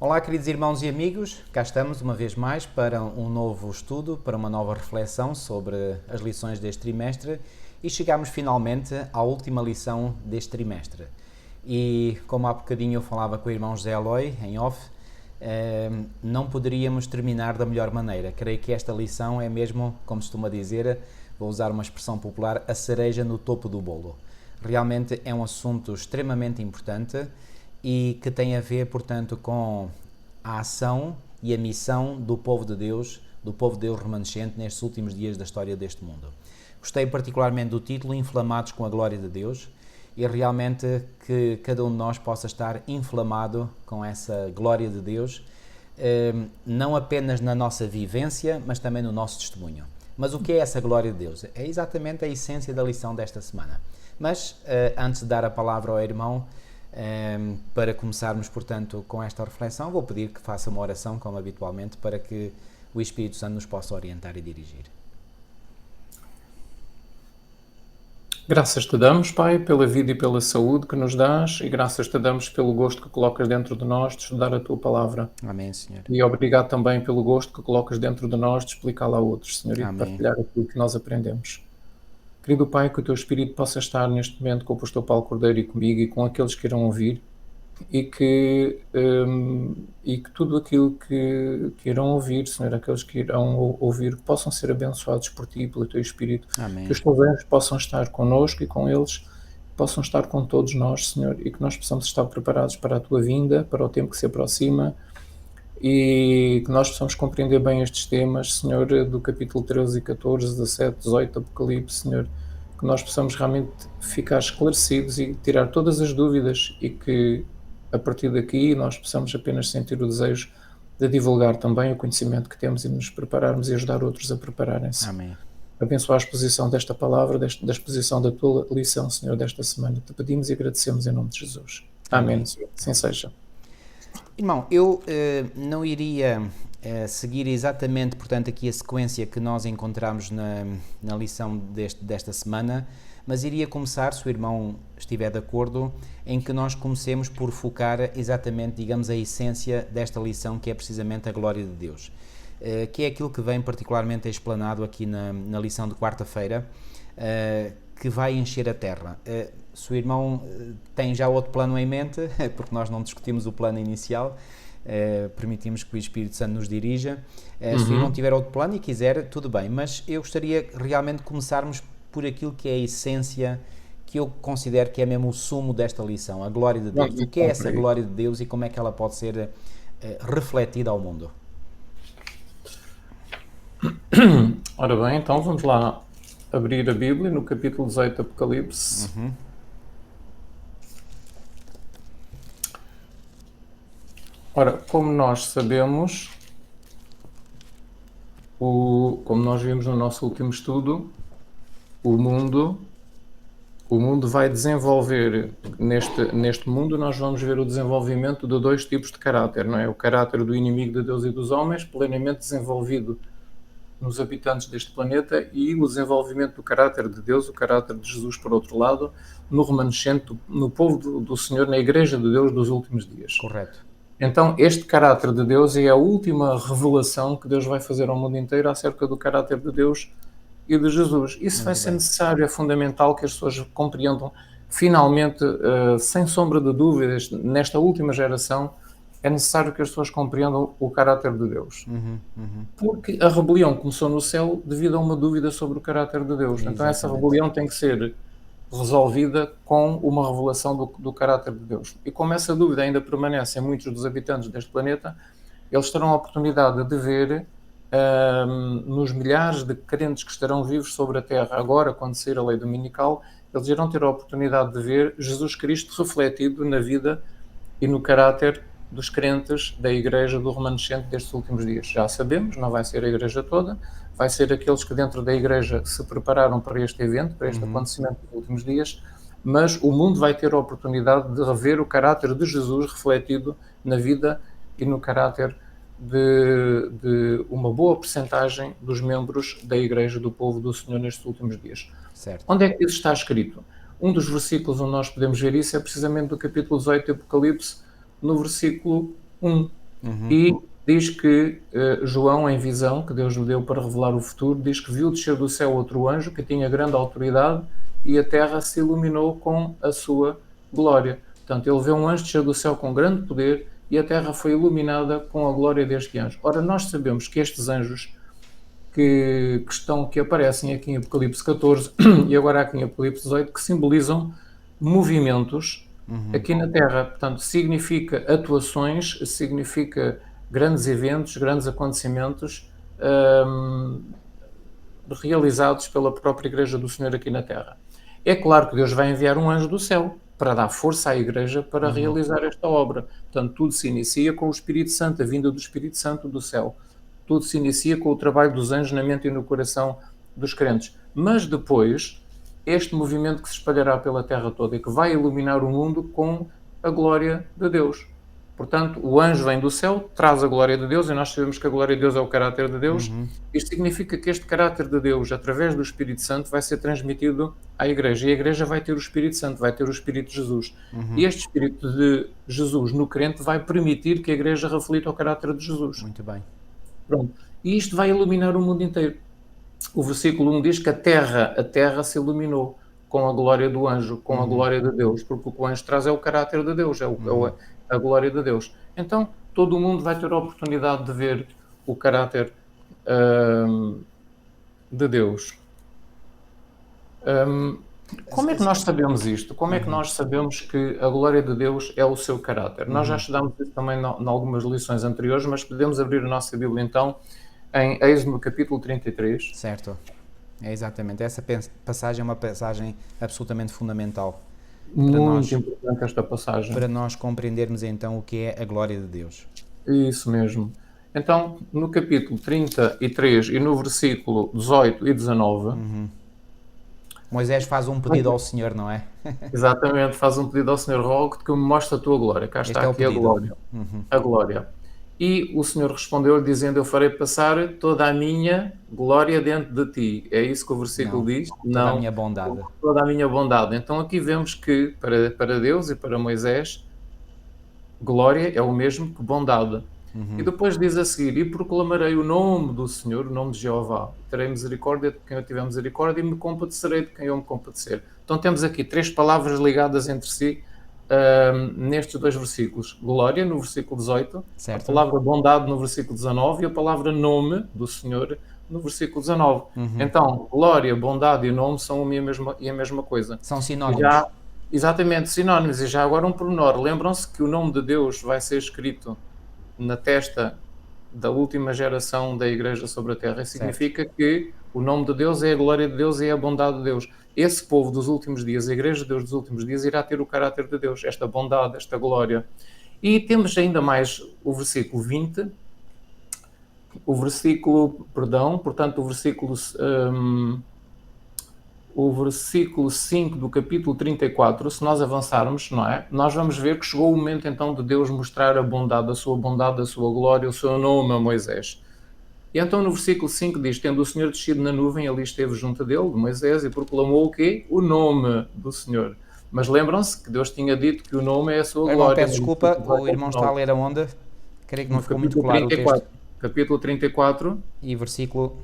Olá, queridos irmãos e amigos, cá estamos uma vez mais para um novo estudo, para uma nova reflexão sobre as lições deste trimestre e chegamos finalmente à última lição deste trimestre. E como há bocadinho eu falava com o irmão José Eloy, em off, não poderíamos terminar da melhor maneira. Creio que esta lição é mesmo, como se costuma dizer, vou usar uma expressão popular, a cereja no topo do bolo. Realmente é um assunto extremamente importante e que tem a ver, portanto, com a ação e a missão do povo de Deus remanescente nestes últimos dias da história deste mundo. Gostei particularmente do título, Inflamados com a Glória de Deus, e realmente que cada um de nós possa estar inflamado com essa glória de Deus, não apenas na nossa vivência, mas também no nosso testemunho. Mas o que é essa glória de Deus? É exatamente a essência da lição desta semana. Mas, antes de dar a palavra ao irmão, para começarmos, portanto, com esta reflexão, vou pedir que faça uma oração, como habitualmente, para que o Espírito Santo nos possa orientar e dirigir. Graças te damos, Pai, pela vida e pela saúde que nos dás, e graças te damos pelo gosto que colocas dentro de nós de estudar a tua palavra. Amém, Senhor. E obrigado também pelo gosto que colocas dentro de nós de explicá-la a outros, Senhor, e de partilhar aquilo que nós aprendemos. Querido Pai, que o teu Espírito possa estar neste momento com o pastor Paulo Cordeiro e comigo e com aqueles que irão ouvir, e que tudo aquilo que irão ouvir, Senhor, aqueles que irão ouvir, possam ser abençoados por Ti, pelo Teu Espírito. Amém. Que os Teus anjos possam estar connosco e com eles, possam estar com todos nós, Senhor, e que nós possamos estar preparados para a Tua vinda, para o tempo que se aproxima, e que nós possamos compreender bem estes temas, Senhor, do capítulo 13 e 14, 17, 18, Apocalipse, Senhor, que nós possamos realmente ficar esclarecidos e tirar todas as dúvidas, e que a partir daqui nós possamos apenas sentir o desejo de divulgar também o conhecimento que temos e nos prepararmos e ajudar outros a prepararem-se. Amém. Abençoa a exposição desta palavra, da exposição da tua lição, Senhor, desta semana. Te pedimos e agradecemos em nome de Jesus. Amém, Senhor. Assim seja. Irmão, eu não iria seguir exatamente, portanto, aqui a sequência que nós encontramos na lição desta semana, mas iria começar, se o irmão estiver de acordo, em que nós comecemos por focar exatamente, digamos, a essência desta lição, que é precisamente a glória de Deus, que é aquilo que vem particularmente explanado aqui na lição de quarta-feira, que vai encher a terra. Se o irmão tem já outro plano em mente, porque nós não discutimos o plano inicial, permitimos que o Espírito Santo nos dirija. Se o irmão tiver outro plano e quiser, tudo bem, mas eu gostaria realmente de começarmos por aquilo que é a essência, que eu considero que é mesmo o sumo desta lição, a glória de Deus. O que é essa glória de Deus e como é que ela pode ser refletida ao mundo? Ora bem, então vamos lá abrir a Bíblia no capítulo 18 de Apocalipse. Ora, como nós sabemos, como nós vimos no nosso último estudo, o mundo vai desenvolver, neste mundo nós vamos ver o desenvolvimento de dois tipos de caráter, não é? O caráter do inimigo de Deus e dos homens, plenamente desenvolvido nos habitantes deste planeta, e o desenvolvimento do caráter de Deus, o caráter de Jesus, por outro lado, no remanescente, no povo do Senhor, na Igreja de Deus dos últimos dias. Correto. Então, este caráter de Deus é a última revelação que Deus vai fazer ao mundo inteiro acerca do caráter de Deus e de Jesus. Isso vai ser necessário, é fundamental que as pessoas compreendam finalmente, sem sombra de dúvidas, nesta última geração, é necessário que as pessoas compreendam o caráter de Deus. Porque a rebelião começou no céu devido a uma dúvida sobre o caráter de Deus. Então essa rebelião tem que ser resolvida com uma revelação do caráter de Deus. E como essa dúvida ainda permanece em muitos dos habitantes deste planeta, eles terão a oportunidade de ver, nos milhares de crentes que estarão vivos sobre a Terra agora, quando sair a lei dominical, eles irão ter a oportunidade de ver Jesus Cristo refletido na vida e no caráter dos crentes da Igreja do remanescente destes últimos dias. Já sabemos, não vai ser a Igreja toda, vai ser aqueles que dentro da Igreja se prepararam para este evento, para este acontecimento dos últimos dias, mas o mundo vai ter a oportunidade de rever o caráter de Jesus refletido na vida e no caráter de uma boa percentagem dos membros da Igreja do Povo do Senhor nestes últimos dias. Certo. Onde é que isso está escrito? Um dos versículos onde nós podemos ver isso é precisamente do capítulo 18 de Apocalipse, no versículo 1. E diz que João, em visão, que Deus lhe deu para revelar o futuro, diz que viu descer do céu outro anjo que tinha grande autoridade e a terra se iluminou com a sua glória. Portanto, ele vê um anjo descer do céu com grande poder e a terra foi iluminada com a glória deste anjo. Ora, nós sabemos que estes anjos que aparecem aqui em Apocalipse 14 e agora aqui em Apocalipse 18, que simbolizam movimentos aqui na Terra. Portanto, significa atuações, significa grandes eventos, grandes acontecimentos realizados pela própria Igreja do Senhor aqui na Terra. É claro que Deus vai enviar um anjo do céu para dar força à Igreja para realizar esta obra. Portanto, tudo se inicia com o Espírito Santo, a vinda do Espírito Santo do céu. Tudo se inicia com o trabalho dos anjos na mente e no coração dos crentes. Mas depois, este movimento que se espalhará pela terra toda e que vai iluminar o mundo com a glória de Deus. Portanto, o anjo vem do céu, traz a glória de Deus, e nós sabemos que a glória de Deus é o caráter de Deus. Isto significa que este caráter de Deus, através do Espírito Santo, vai ser transmitido à Igreja. E a Igreja vai ter o Espírito Santo, vai ter o Espírito de Jesus. E este Espírito de Jesus no crente vai permitir que a Igreja reflita o caráter de Jesus. Muito bem. Pronto. E isto vai iluminar o mundo inteiro. O versículo 1 diz que a terra se iluminou com a glória do anjo, com a glória de Deus, porque o que o anjo traz é o caráter de Deus, é a glória de Deus. Então, todo o mundo vai ter a oportunidade de ver o caráter de Deus. Como é que nós sabemos isto? Como é que nós sabemos que a glória de Deus é o seu caráter? Nós já estudámos isso também em algumas lições anteriores, mas podemos abrir a nossa Bíblia então em Êxodo capítulo 33. Certo. É exatamente. Essa passagem é uma passagem absolutamente fundamental. Muito importante esta passagem. Para nós compreendermos então o que é a glória de Deus. Isso mesmo. Então, no capítulo 33 e no versículo 18 e 19... Moisés faz um pedido ao Senhor, não é? Exatamente, faz um pedido ao Senhor, rogo-te que me mostre a tua glória. Cá está aqui a glória. A glória. E o Senhor respondeu-lhe dizendo, eu farei passar toda a minha glória dentro de ti. É isso que o versículo diz? Toda a minha bondade. Toda a minha bondade. Então aqui vemos que para Deus e para Moisés, glória é o mesmo que bondade. E depois diz a seguir, e proclamarei o nome do Senhor, o nome de Jeová. Terei misericórdia de quem eu tiver misericórdia e me compadecerei de quem eu me compadecer. Então temos aqui três palavras ligadas entre si nestes dois versículos. Glória, no versículo 18, certo. A palavra bondade no versículo 19 e a palavra nome do Senhor no versículo 19. Então, glória, bondade e nome são a mesma coisa. São sinónimos. Exatamente, sinónimos. E já agora um pormenor. Lembram-se que o nome de Deus vai ser escrito na testa da última geração da Igreja sobre a Terra. Significa que o nome de Deus é a glória de Deus e é a bondade de Deus. Esse povo dos últimos dias, a Igreja de Deus dos últimos dias, irá ter o caráter de Deus, esta bondade, esta glória. E temos ainda mais o versículo 20, portanto, o versículo 5 do capítulo 34, se nós avançarmos, não é? Nós vamos ver que chegou o momento então de Deus mostrar a bondade, a sua glória, o seu nome a Moisés. E então no versículo 5 diz, tendo o Senhor descido na nuvem, ali esteve junto dele, de Moisés, e proclamou o quê? O nome do Senhor. Mas lembram-se que Deus tinha dito que o nome é a sua glória. Peço desculpa, o irmão está a ler aonde? Creio que não ficou muito claro 34, o texto. Capítulo 34. E versículo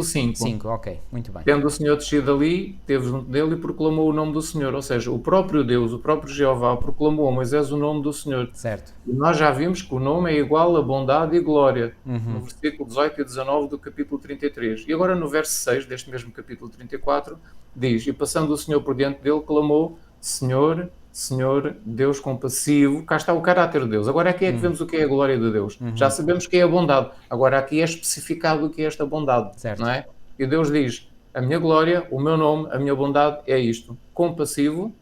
5. 5, ok, muito bem. Tendo o Senhor descido ali, esteve junto dele e proclamou o nome do Senhor. Ou seja, o próprio Deus, o próprio Jeová, proclamou a Moisés o nome do Senhor. Certo. E nós já vimos que o nome é igual a bondade e glória. No versículo 18 e 19 do capítulo 33. E agora no verso 6 deste mesmo capítulo 34, diz, e passando o Senhor por diante dele, clamou, Senhor, Senhor, Deus compassivo. Cá está o caráter de Deus. Agora aqui é que vemos o que é a glória de Deus. Já sabemos que é a bondade. Agora aqui é especificado o que é esta bondade. Certo. Não é? E Deus diz, a minha glória, o meu nome, a minha bondade é isto. Compassivo,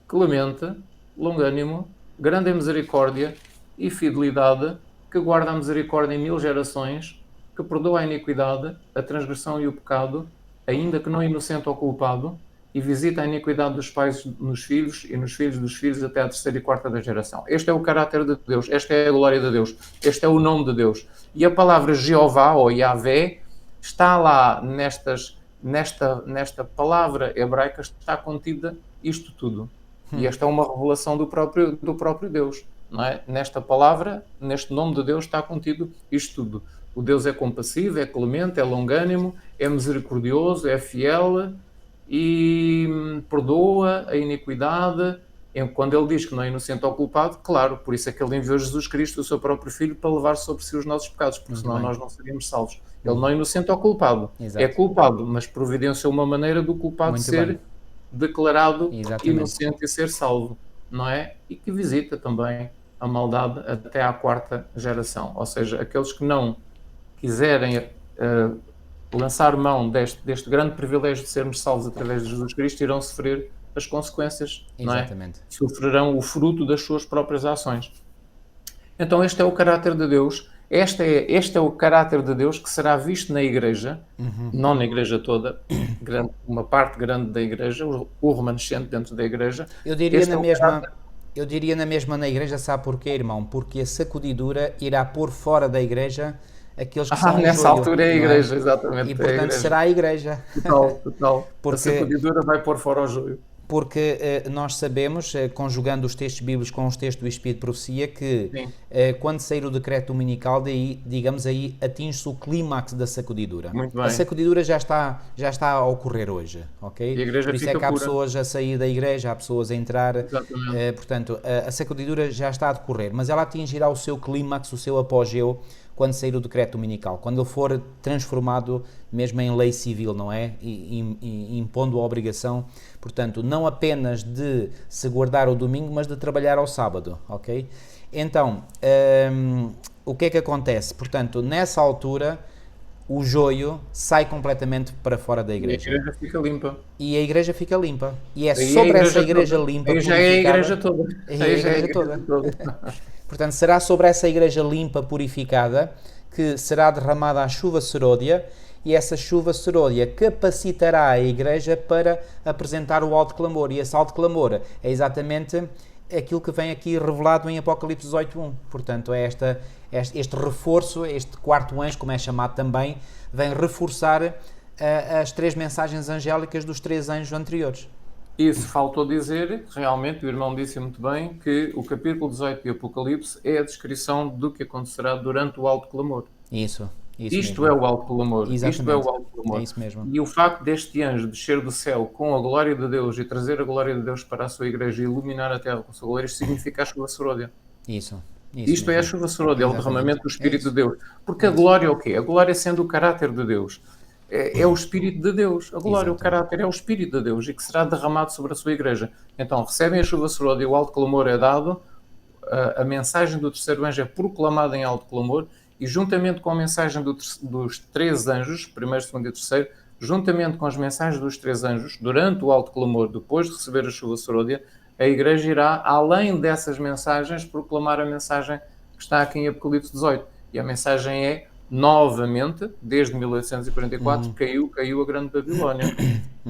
clemente, longânimo, grande em misericórdia e fidelidade, que guarda a misericórdia em 1000 gerações, que perdoa a iniquidade, a transgressão e o pecado, ainda que não inocente ou culpado, e visita a iniquidade dos pais nos filhos e nos filhos dos filhos até a 3ª e 4ª geração. Este é o caráter de Deus, esta é a glória de Deus, este é o nome de Deus. E a palavra Jeová ou Yahvé está lá nesta palavra hebraica está contida isto tudo. E esta é uma revelação do próprio Deus. não é? Nesta palavra, neste nome de Deus está contido isto tudo. O Deus é compassivo, é clemente, é longânimo, é misericordioso, é fiel e perdoa a iniquidade. Quando ele diz que não é inocente ou culpado, claro, por isso é que ele enviou Jesus Cristo, o seu próprio Filho, para levar sobre si os nossos pecados, porque Muito senão bem. nós não seríamos salvos. Ele não é inocente ou culpado, é Exato. culpado, mas providenciou uma maneira do culpado Muito ser bem. declarado Exatamente. inocente e ser salvo, não é? E que visita também a maldade até à quarta geração, ou seja, aqueles que não quiserem lançar mão deste grande privilégio de sermos salvos através de Jesus Cristo, irão sofrer as consequências, não é? Exatamente. Sofrerão o fruto das suas próprias ações. Então este é o caráter de Deus, este é o caráter de Deus que será visto na igreja, não na igreja toda, uma parte grande da igreja, o remanescente dentro da igreja. Eu diria Este na é o mesma, caráter. eu diria na mesma na igreja, sabe porquê, irmão? Porque a sacudidura irá pôr fora da igreja aqueles que são o Nessa joio, altura é a não é? igreja, exatamente, E é a portanto igreja. será a igreja. Total, total. A Porque sacudidura vai pôr fora o joio. Porque nós sabemos, conjugando os textos bíblicos com os textos do Espírito de Profecia, que Sim, quando sair o decreto dominical, daí, digamos aí, atinge-se o clímax da sacudidura. muito A bem. sacudidura já está a ocorrer hoje, ok? E a igreja Por isso é fica que há pura. pessoas a sair da igreja, há pessoas a entrar, Exatamente. portanto, a sacudidura já está a decorrer, mas ela atingirá o seu clímax, o seu apogeu, quando sair o decreto dominical, quando ele for transformado mesmo em lei civil, não é? E impondo a obrigação, portanto, não apenas de se guardar o domingo, mas de trabalhar ao sábado, ok? Então, o que é que acontece? Portanto, nessa altura, o joio sai completamente para fora da E a igreja. igreja fica limpa. E a igreja fica limpa. E é Aí é a sobre essa igreja igreja toda. limpa, Aí já é a igreja purificada, toda. aí é a Aí já é a igreja igreja toda. toda. Portanto, será sobre essa igreja limpa, purificada, que será derramada a chuva seródia, e essa chuva seródia capacitará a igreja para apresentar o alto clamor. E esse alto clamor é exatamente aquilo que vem aqui revelado em Apocalipse 18:1. Portanto, é este reforço, este quarto anjo, como é chamado também, vem reforçar as três mensagens angélicas dos três anjos anteriores. Isso faltou dizer, realmente, o irmão disse muito bem, que o capítulo 18 de Apocalipse é a descrição do que acontecerá durante o alto clamor. Isso Isto mesmo. é o alto clamor. Isto é o Exatamente. alto É clamor. isso mesmo. E o facto deste anjo descer do céu com a glória de Deus e trazer a glória de Deus para a sua igreja e iluminar a terra com a sua glória, isto significa a chuva seródia. Isso Isto é a mesmo. chuva seródia, é o Exatamente. derramamento do É Espírito de isso. Deus. Porque a glória é o quê? A glória sendo o caráter de Deus. É o Espírito de Deus. A glória, o Exato. caráter é o Espírito de Deus e que será derramado sobre a sua igreja. Então, recebem a chuva seródia, o alto clamor é dado, a mensagem do terceiro anjo é proclamada em alto clamor e juntamente com a mensagem dos três anjos, primeiro, segundo e terceiro, juntamente com as mensagens dos três anjos, durante o alto clamor, depois de receber a chuva seródia, a igreja irá, além dessas mensagens, proclamar a mensagem que está aqui em Apocalipse 18. E a mensagem é, novamente, desde 1844, caiu a Grande Babilónia.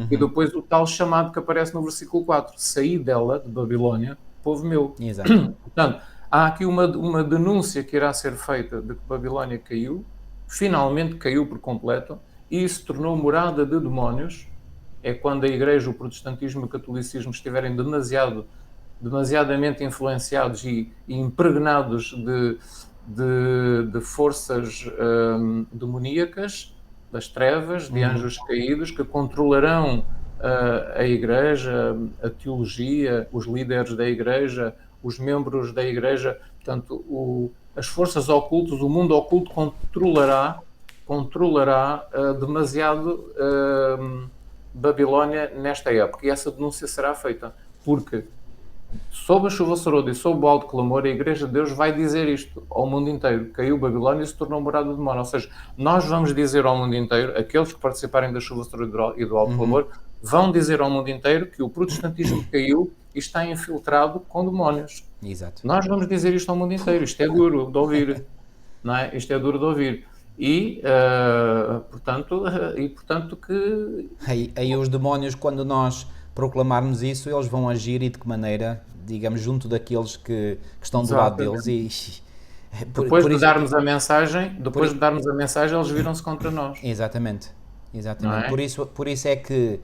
E depois o tal chamado que aparece no versículo 4, saí dela, de Babilónia, povo meu. Exato. Portanto, há aqui uma denúncia que irá ser feita de que Babilónia caiu, finalmente caiu por completo, e se tornou morada de demónios. É quando a Igreja, o protestantismo e o catolicismo estiverem demasiadamente influenciados e impregnados de forças demoníacas, das trevas, de anjos caídos, que controlarão a Igreja, a teologia, os líderes da Igreja, os membros da Igreja. Portanto, as forças ocultas, o mundo oculto controlará demasiado Babilónia nesta época. E essa denúncia será feita, porque sob a chuva seródia e sob o alto clamor, a Igreja de Deus vai dizer isto ao mundo inteiro. Caiu Babilónia e se tornou morada de demónio. Ou seja, nós vamos dizer ao mundo inteiro, aqueles que participarem da chuva seródia e do alto clamor, vão dizer ao mundo inteiro que o protestantismo caiu e está infiltrado com demónios. Exato. Nós vamos dizer isto ao mundo inteiro. Isto é duro de ouvir. Não é? Isto é duro de ouvir. E, portanto que... Aí os demónios, quando nós proclamarmos isso, eles vão agir e de que maneira, digamos, junto daqueles que estão do lado deles e Depois de isso, darmos a mensagem, eles viram-se contra nós. exatamente. Não é? Por isso é que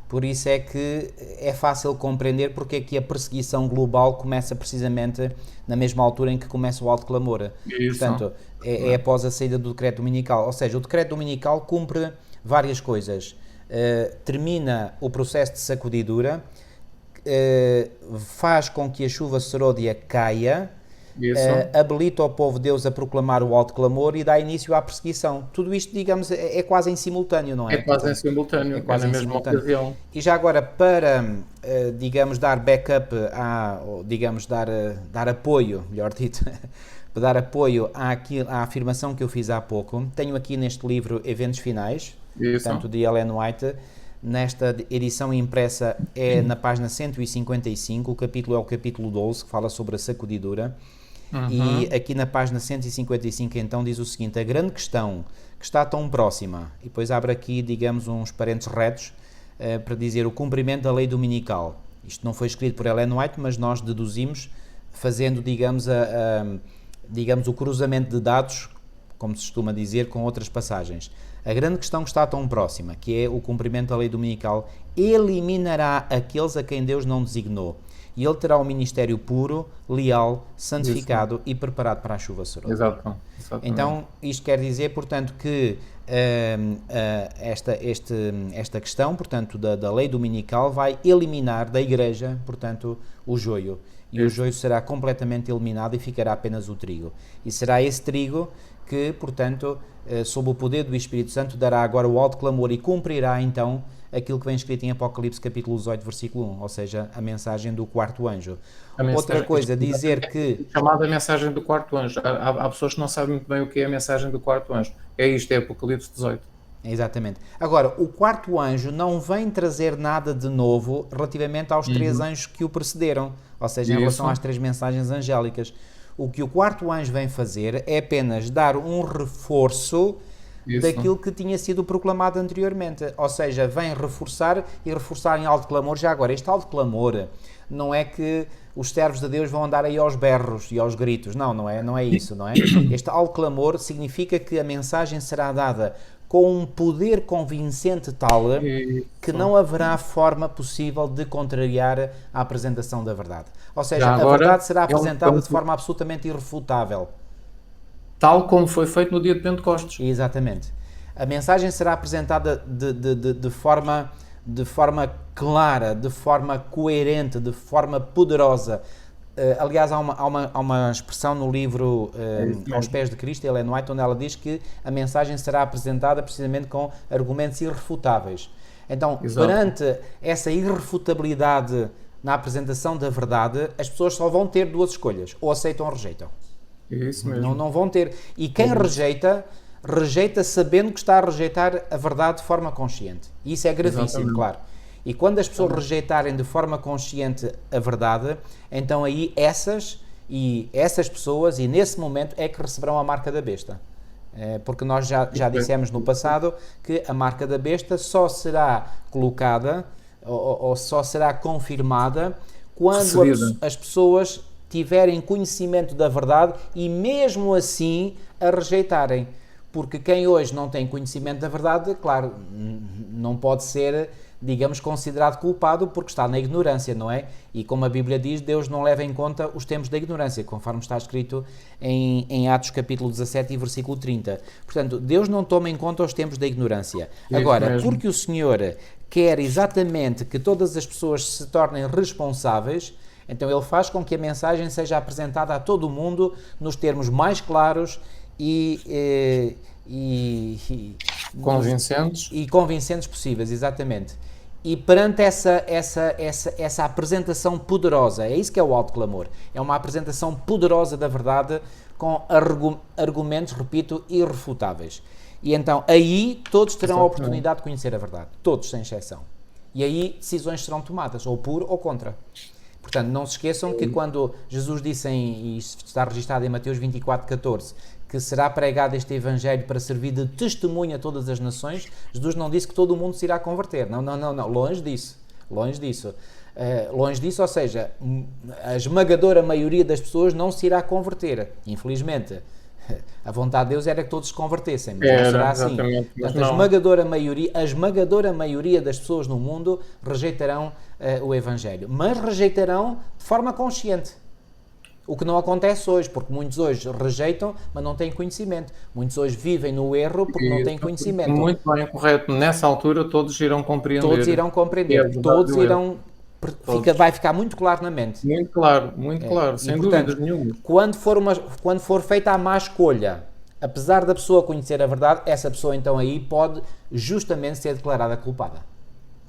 Por isso é que é fácil compreender porque é que a perseguição global começa precisamente na mesma altura em que começa o alto clamor. Isso. Portanto, é após a saída do decreto dominical. Ou seja, o decreto dominical cumpre várias coisas. Termina o processo de sacudidura, faz com que a chuva seródia caia, habilita o povo de Deus a proclamar o alto clamor e dá início à perseguição. Tudo isto, digamos, é quase em simultâneo, não é? É quase em simultâneo, É quase na em mesma simultâneo. ocasião. E já agora, para, digamos, dar backup, digamos, dar apoio, melhor dito, para dar apoio à afirmação que eu fiz há pouco, tenho aqui neste livro Eventos Finais, portanto, de Ellen White. Nesta edição impressa é na página 155, o capítulo é o capítulo 12, que fala sobre a sacudidura. E aqui na página 155 então diz o seguinte: a grande questão que está tão próxima, e depois abre aqui, digamos, uns parênteses retos, para dizer o cumprimento da lei dominical. Isto não foi escrito por Ellen White, mas nós deduzimos, fazendo, digamos, digamos, o cruzamento de dados, como se costuma dizer, com outras passagens. A grande questão que está tão próxima, que é o cumprimento da lei dominical, eliminará aqueles a quem Deus não designou. E ele terá um ministério puro, leal, santificado e preparado para a chuva seródia. Exato. Então, isto quer dizer, portanto, que esta questão, portanto, da lei dominical vai eliminar da igreja, portanto, o joio. E o joio será completamente eliminado e ficará apenas o trigo. E será esse trigo que, portanto, sob o poder do Espírito Santo, dará agora o alto clamor e cumprirá, então, aquilo que vem escrito em Apocalipse capítulo 18, versículo 1, ou seja, a mensagem do quarto anjo. Outra coisa, dizer que... Chamada mensagem do quarto anjo. Há pessoas que não sabem muito bem o que é a mensagem do quarto anjo. É isto, é Apocalipse 18. Exatamente. Agora, o quarto anjo não vem trazer nada de novo relativamente aos três anjos que o precederam, ou seja, em relação às três mensagens angélicas. O que o quarto anjo vem fazer é apenas dar um reforço daquilo que tinha sido proclamado anteriormente, ou seja, vem reforçar e reforçar em alto clamor. Já agora, este alto clamor não é que os servos de Deus vão andar aí aos berros e aos gritos, não é isso, não é? Este alto clamor significa que a mensagem será dada com um poder convincente tal que não haverá forma possível de contrariar a apresentação da verdade. Ou seja, a verdade será apresentada de forma absolutamente irrefutável. Tal como foi feito no dia de Pentecostes. Exatamente. A mensagem será apresentada de forma clara, de forma coerente, de forma poderosa. Aliás, há uma expressão no livro Aos Pés de Cristo, Ellen White, onde ela diz que a mensagem será apresentada precisamente com argumentos irrefutáveis. Então, perante essa irrefutabilidade na apresentação da verdade, as pessoas só vão ter duas escolhas: ou aceitam ou rejeitam. Isso mesmo. Não vão ter. E quem rejeita sabendo que está a rejeitar a verdade de forma consciente. E isso é gravíssimo, claro. E quando as pessoas rejeitarem de forma consciente a verdade, então aí essas pessoas, e nesse momento, é que receberão a marca da besta. Porque nós já dissemos no passado que a marca da besta só será colocada ou só será confirmada quando as pessoas tiverem conhecimento da verdade e mesmo assim a rejeitarem. Porque quem hoje não tem conhecimento da verdade, claro, não pode ser, digamos, considerado culpado porque está na ignorância, não é? E como a Bíblia diz, Deus não leva em conta os tempos da ignorância, conforme está escrito em Atos capítulo 17 e versículo 30. Portanto, Deus não toma em conta os tempos da ignorância. Agora, porque o Senhor quer exatamente que todas as pessoas se tornem responsáveis, então ele faz com que a mensagem seja apresentada a todo o mundo nos termos mais claros e convincentes possíveis, exatamente. E perante essa apresentação poderosa, é isso que é o alto clamor, é uma apresentação poderosa da verdade com argumentos, repito, irrefutáveis. E então aí todos terão a oportunidade de conhecer a verdade, todos sem exceção. E aí decisões serão tomadas, ou por ou contra. Portanto, não se esqueçam que quando Jesus disse, e isto está registado em Mateus 24:14, que será pregado este Evangelho para servir de testemunho a todas as nações, Jesus não disse que todo o mundo se irá converter. Não, longe disso. Longe disso, ou seja, a esmagadora maioria das pessoas não se irá converter, infelizmente. A vontade de Deus era que todos se convertessem, mas não será Era, assim. exatamente, mas Portanto, não. a esmagadora maioria das pessoas no mundo rejeitarão o Evangelho, mas rejeitarão de forma consciente. O que não acontece hoje, porque muitos hoje rejeitam, mas não têm conhecimento. Muitos hoje vivem no erro porque não têm conhecimento. Muito bem, correto. Nessa altura todos irão compreender. Todos irão que é compreender, verdade todos ou é. irão. Vai ficar muito claro na mente. Muito claro, E, sem portanto, dúvidas nenhuma. quando for feita a má escolha, apesar da pessoa conhecer a verdade, essa pessoa então aí pode justamente ser declarada culpada.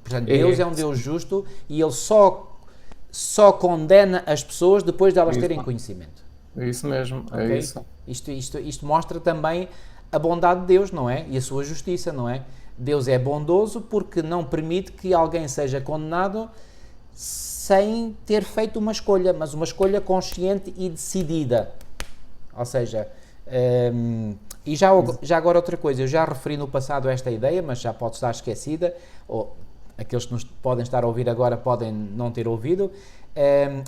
Portanto, Deus é um Deus justo e Ele só condena as pessoas depois de elas terem conhecimento. É isso mesmo, é Ok? isso. Isto mostra também a bondade de Deus, não é? E a sua justiça, não é? Deus é bondoso porque não permite que alguém seja condenado sem ter feito uma escolha, mas uma escolha consciente e decidida. Ou seja, e já agora outra coisa, eu já referi no passado esta ideia, mas já pode estar esquecida, ou aqueles que nos podem estar a ouvir agora podem não ter ouvido.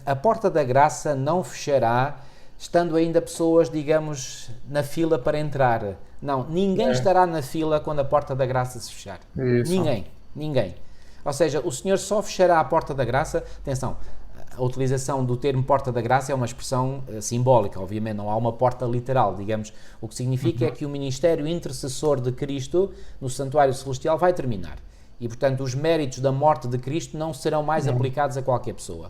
A porta da graça não fechará estando ainda pessoas, digamos, na fila para entrar. Não, ninguém estará na fila quando a porta da graça se fechar. Isso. Ninguém. Ou seja, o Senhor só fechará a porta da graça. Atenção, a utilização do termo porta da graça é uma expressão simbólica, obviamente, não há uma porta literal, digamos. O que significa é que o ministério intercessor de Cristo no santuário celestial vai terminar. E, portanto, os méritos da morte de Cristo não serão mais aplicados a qualquer pessoa.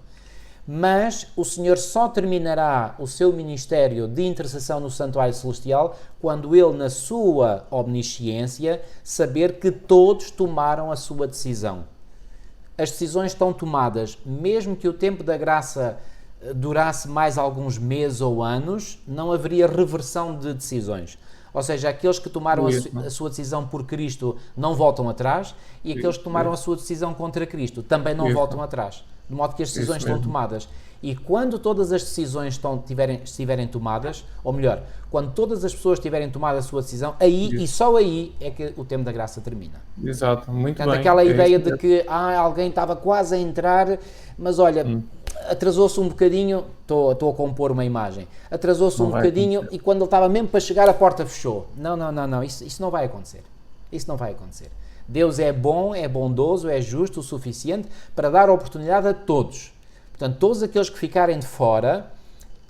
Mas o Senhor só terminará o seu ministério de intercessão no santuário celestial quando Ele, na sua omnisciência, saber que todos tomaram a sua decisão. As decisões estão tomadas, mesmo que o tempo da graça durasse mais alguns meses ou anos, não haveria reversão de decisões. Ou seja, aqueles que tomaram a sua decisão por Cristo não voltam atrás e aqueles que tomaram a sua decisão contra Cristo também não voltam atrás. De modo que as decisões estão tomadas. E quando todas as decisões estiverem tomadas, ou melhor, quando todas as pessoas tiverem tomado a sua decisão, aí e só aí é que o tempo da graça termina. Exato, muito Portanto, bem. aquela ideia de que alguém estava quase a entrar, mas olha, atrasou-se um bocadinho, estou a compor uma imagem, atrasou-se um bocadinho e quando ele estava mesmo para chegar a porta fechou. Não, isso não vai acontecer. Isso não vai acontecer. Deus é bom, é bondoso, é justo o suficiente para dar oportunidade a todos. Portanto, todos aqueles que ficarem de fora,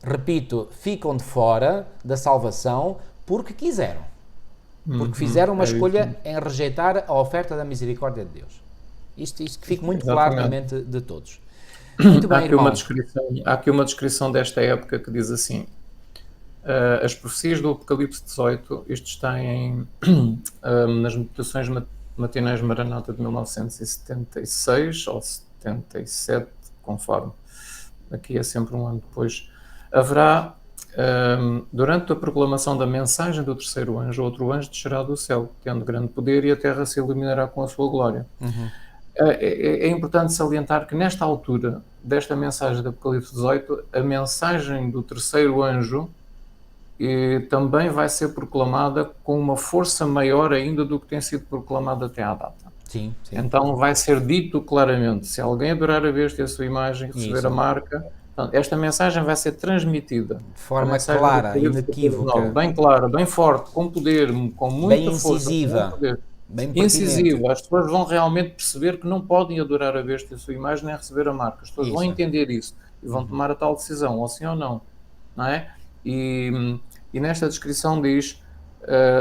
repito, ficam de fora da salvação porque quiseram. Porque fizeram uma escolha em rejeitar a oferta da misericórdia de Deus. Isto que fique muito claro na mente de todos. Muito bem, irmãos. Há aqui uma descrição desta época que diz assim: as profecias do Apocalipse 18, isto está nas meditações matinais Maranata de 1976 ou 77, conforme. Aqui é sempre um ano depois. Haverá, durante a proclamação da mensagem do terceiro anjo, outro anjo descerá do céu, tendo grande poder, e a terra se iluminará com a sua glória. É importante salientar que nesta altura desta mensagem do Apocalipse 18, a mensagem do terceiro anjo também vai ser proclamada com uma força maior ainda do que tem sido proclamada até à data. Sim. Então vai ser dito claramente, se alguém adorar a besta e a sua imagem, receber a marca, esta mensagem vai ser transmitida de forma clara, inequívoca, bem clara, bem forte, com poder, com muita bem força, incisiva, bem incisiva. As pessoas vão realmente perceber que não podem adorar a besta e a sua imagem nem receber a marca. As pessoas vão entender isso e vão tomar a tal decisão, ou sim ou não, não é? E nesta descrição diz: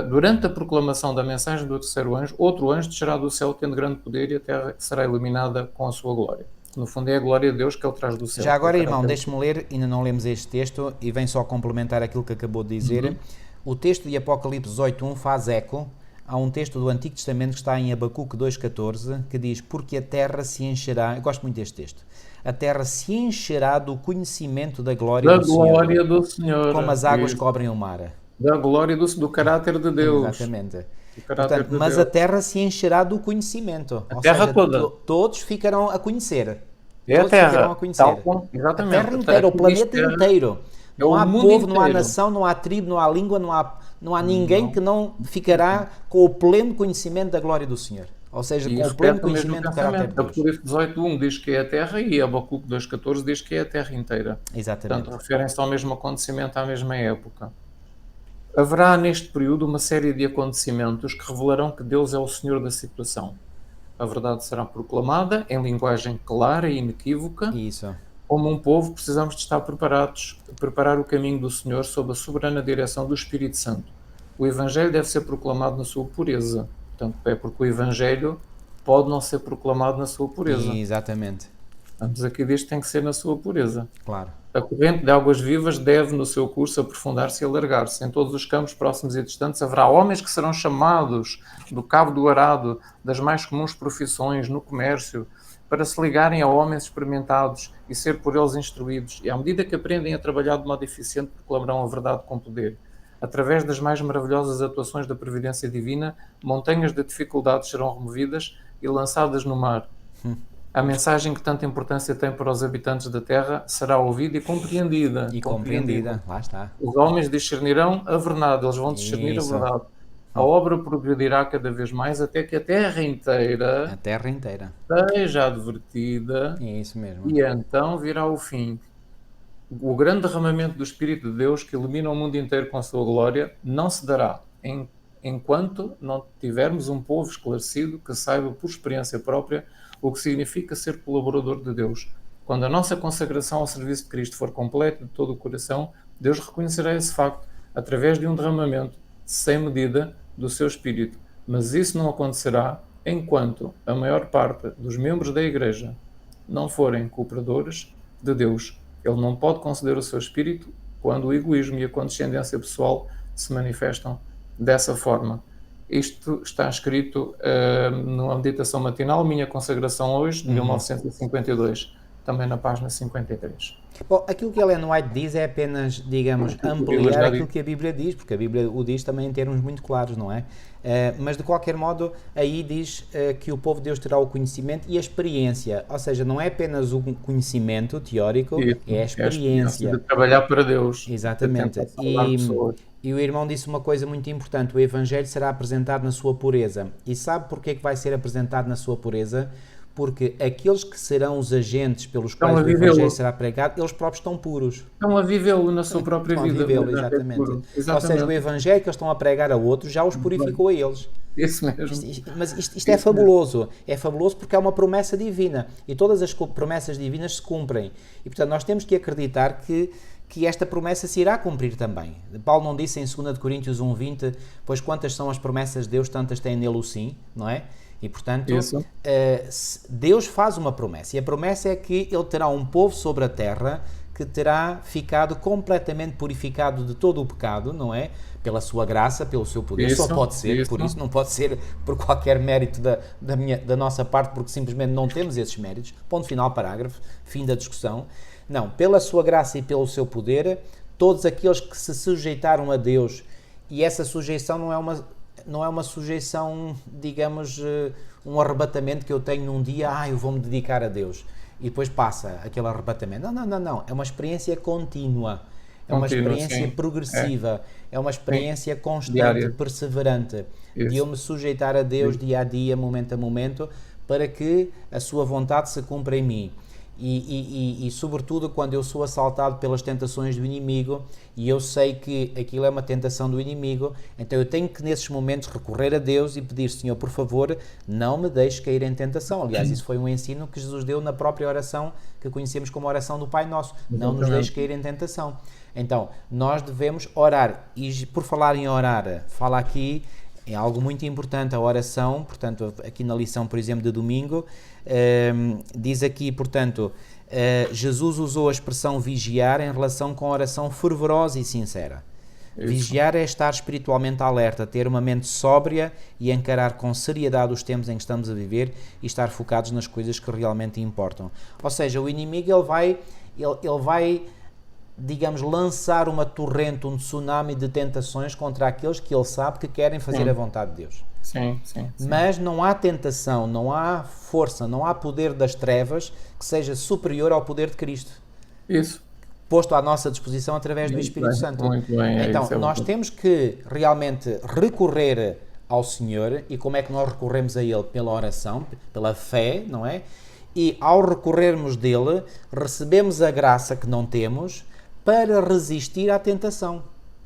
durante a proclamação da mensagem do terceiro anjo, outro anjo descerá do céu tendo grande poder e a terra será iluminada com a sua glória. No fundo é a glória de Deus que ele traz do céu. Já agora, irmão, deixe-me ler, ainda não lemos este texto e vem só complementar aquilo que acabou de dizer. O texto de Apocalipse 18.1 faz eco a um texto do Antigo Testamento que está em Abacuque 2.14, que diz: porque a terra se encherá, eu gosto muito deste texto, a terra se encherá do conhecimento da glória do Senhor, como as águas cobrem o mar. Da glória do caráter de Deus. Exatamente. Portanto, mas a terra se encherá do conhecimento. A terra toda. Todos ficarão a conhecer. É todos a terra. Ficarão a conhecer. Exatamente. A terra inteira, o planeta inteiro. Não há povo, inteiro. Não há nação, não há tribo, não há língua, não há ninguém que não ficará com o pleno conhecimento da glória do Senhor. Ou seja, com o pleno conhecimento do caráter de Deus. Apocalipse 18.1 diz que é a terra e Abacuque 2.14 diz que é a terra inteira. Exatamente. Portanto, referem-se ao mesmo acontecimento, à mesma época. Haverá neste período uma série de acontecimentos que revelarão que Deus é o Senhor da situação. A verdade será proclamada em linguagem clara e inequívoca. Isso. Como um povo, precisamos de estar preparados, preparar o caminho do Senhor sob a soberana direção do Espírito Santo. O Evangelho deve ser proclamado na sua pureza. Portanto, é porque o Evangelho pode não ser proclamado na sua pureza. Exatamente. Mas aqui diz que tem que ser na sua pureza. Claro. A corrente de águas vivas deve, no seu curso, aprofundar-se e alargar-se. Em todos os campos, próximos e distantes, haverá homens que serão chamados do cabo do arado, das mais comuns profissões, no comércio, para se ligarem a homens experimentados e ser por eles instruídos. E à medida que aprendem a trabalhar de modo eficiente, proclamarão a verdade com poder. Através das mais maravilhosas atuações da providência divina, montanhas de dificuldades serão removidas e lançadas no mar. A mensagem que tanta importância tem para os habitantes da Terra será ouvida e compreendida. E compreendida. Lá está. Os homens discernirão a verdade, eles vão discernir Isso. a verdade. A obra progredirá cada vez mais até que a Terra A inteira terra inteira. seja advertida É isso mesmo. e então virá o fim. O grande derramamento do Espírito de Deus que ilumina o mundo inteiro com a sua glória não se dará enquanto não tivermos um povo esclarecido que saiba por experiência própria o que significa ser colaborador de Deus. Quando a nossa consagração ao serviço de Cristo for completa de todo o coração, Deus reconhecerá esse facto através de um derramamento sem medida do seu Espírito. Mas isso não acontecerá enquanto a maior parte dos membros da Igreja não forem cooperadores de Deus. Ele não pode conceder o seu Espírito quando o egoísmo e a condescendência pessoal se manifestam dessa forma. Isto está escrito numa meditação matinal, Minha Consagração Hoje, de 1952, também na página 53. Bom, aquilo que Ellen White diz é apenas, digamos, ampliar aquilo que a Bíblia diz, porque a Bíblia o diz também em termos muito claros, não é? Mas de qualquer modo, aí diz que o povo de Deus terá o conhecimento e a experiência, ou seja, não é apenas o conhecimento teórico, é a experiência de trabalhar para Deus. Exatamente. E o irmão disse uma coisa muito importante: o Evangelho será apresentado na sua pureza. E sabe porquê é que vai ser apresentado na sua pureza? Porque aqueles que serão os agentes pelos quais o Evangelho será pregado, eles próprios estão puros. Estão a vivê-lo na sua própria vida. Estão a vivê-lo, exatamente. Ou seja, o Evangelho que eles estão a pregar a outros já os purificou a eles. Isso mesmo. Mas isto é fabuloso. É fabuloso porque é uma promessa divina. E todas as promessas divinas se cumprem. E, portanto, nós temos que acreditar que esta promessa se irá cumprir também. Paulo não disse em 2 Coríntios 1:20, pois quantas são as promessas de Deus, tantas tem nele o sim, não é? E, portanto, Deus faz uma promessa. E a promessa é que ele terá um povo sobre a terra que terá ficado completamente purificado de todo o pecado, não é? Pela sua graça, pelo seu poder. Só pode ser por isso, não pode ser por qualquer mérito da nossa parte, porque simplesmente não temos esses méritos. Ponto final, parágrafo, fim da discussão. Não, pela sua graça e pelo seu poder, todos aqueles que se sujeitaram a Deus, e essa sujeição não é uma sujeição, digamos, um arrebatamento que eu tenho num dia, eu vou-me dedicar a Deus, e depois passa aquele arrebatamento. Não, é uma experiência contínua, é uma experiência progressiva, é uma experiência constante, diária, perseverante, de eu me sujeitar a Deus dia a dia, momento a momento, para que a sua vontade se cumpra em mim. E sobretudo quando eu sou assaltado pelas tentações do inimigo e eu sei que aquilo é uma tentação do inimigo, então eu tenho que nesses momentos recorrer a Deus e pedir: Senhor, por favor, não me deixes cair em tentação. Aliás, isso foi um ensino que Jesus deu na própria oração que conhecemos como a oração do Pai Nosso: não nos deixes cair em tentação. Então, nós devemos orar. E por falar em orar, fala aqui, é algo muito importante, a oração. Portanto, aqui na lição, por exemplo, de domingo, diz aqui, portanto, Jesus usou a expressão vigiar em relação com a oração fervorosa e sincera. Isso. Vigiar é estar espiritualmente alerta, ter uma mente sóbria e encarar com seriedade os tempos em que estamos a viver e estar focados nas coisas que realmente importam. Ou seja, o inimigo ele vai digamos, lançar uma torrente, um tsunami de tentações contra aqueles que ele sabe que querem fazer a vontade de Deus. Sim. Mas não há tentação, não há força, não há poder das trevas que seja superior ao poder de Cristo. Isso. Posto à nossa disposição através do Espírito Santo. Muito bem. Então, nós temos que realmente recorrer ao Senhor. E como é que nós recorremos a Ele? Pela oração, pela fé, não é? E ao recorrermos dele, recebemos a graça que não temos para resistir à tentação.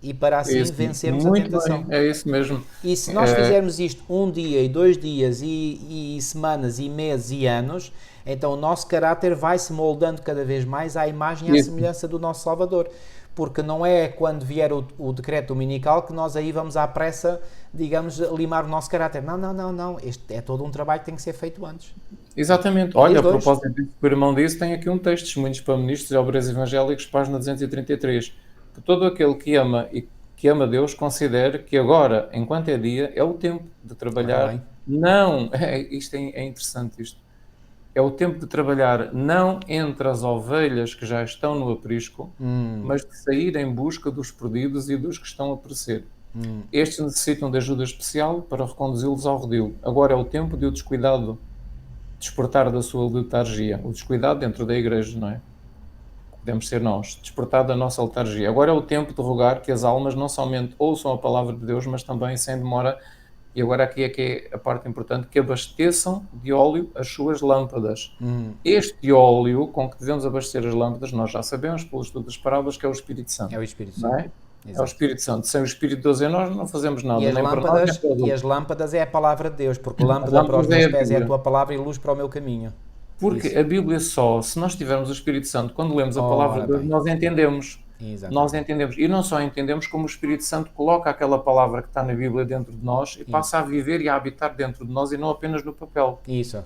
e para assim Isso, vencermos a muito tentação. bem, é isso mesmo. E se nós fizermos isto um dia e 2 dias e semanas e meses e anos, então o nosso caráter vai se moldando cada vez mais à imagem e à Isso. semelhança do nosso Salvador. Porque não é quando vier o decreto dominical que nós aí vamos à pressa, digamos, limar o nosso caráter. Não, não, não, não. Este é todo um trabalho que tem que ser feito antes. Exatamente. Olha, a Desde hoje. propósito disso que o irmão disse, tem aqui um texto, Testemunhos para Ministros e Obreiros Evangélicos, página 233. Que todo aquele que ama e que ama Deus considere que agora, enquanto é dia, é o tempo de Ora trabalhar. bem. Não, isto é interessante isto. É o tempo de trabalhar não entre as ovelhas que já estão no aprisco, mas de sair em busca dos perdidos e dos que estão a perecer. Estes necessitam de ajuda especial para reconduzi-los ao redil. Agora é o tempo de o descuidado despertar da sua letargia. O descuidado dentro da igreja, não é? Podemos ser nós, despertar da nossa letargia. Agora é o tempo de rogar que as almas não somente ouçam a palavra de Deus, mas também, sem demora, e agora aqui é que é a parte importante, que abasteçam de óleo as suas lâmpadas. Este óleo com que devemos abastecer as lâmpadas, nós já sabemos, pelo estudo das parábolas, que é o Espírito Santo. É o Espírito Não Santo. é? É o Espírito Santo. Sem o Espírito de Deus em nós, não fazemos nada, E as, nem para nós, nem lâmpadas, para os e outros. as lâmpadas é a palavra de Deus, porque As lâmpada para os lâmpadas é meus a pés é a Bíblia. tua palavra e luz para o meu caminho. Porque Isso. a Bíblia só, se nós tivermos o Espírito Santo, quando lemos a palavra Ora de Deus, bem. nós entendemos. Exatamente. Nós entendemos. E não só entendemos, como o Espírito Santo coloca aquela palavra que está na Bíblia dentro de nós e passa a viver e a habitar dentro de nós e não apenas no papel. Isso.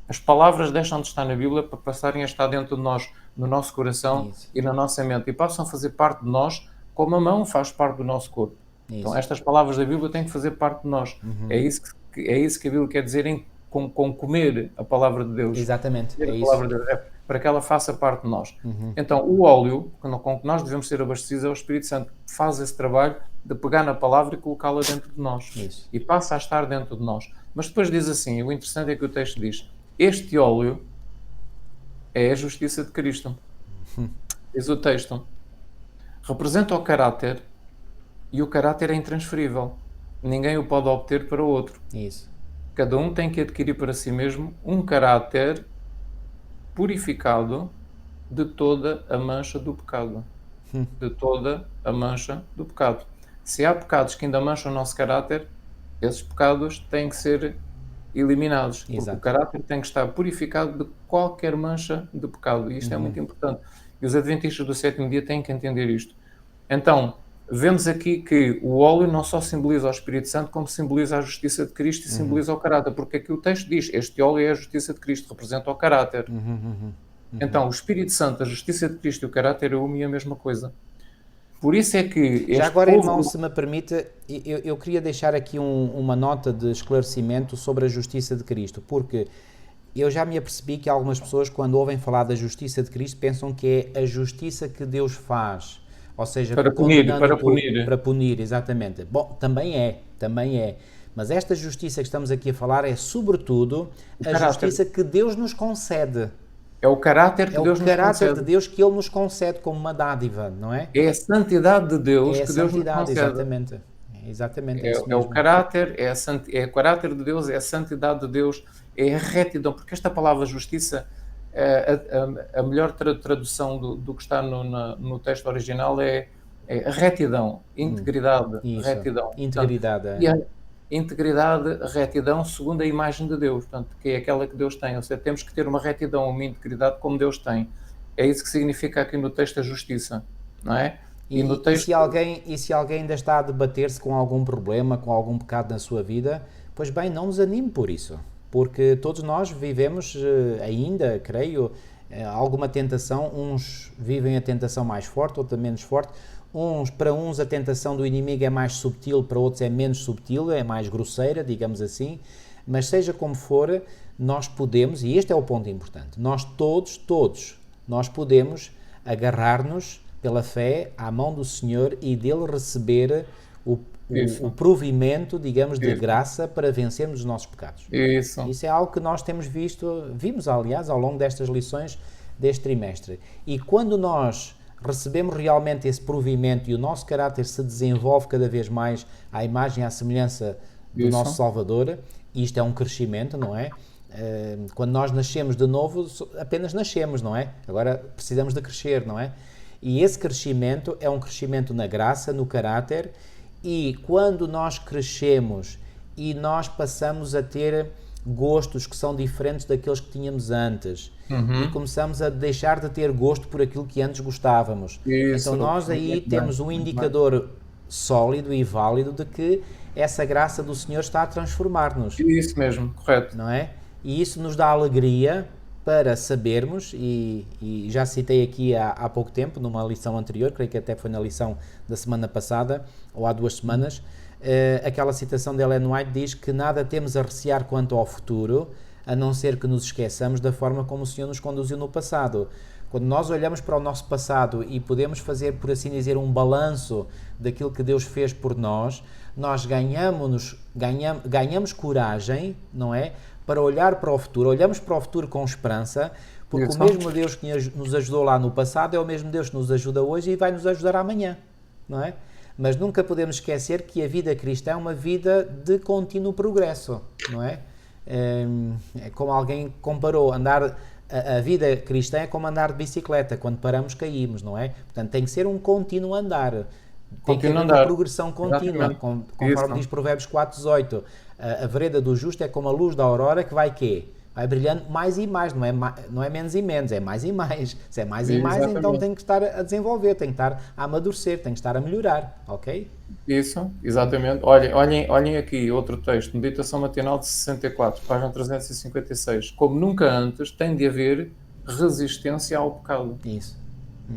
As palavras deixam de estar na Bíblia para passarem a estar dentro de nós, no nosso coração Isso. e na nossa mente. E passam a fazer parte de nós como a mão faz parte do nosso corpo. Isso. Então estas palavras da Bíblia têm que fazer parte de nós. É isso que a Bíblia quer dizer com comer a palavra de Deus. Exatamente. Comer É a isso. palavra de Deus, para que ela faça parte de nós. Então o óleo com que nós devemos ser abastecidos é o Espírito Santo, que faz esse trabalho de pegar na palavra e colocá-la dentro de nós. Isso. E passa a estar dentro de nós. Mas depois diz assim, o interessante é que o texto diz, este óleo é a justiça de Cristo. Diz o texto, representa o caráter e o caráter é intransferível. Ninguém o pode obter para o outro. Isso. Cada um tem que adquirir para si mesmo um caráter purificado de toda a mancha do pecado. De toda a mancha do pecado. Se há pecados que ainda mancham o nosso caráter, esses pecados têm que ser eliminados. Porque Exato. o caráter tem que estar purificado de qualquer mancha de pecado. E isto é muito importante. E os adventistas do sétimo dia têm que entender isto. Então, vemos aqui que o óleo não só simboliza o Espírito Santo, como simboliza a justiça de Cristo e simboliza o caráter. Porque aqui o texto diz, este óleo é a justiça de Cristo, representa o caráter. Então, o Espírito Santo, a justiça de Cristo e o caráter é uma e a mesma coisa. Por isso é que este Já agora, povo... irmão, se me permite, eu queria deixar aqui uma nota de esclarecimento sobre a justiça de Cristo, porque eu já me apercebi que algumas pessoas, quando ouvem falar da justiça de Cristo, pensam que é a justiça que Deus faz, ou seja, Para punir, para punir, exatamente. Bom, também é. Mas esta justiça que estamos aqui a falar é, sobretudo, a justiça que Deus nos concede. É o caráter que Deus nos concede. É o caráter de Deus que Ele nos concede como uma dádiva, não é? É a santidade de Deus que Deus nos concede. Exatamente. Exatamente. É o caráter, é o caráter de Deus, é a santidade de Deus, é a retidão. Porque esta palavra justiça, a melhor tradução do que está no texto original é retidão, integridade, retidão. Integridade. Portanto, e a integridade, retidão, segundo a imagem de Deus, portanto, que é aquela que Deus tem. Ou seja, temos que ter uma retidão, uma integridade como Deus tem. É isso que significa aqui no texto a justiça, não é? E se alguém ainda está a debater-se com algum problema, com algum pecado na sua vida, pois bem, não nos anime por isso, porque todos nós vivemos ainda, creio, alguma tentação. Uns vivem a tentação mais forte, outra menos forte. Para uns a tentação do inimigo é mais subtil, para outros é menos subtil, é mais grosseira, digamos assim. Mas seja como for, nós podemos, e este é o ponto importante, nós todos, nós podemos agarrar-nos pela fé à mão do Senhor e dele receber o provimento, digamos, de graça para vencermos os nossos pecados. Isso é algo que nós vimos aliás ao longo destas lições deste trimestre. E quando nós recebemos realmente esse provimento e o nosso caráter se desenvolve cada vez mais à imagem e à semelhança do nosso Salvador, e isto é um crescimento, não é? Quando nós nascemos de novo, apenas nascemos, não é? Agora precisamos de crescer, não é? E esse crescimento é um crescimento na graça, no caráter, e quando nós crescemos e nós passamos a ter gostos que são diferentes daqueles que tínhamos antes, e começamos a deixar de ter gosto por aquilo que antes gostávamos. Isso, Então nós aí muito temos um muito bem. indicador sólido e válido de que essa graça do Senhor está a transformar-nos, Isso mesmo, correto. não é? E isso nos dá alegria para sabermos, e já citei aqui há pouco tempo, numa lição anterior, creio que até foi na lição da semana passada, ou há 2 semanas, aquela citação de Ellen White diz que nada temos a recear quanto ao futuro, a não ser que nos esqueçamos da forma como o Senhor nos conduziu no passado. Quando nós olhamos para o nosso passado e podemos fazer, por assim dizer, um balanço daquilo que Deus fez por nós, nós ganhamos coragem, não é? Para olhar para o futuro, olhamos para o futuro com esperança, porque Isso. o mesmo Deus que nos ajudou lá no passado é o mesmo Deus que nos ajuda hoje e vai nos ajudar amanhã, não é? Mas nunca podemos esquecer que a vida cristã é uma vida de contínuo progresso, não é? É como alguém comparou, a vida cristã é como andar de bicicleta, quando paramos caímos, não é? Portanto, tem que ser um contínuo andar, tem que haver uma progressão contínua, conforme diz Provérbios 4:18. A vereda do justo é como a luz da aurora que vai quê? Vai brilhando mais e mais, não é menos e menos, é mais e mais. Se é mais e mais, então tem que estar a desenvolver, tem que estar a amadurecer, tem que estar a melhorar, ok? Isso, exatamente. Olhem aqui outro texto, Meditação Matinal de 64, página 356. Como nunca antes, tem de haver resistência ao pecado. Isso.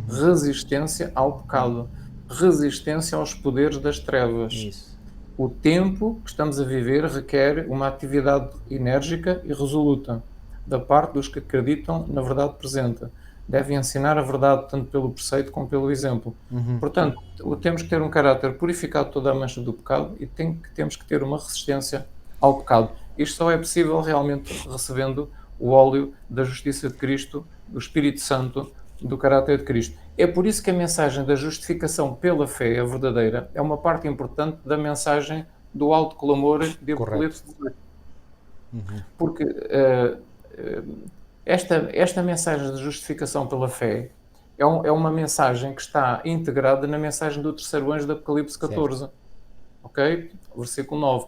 Resistência ao pecado. Resistência aos poderes das trevas. Isso. O tempo que estamos a viver requer uma atividade enérgica e resoluta da parte dos que acreditam na verdade presente. Devem ensinar a verdade tanto pelo preceito como pelo exemplo. Portanto, temos que ter um caráter purificado de toda a mancha do pecado e temos que ter uma resistência ao pecado. Isto só é possível realmente recebendo o óleo da justiça de Cristo, do Espírito Santo, do caráter de Cristo. É por isso que a mensagem da justificação pela fé, a verdadeira, é uma parte importante da mensagem do alto clamor de Apocalipse 18. Porque esta mensagem de justificação pela fé é uma mensagem que está integrada na mensagem do terceiro anjo de Apocalipse 14. Ok? Versículo 9.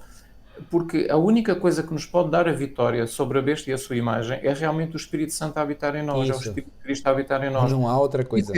Porque a única coisa que nos pode dar a vitória sobre a besta e a sua imagem é realmente o Espírito Santo a habitar em nós, é o Espírito de Cristo a habitar em nós. Não há outra coisa.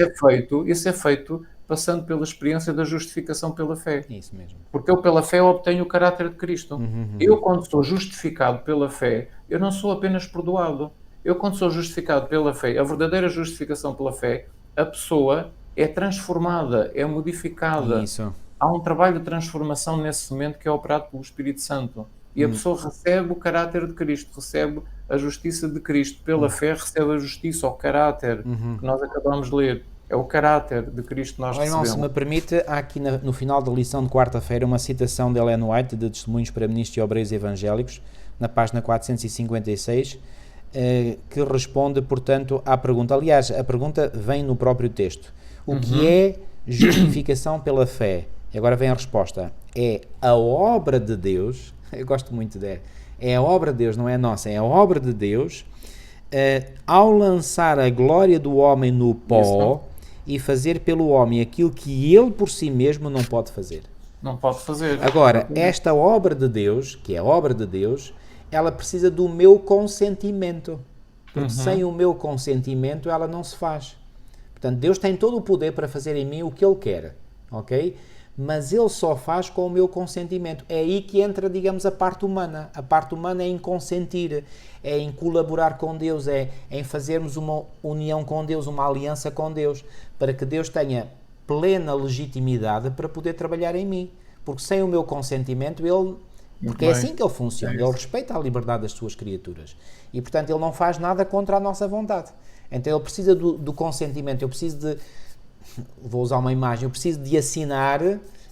Isso é feito passando pela experiência da justificação pela fé. Isso mesmo. Porque eu pela fé obtenho o caráter de Cristo. Eu quando sou justificado pela fé, eu não sou apenas perdoado. Eu quando sou justificado pela fé, a verdadeira justificação pela fé, a pessoa é transformada, é modificada. Isso. Há um trabalho de transformação nesse momento que é operado pelo Espírito Santo. E a pessoa recebe o caráter de Cristo, recebe a justiça de Cristo. Pela fé recebe a justiça, o caráter que nós acabamos de ler. É o caráter de Cristo que nós recebemos. Irmão, se me permite, há aqui no final da lição de quarta-feira uma citação de Ellen White, de Testemunhos para Ministros e Obreiros Evangélicos, na página 456, que responde, portanto, à pergunta. Aliás, a pergunta vem no próprio texto. O que é justificação pela fé? E agora vem a resposta. É a obra de Deus, eu gosto muito é a obra de Deus, não é nossa, é a obra de Deus, ao lançar a glória do homem no pó e fazer pelo homem aquilo que ele por si mesmo não pode fazer. Não pode fazer. Agora, esta obra de Deus, que é a obra de Deus, ela precisa do meu consentimento. Porque sem o meu consentimento ela não se faz. Portanto, Deus tem todo o poder para fazer em mim o que Ele quer, ok? Mas Ele só faz com o meu consentimento. É aí que entra, digamos, a parte humana. A parte humana é em consentir, é em colaborar com Deus, é em fazermos uma união com Deus, uma aliança com Deus, para que Deus tenha plena legitimidade para poder trabalhar em mim. Porque sem o meu consentimento, porque é assim que Ele funciona. Ele respeita a liberdade das suas criaturas. E, portanto, Ele não faz nada contra a nossa vontade. Então, Ele precisa do consentimento. Eu preciso de... Vou usar uma imagem. Eu preciso de assinar...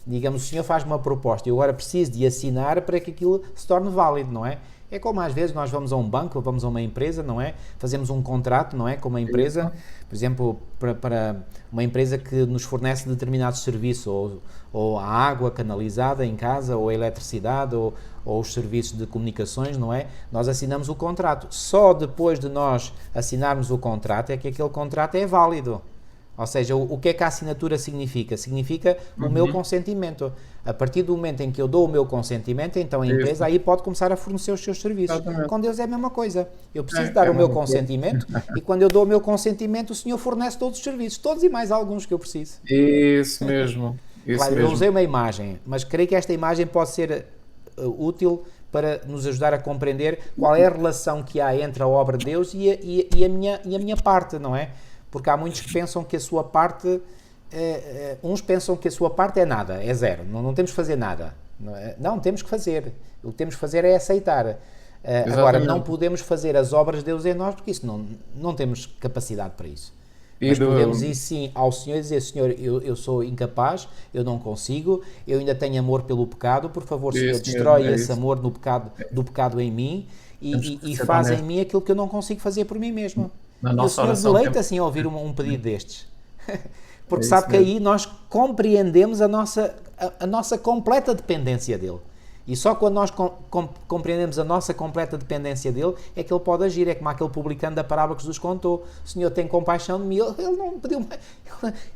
Digamos, o senhor faz uma proposta e eu agora preciso de assinar para que aquilo se torne válido, não é? É como às vezes nós vamos a um banco, ou vamos a uma empresa, não é? Fazemos um contrato, não é? Com uma empresa, por exemplo, para uma empresa que nos fornece determinados serviços, ou a água canalizada em casa, ou a eletricidade, ou os serviços de comunicações, não é? Nós assinamos o contrato. Só depois de nós assinarmos o contrato é que aquele contrato é válido. Ou seja, o que é que a assinatura significa? Significa o meu consentimento. A partir do momento em que eu dou o meu consentimento, então a empresa aí pode começar a fornecer os seus serviços. Exatamente. Com Deus é a mesma coisa. Eu preciso dar o meu consentimento e quando eu dou o meu consentimento, o Senhor fornece todos os serviços, todos e mais alguns que eu preciso. Isso mesmo. Isso Claro, eu mesmo. usei uma imagem, mas creio que esta imagem pode ser útil para nos ajudar a compreender qual é a relação que há entre a obra de Deus e a minha parte, não é? Porque há muitos que pensam que a sua parte, uns pensam que a sua parte é nada, é zero, não temos que fazer nada. Não, temos que fazer. O que temos que fazer é aceitar. Agora, não podemos fazer as obras de Deus em nós, porque isso não temos capacidade para isso. Mas podemos ir sim ao Senhor e dizer: Senhor, eu sou incapaz, eu não consigo, eu ainda tenho amor pelo pecado, por favor, Senhor, destrói esse amor do pecado em mim e faz em mim aquilo que eu não consigo fazer por mim mesmo. E o Senhor deleita-se em ouvir um pedido destes. Porque sabe que aí nós compreendemos a nossa completa dependência dele. E só quando nós compreendemos a nossa completa dependência dele é que ele pode agir. É como aquele publicano da parábola que Jesus contou: o Senhor tem compaixão de mim. Ele não pediu,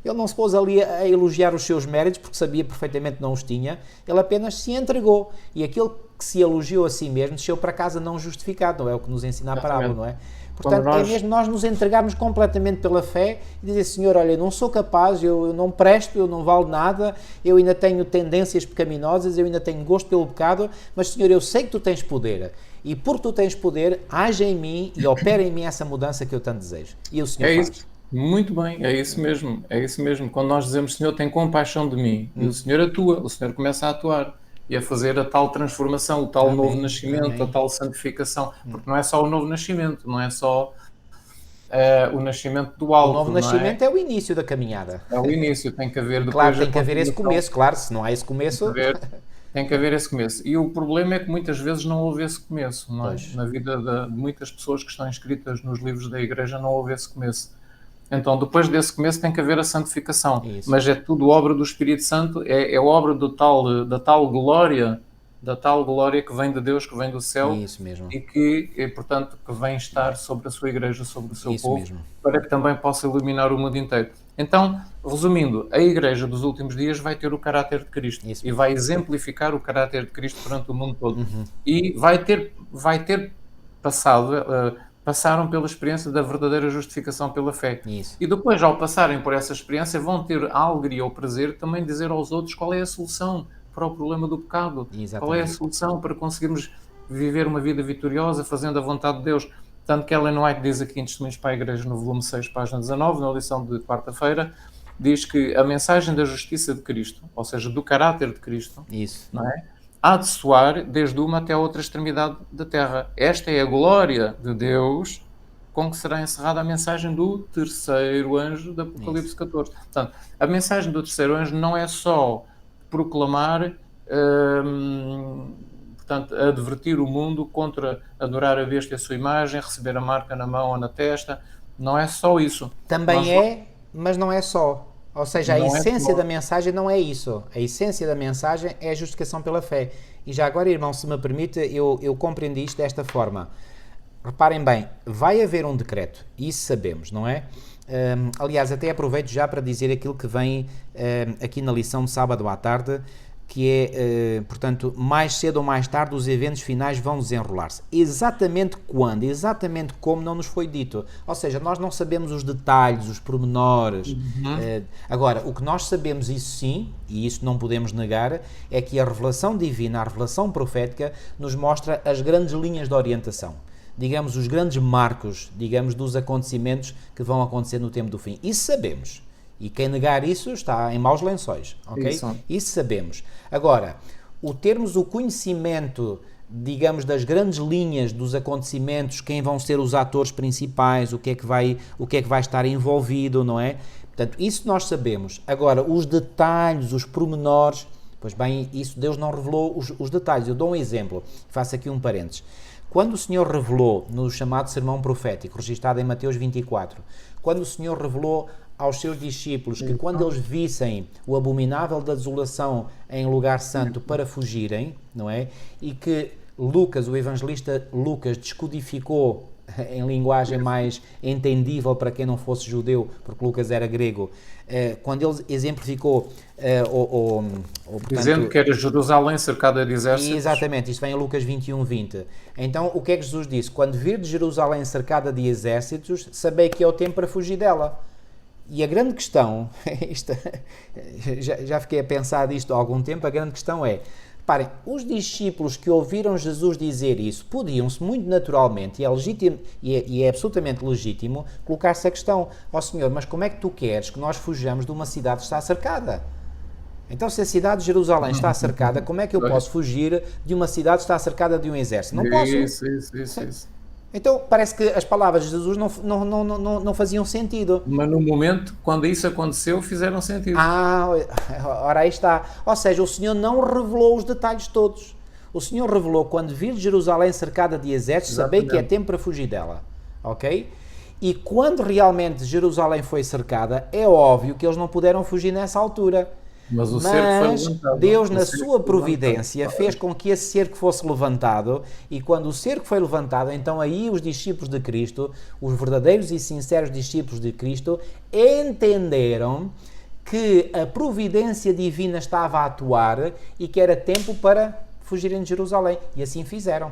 ele não se pôs ali a elogiar os seus méritos, porque sabia perfeitamente que não os tinha. Ele apenas se entregou. E aquele que se elogiou a si mesmo desceu para casa não justificado. Não é o que nos ensina a parábola, não é? Portanto, é mesmo nós nos entregarmos completamente pela fé e dizer: Senhor, olha, eu não sou capaz, eu não presto, eu não valo nada, eu ainda tenho tendências pecaminosas, eu ainda tenho gosto pelo pecado, mas Senhor, eu sei que Tu tens poder. E porque Tu tens poder, age em mim e opera em mim essa mudança que eu tanto desejo. E o Senhor faz. Isso. Muito bem, é isso mesmo. É isso mesmo. Quando nós dizemos: Senhor, tem compaixão de mim, e o Senhor atua, o Senhor começa a atuar. E a fazer a tal transformação, o tal novo nascimento, a tal santificação. Porque não é só o novo nascimento, não é só o nascimento do alto. O novo nascimento é o início da caminhada. É o início, tem que haver depois. Claro, tem que haver esse começo, claro, se não há esse começo. Tem que haver esse começo. E o problema é que muitas vezes não houve esse começo. Não é? Na vida de muitas pessoas que estão inscritas nos livros da Igreja não houve esse começo. Então, depois desse começo tem que haver a santificação. Isso. Mas é tudo obra do Espírito Santo, é obra da tal glória que vem de Deus, que vem do céu. Isso mesmo. E que, portanto, que vem estar sobre a sua Igreja, sobre o seu Isso povo, mesmo. para que também possa iluminar o mundo inteiro. Então, resumindo, a Igreja dos últimos dias vai ter o caráter de Cristo e vai exemplificar o caráter de Cristo perante o mundo todo. E vai ter passaram pela experiência da verdadeira justificação pela fé. Isso. E depois, ao passarem por essa experiência, vão ter a alegria ou o prazer também de dizer aos outros qual é a solução para o problema do pecado. Exatamente. Qual é a solução para conseguirmos viver uma vida vitoriosa, fazendo a vontade de Deus. Tanto que Ellen White diz aqui em Testemunhos para a Igreja, no volume 6, página 19, na lição de quarta-feira, diz que a mensagem da justiça de Cristo, ou seja, do caráter de Cristo, Isso. não é? Há de soar desde uma até a outra extremidade da terra. Esta é a glória de Deus com que será encerrada a mensagem do terceiro anjo do Apocalipse 14. Portanto, a mensagem do terceiro anjo não é só proclamar, portanto, advertir o mundo contra adorar a besta e a sua imagem, receber a marca na mão ou na testa. Não é só isso. Também mas não é só. Ou seja, a essência da mensagem não é isso. A essência da mensagem é a justificação pela fé. E já agora, irmão, se me permite, eu compreendi isto desta forma. Reparem bem, vai haver um decreto, isso sabemos, não é? Aliás, até aproveito já para dizer aquilo que vem aqui na lição de sábado à tarde, que é, portanto, mais cedo ou mais tarde os eventos finais vão desenrolar-se. Exatamente quando, exatamente como não nos foi dito. Ou seja, nós não sabemos os detalhes, os pormenores. Agora, o que nós sabemos, isso sim, e isso não podemos negar, é que a revelação divina, a revelação profética, nos mostra as grandes linhas de orientação. Digamos, os grandes marcos, digamos, dos acontecimentos que vão acontecer no tempo do fim. Isso sabemos. E quem negar isso está em maus lençóis, ok? Isso sabemos. Agora, o termos o conhecimento, digamos, das grandes linhas dos acontecimentos, quem vão ser os atores principais, o que é que vai estar envolvido, não é? Portanto, isso nós sabemos. Agora, os detalhes, os pormenores, pois bem, isso Deus não revelou os detalhes. Eu dou um exemplo, faço aqui um parênteses. Quando o Senhor revelou no chamado sermão profético, registado em Mateus 24, quando o Senhor revelou aos seus discípulos que quando eles vissem o abominável da desolação em lugar santo para fugirem, não é? E que Lucas, o evangelista Lucas, descodificou em linguagem mais entendível para quem não fosse judeu, porque Lucas era grego, quando ele exemplificou, portanto, dizendo que era Jerusalém cercada de exércitos. Exatamente, isto vem em Lucas 21:20. Então, o que é que Jesus disse? Quando vir de Jerusalém cercada de exércitos, sabei que é o tempo para fugir dela. E a grande questão, já fiquei a pensar disto há algum tempo, a grande questão é, reparem, os discípulos que ouviram Jesus dizer isso, podiam-se muito naturalmente, e é legítimo, e é absolutamente legítimo, colocar-se a questão, ó Senhor, mas como é que tu queres que nós fujamos de uma cidade que está cercada? Então, se a cidade de Jerusalém está cercada, como é que eu posso fugir de uma cidade que está cercada de um exército? Não posso. Isso. Então, parece que as palavras de Jesus não faziam sentido. Mas no momento, quando isso aconteceu, fizeram sentido. Ora aí está. Ou seja, o Senhor não revelou os detalhes todos. O Senhor revelou, quando vir de Jerusalém cercada de exércitos, sabei que é tempo para fugir dela. Ok? E quando realmente Jerusalém foi cercada, é óbvio que eles não puderam fugir nessa altura. Mas o cerco foi levantado. Deus, na sua providência, fez com que esse cerco fosse levantado, e quando o cerco foi levantado, então aí os discípulos de Cristo, os verdadeiros e sinceros discípulos de Cristo, entenderam que a providência divina estava a atuar e que era tempo para fugirem de Jerusalém. E assim fizeram.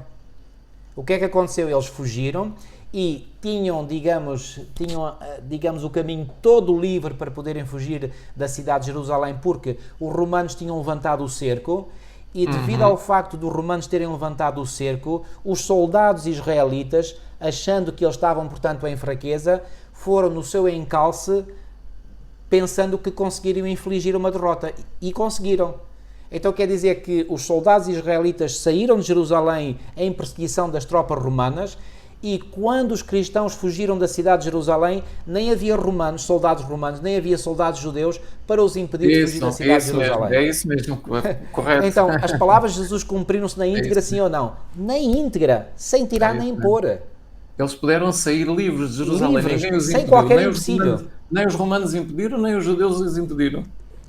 O que é que aconteceu? Eles fugiram e tinham, digamos, o caminho todo livre para poderem fugir da cidade de Jerusalém, porque os romanos tinham levantado o cerco, e devido ao facto dos romanos terem levantado o cerco, os soldados israelitas, achando que eles estavam, portanto, em fraqueza, foram no seu encalce, pensando que conseguiriam infligir uma derrota, e conseguiram. Então quer dizer que os soldados israelitas saíram de Jerusalém em perseguição das tropas romanas, e quando os cristãos fugiram da cidade de Jerusalém, nem havia soldados romanos, nem havia soldados judeus para os impedir de fugir da cidade de Jerusalém. É isso mesmo, correto. Então, as palavras de Jesus cumpriram-se na íntegra, sim ou não? Na íntegra, sem tirar nem pôr. Eles puderam sair livres de Jerusalém, ninguém os sem impediu, qualquer empecilho. Nem os romanos impediram, nem os judeus os impediram.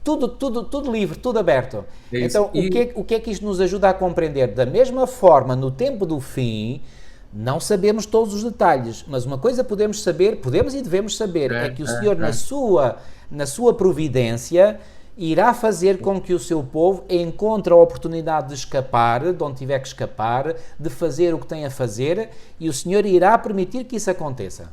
Tudo livre, tudo aberto. Então, o que é que isto nos ajuda a compreender? Da mesma forma, no tempo do fim, não sabemos todos os detalhes, mas uma coisa podemos e devemos saber, é que o Senhor, na sua providência, irá fazer com que o seu povo encontre a oportunidade de escapar, de onde tiver que escapar, de fazer o que tem a fazer, e o Senhor irá permitir que isso aconteça.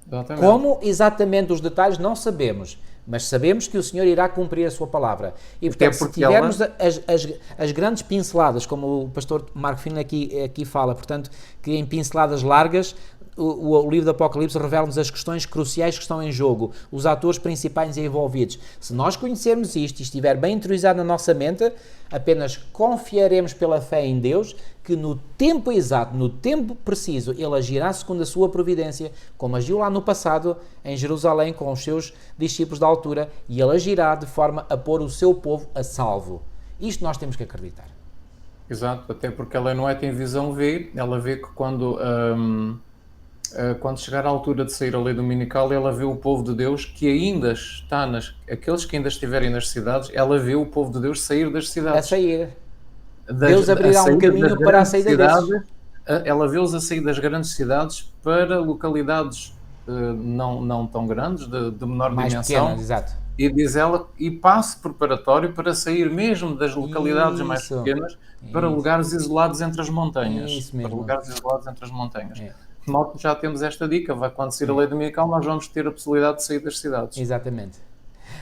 Exatamente. Como exatamente os detalhes não sabemos, mas sabemos que o Senhor irá cumprir a sua palavra. E portanto, se tivermos as grandes pinceladas, como o pastor Marco Fino aqui fala, portanto, que em pinceladas largas, o livro do Apocalipse revela-nos as questões cruciais que estão em jogo, os atores principais envolvidos. Se nós conhecermos isto e estiver bem interiorizado na nossa mente, apenas confiaremos pela fé em Deus, que no tempo exato, no tempo preciso, Ele agirá segundo a sua providência, como agiu lá no passado, em Jerusalém, com os seus discípulos da altura, e Ele agirá de forma a pôr o seu povo a salvo. Isto nós temos que acreditar. Exato, até porque ela não tem visão vê, ela vê que quando chegar à altura de sair a lei dominical, ela vê o povo de Deus que ainda está aqueles que ainda estiverem nas cidades, ela vê o povo de Deus sair das cidades. A sair. Deus abrirá um caminho para a saída desses. Ela vê-os a sair das grandes cidades para localidades não tão grandes, de menor mais dimensão. Pequenas, exato. E diz ela, e passo preparatório para sair mesmo das localidades mais pequenas para lugares isolados entre as montanhas. Isso mesmo. Para lugares isolados entre as montanhas. Nós já temos esta dica, vai acontecer a lei dominical, nós vamos ter a possibilidade de sair das cidades. Exatamente.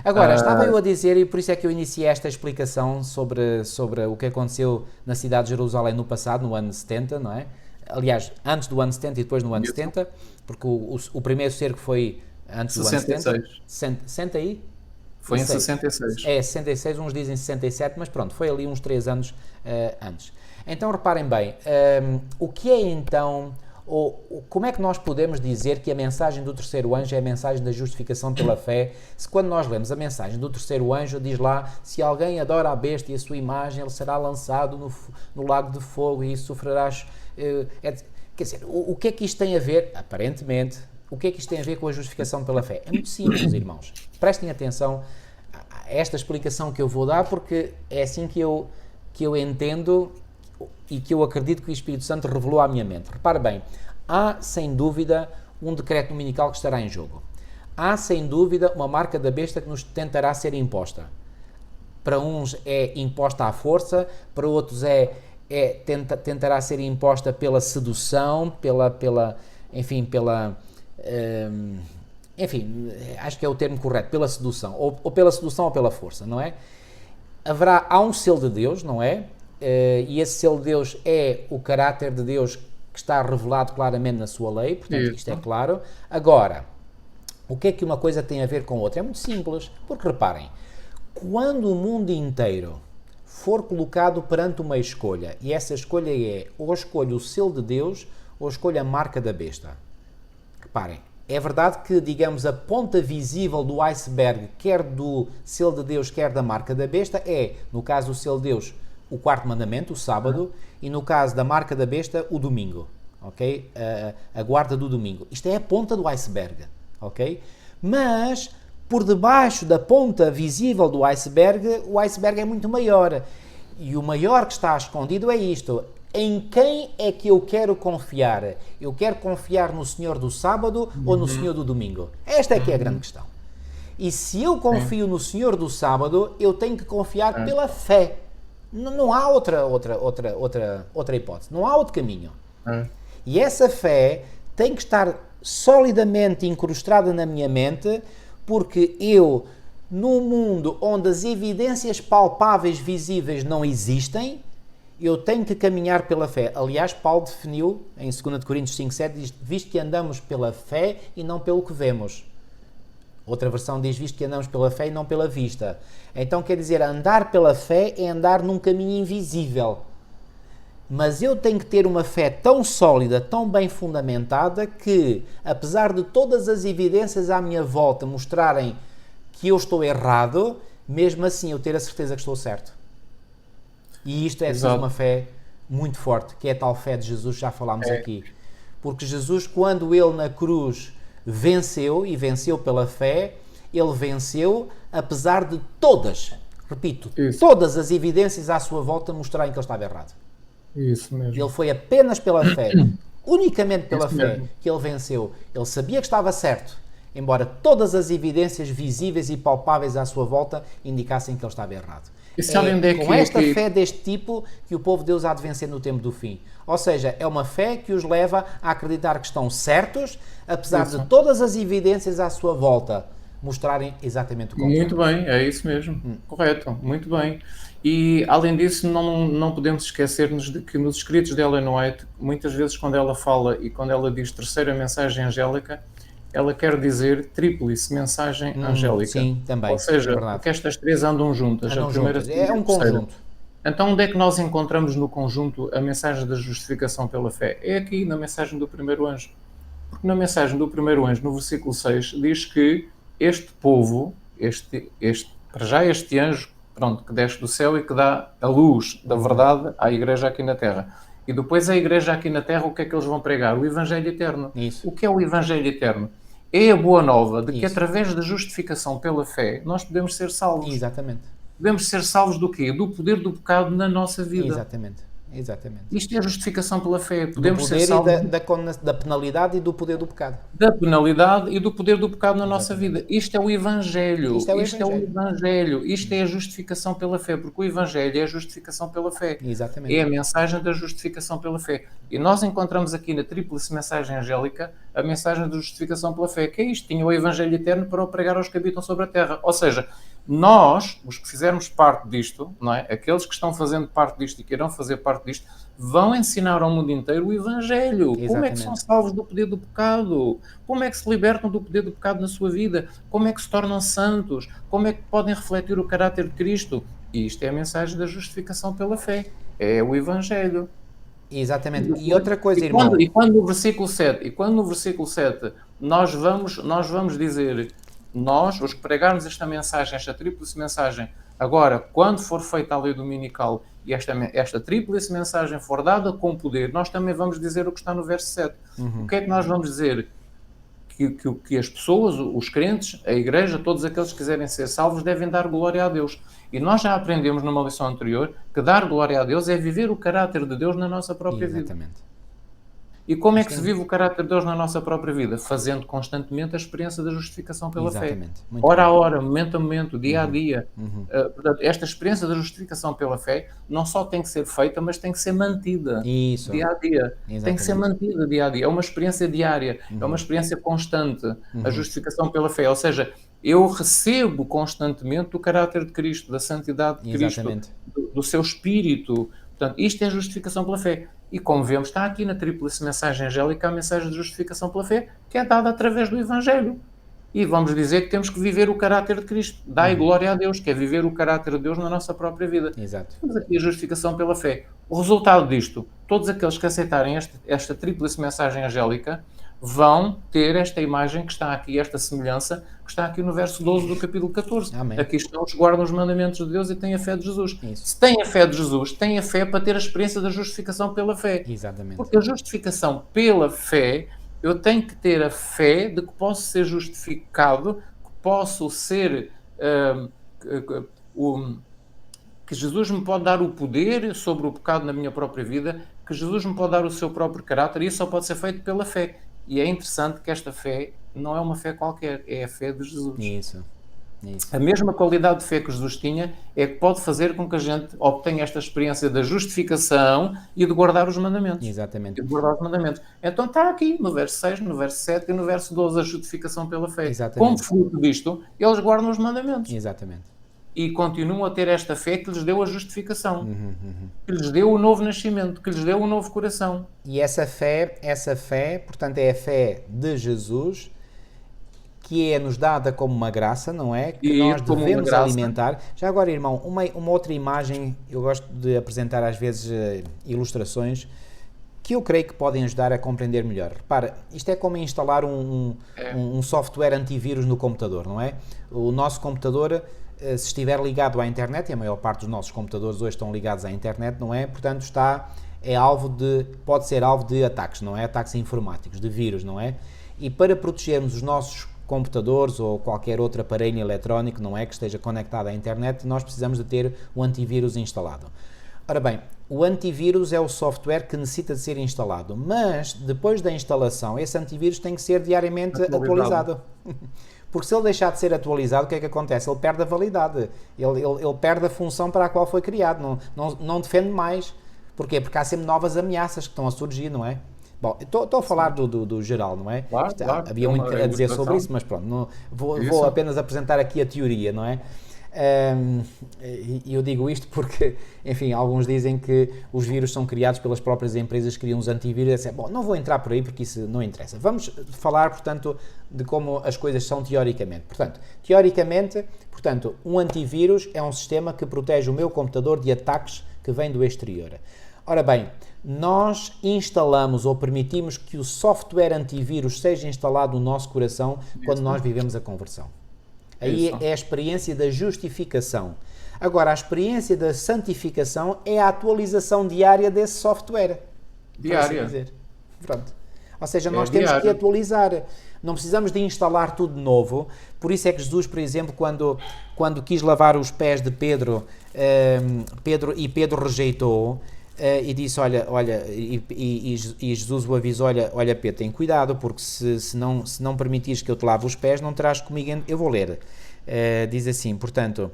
Agora, estava eu a dizer, e por isso é que eu iniciei esta explicação sobre o que aconteceu na cidade de Jerusalém no passado, no ano 70, não é? Aliás, antes do ano 70 e depois no ano 70, porque o primeiro cerco foi antes do ano 70. 60 aí? Foi em 66. 66, uns dizem 67, mas pronto, foi ali uns 3 anos antes. Então, reparem bem, o que é então... como é que nós podemos dizer que a mensagem do terceiro anjo é a mensagem da justificação pela fé, se quando nós lemos a mensagem do terceiro anjo diz lá, se alguém adora a besta e a sua imagem, ele será lançado no lago de fogo e sofrerás... quer dizer, o que é que isto tem a ver, aparentemente, o que é que isto tem a ver com a justificação pela fé? É muito simples, irmãos. Prestem atenção a esta explicação que eu vou dar, porque é assim que eu entendo e que eu acredito que o Espírito Santo revelou à minha mente. Repare bem, há sem dúvida um decreto dominical que estará em jogo. Há sem dúvida uma marca da besta que nos tentará ser imposta. Para uns é imposta à força, para outros tentará ser imposta pela sedução, enfim, acho que é o termo correto, pela sedução, ou pela sedução ou pela força, não é? Há um selo de Deus, não é? E esse selo de Deus é o caráter de Deus que está revelado claramente na sua lei, portanto isto é claro. Agora, o que é que uma coisa tem a ver com outra? É muito simples, porque reparem, quando o mundo inteiro for colocado perante uma escolha, e essa escolha é ou escolho o selo de Deus ou escolho a marca da besta. Reparem, é verdade que, digamos, a ponta visível do iceberg, quer do selo de Deus, quer da marca da besta, é, no caso do selo de Deus, o quarto mandamento, o sábado, e no caso da marca da besta, o domingo, ok? A guarda do domingo. Isto é a ponta do iceberg, ok? Mas, por debaixo da ponta visível do iceberg, o iceberg é muito maior. E o maior que está escondido é isto. Em quem é que eu quero confiar? Eu quero confiar no Senhor do sábado ou no Senhor do domingo? Esta é que é a grande questão. E se eu confio no Senhor do sábado, eu tenho que confiar pela fé. Não há outra hipótese. Não há outro caminho. E essa fé tem que estar solidamente incrustada na minha mente, porque eu, num mundo onde as evidências palpáveis, visíveis não existem, eu tenho que caminhar pela fé. Aliás, Paulo definiu, em 2 Coríntios 5,7, diz, visto que andamos pela fé e não pelo que vemos. Outra versão diz, visto que andamos pela fé e não pela vista. Então, quer dizer, andar pela fé é andar num caminho invisível. Mas eu tenho que ter uma fé tão sólida, tão bem fundamentada, que, apesar de todas as evidências à minha volta mostrarem que eu estou errado, mesmo assim eu ter a certeza que estou certo. E isto é uma fé muito forte, que é a tal fé de Jesus, já falámos aqui. Porque Jesus, quando ele na cruz venceu, e venceu pela fé, ele venceu apesar de todas, repito, todas as evidências à sua volta mostrarem que ele estava errado. Isso mesmo. Ele foi apenas pela fé, unicamente pela fé, que ele venceu. Ele sabia que estava certo, embora todas as evidências visíveis e palpáveis à sua volta indicassem que ele estava errado. Com esta fé deste tipo que o povo de Deus há de vencer no tempo do fim. Ou seja, é uma fé que os leva a acreditar que estão certos, apesar de todas as evidências à sua volta mostrarem exatamente o contrário. Muito bem, é isso mesmo. Correto, muito bem. E, além disso, não podemos esquecer-nos de que nos escritos de Ellen White, muitas vezes quando ela fala e quando ela diz terceira mensagem angélica, ela quer dizer tríplice mensagem angélica. Sim, também. Ou seja, porque estas três andam juntas. Andam juntas. É um conjunto. Então, onde é que nós encontramos no conjunto a mensagem da justificação pela fé? É aqui, na mensagem do primeiro anjo. Porque na mensagem do primeiro anjo, no versículo 6, diz que este povo, para já este anjo, pronto, que desce do céu e que dá a luz da verdade à igreja aqui na terra. E depois a igreja aqui na terra, o que é que eles vão pregar? O Evangelho Eterno. Isso. O que é o Evangelho Eterno? É a boa nova de que através da justificação pela fé nós podemos ser salvos. Exatamente. Podemos ser salvos do quê? Do poder do pecado na nossa vida. Exatamente. Isto é a justificação pela fé. Podemos ser salvos da penalidade e do poder do pecado. Da penalidade e do poder do pecado na nossa vida. Isto é o Evangelho. Isto é o Evangelho. Isto é a justificação pela fé, porque o Evangelho é a justificação pela fé. Exatamente. É a mensagem da justificação pela fé. E nós encontramos aqui na tríplice mensagem angélica a mensagem da justificação pela fé, que é isto. Tinha o Evangelho Eterno para o pregar aos que habitam sobre a terra. Ou seja, nós, os que fizermos parte disto, não é? Aqueles que estão fazendo parte disto e que irão fazer parte disto, vão ensinar ao mundo inteiro o Evangelho. Exatamente. Como é que são salvos do poder do pecado? Como é que se libertam do poder do pecado na sua vida? Como é que se tornam santos? Como é que podem refletir o caráter de Cristo? E isto é a mensagem da justificação pela fé. É o Evangelho. Exatamente. E outra coisa, irmão... E quando no versículo 7, nós vamos dizer, nós, os que pregarmos esta mensagem, esta tríplice mensagem, agora, quando for feita a lei dominical e esta tríplice mensagem for dada com poder, nós também vamos dizer o que está no verso 7. O que é que nós vamos dizer? Que as pessoas, os crentes, a igreja, todos aqueles que quiserem ser salvos, devem dar glória a Deus. E nós já aprendemos numa lição anterior que dar glória a Deus é viver o caráter de Deus na nossa própria vida. E como é que se vive o caráter de Deus na nossa própria vida? Fazendo constantemente a experiência da justificação pela fé. Exatamente. Muito Hora a bem. hora, momento a momento, dia a dia. Portanto, esta experiência da justificação pela fé não só tem que ser feita, mas tem que ser mantida Isso. dia a dia. Tem que ser Exatamente. mantida dia a dia. É uma experiência diária, é uma experiência constante, a justificação pela fé. Ou seja, eu recebo constantemente o caráter de Cristo, da santidade de Cristo, Exatamente. do seu Espírito. Portanto, isto é a justificação pela fé. E como vemos, está aqui na tríplice mensagem angélica a mensagem de justificação pela fé, que é dada através do Evangelho. E vamos dizer que temos que viver o caráter de Cristo. Dai glória a Deus, que é viver o caráter de Deus na nossa própria vida. Exato. Temos aqui a justificação pela fé. O resultado disto, todos aqueles que aceitarem esta tríplice mensagem angélica vão ter esta imagem que está aqui, esta semelhança, que está aqui no verso 12 do capítulo 14. Amém. Aqui estão os que guardam os mandamentos de Deus e têm a fé de Jesus. Isso. Se têm a fé de Jesus, têm a fé para ter a experiência da justificação pela fé. Exatamente. Porque a justificação pela fé, eu tenho que ter a fé de que posso ser justificado, que posso ser... que Jesus me pode dar o poder sobre o pecado na minha própria vida, que Jesus me pode dar o seu próprio caráter, e isso só pode ser feito pela fé. E é interessante que esta fé não é uma fé qualquer, é a fé de Jesus. Isso. A mesma qualidade de fé que Jesus tinha é que pode fazer com que a gente obtenha esta experiência da justificação e de guardar os mandamentos. Exatamente. E de guardar os mandamentos. Então está aqui no verso 6, no verso 7 e no verso 12 a justificação pela fé. Exatamente. Como fruto disto, eles guardam os mandamentos. Exatamente. E continuam a ter esta fé que lhes deu a justificação, que lhes deu o novo nascimento, que lhes deu o novo coração. E essa fé, portanto, é a fé de Jesus, que é-nos dada como uma graça, não é? Que nós devemos alimentar. Já agora, irmão, uma outra imagem, eu gosto de apresentar às vezes ilustrações, que eu creio que podem ajudar a compreender melhor. Repara, isto é como instalar um software antivírus no computador, não é? O nosso computador, se estiver ligado à internet, e a maior parte dos nossos computadores hoje estão ligados à internet, não é? Portanto, pode ser alvo de ataques, não é? Ataques informáticos, de vírus, não é? E para protegermos os nossos computadores ou qualquer outro aparelho eletrónico, não é? Que esteja conectado à internet, nós precisamos de ter um antivírus instalado. Ora bem, o antivírus é o software que necessita de ser instalado, mas depois da instalação, esse antivírus tem que ser diariamente atualizado. Porque se ele deixar de ser atualizado, o que é que acontece? Ele perde a validade, ele perde a função para a qual foi criado, não defende mais. Porquê? Porque há sempre novas ameaças que estão a surgir, não é? Bom, estou a falar do geral, não é? Claro, havia muito a dizer sobre isso, mas pronto, vou apenas apresentar aqui a teoria, não é? E eu digo isto porque, enfim, alguns dizem que os vírus são criados pelas próprias empresas que criam os antivírus. Bom, não vou entrar por aí porque isso não interessa. Vamos falar, portanto, de como as coisas são teoricamente. Teoricamente, um antivírus é um sistema que protege o meu computador de ataques que vêm do exterior. Ora bem, nós instalamos ou permitimos que o software antivírus seja instalado no nosso coração quando nós vivemos a conversão. Aí é a experiência da justificação. Agora, a experiência da santificação é a atualização diária desse software. Diária. Dizer. Pronto. Ou seja, nós temos que atualizar. Não precisamos de instalar tudo de novo. Por isso é que Jesus, por exemplo, quando quis lavar os pés de Pedro, Pedro rejeitou, e disse, e Jesus o avisou, olha Pedro, tem cuidado, porque se não permitires que eu te lave os pés, não terás comigo, eu vou ler, diz assim, portanto,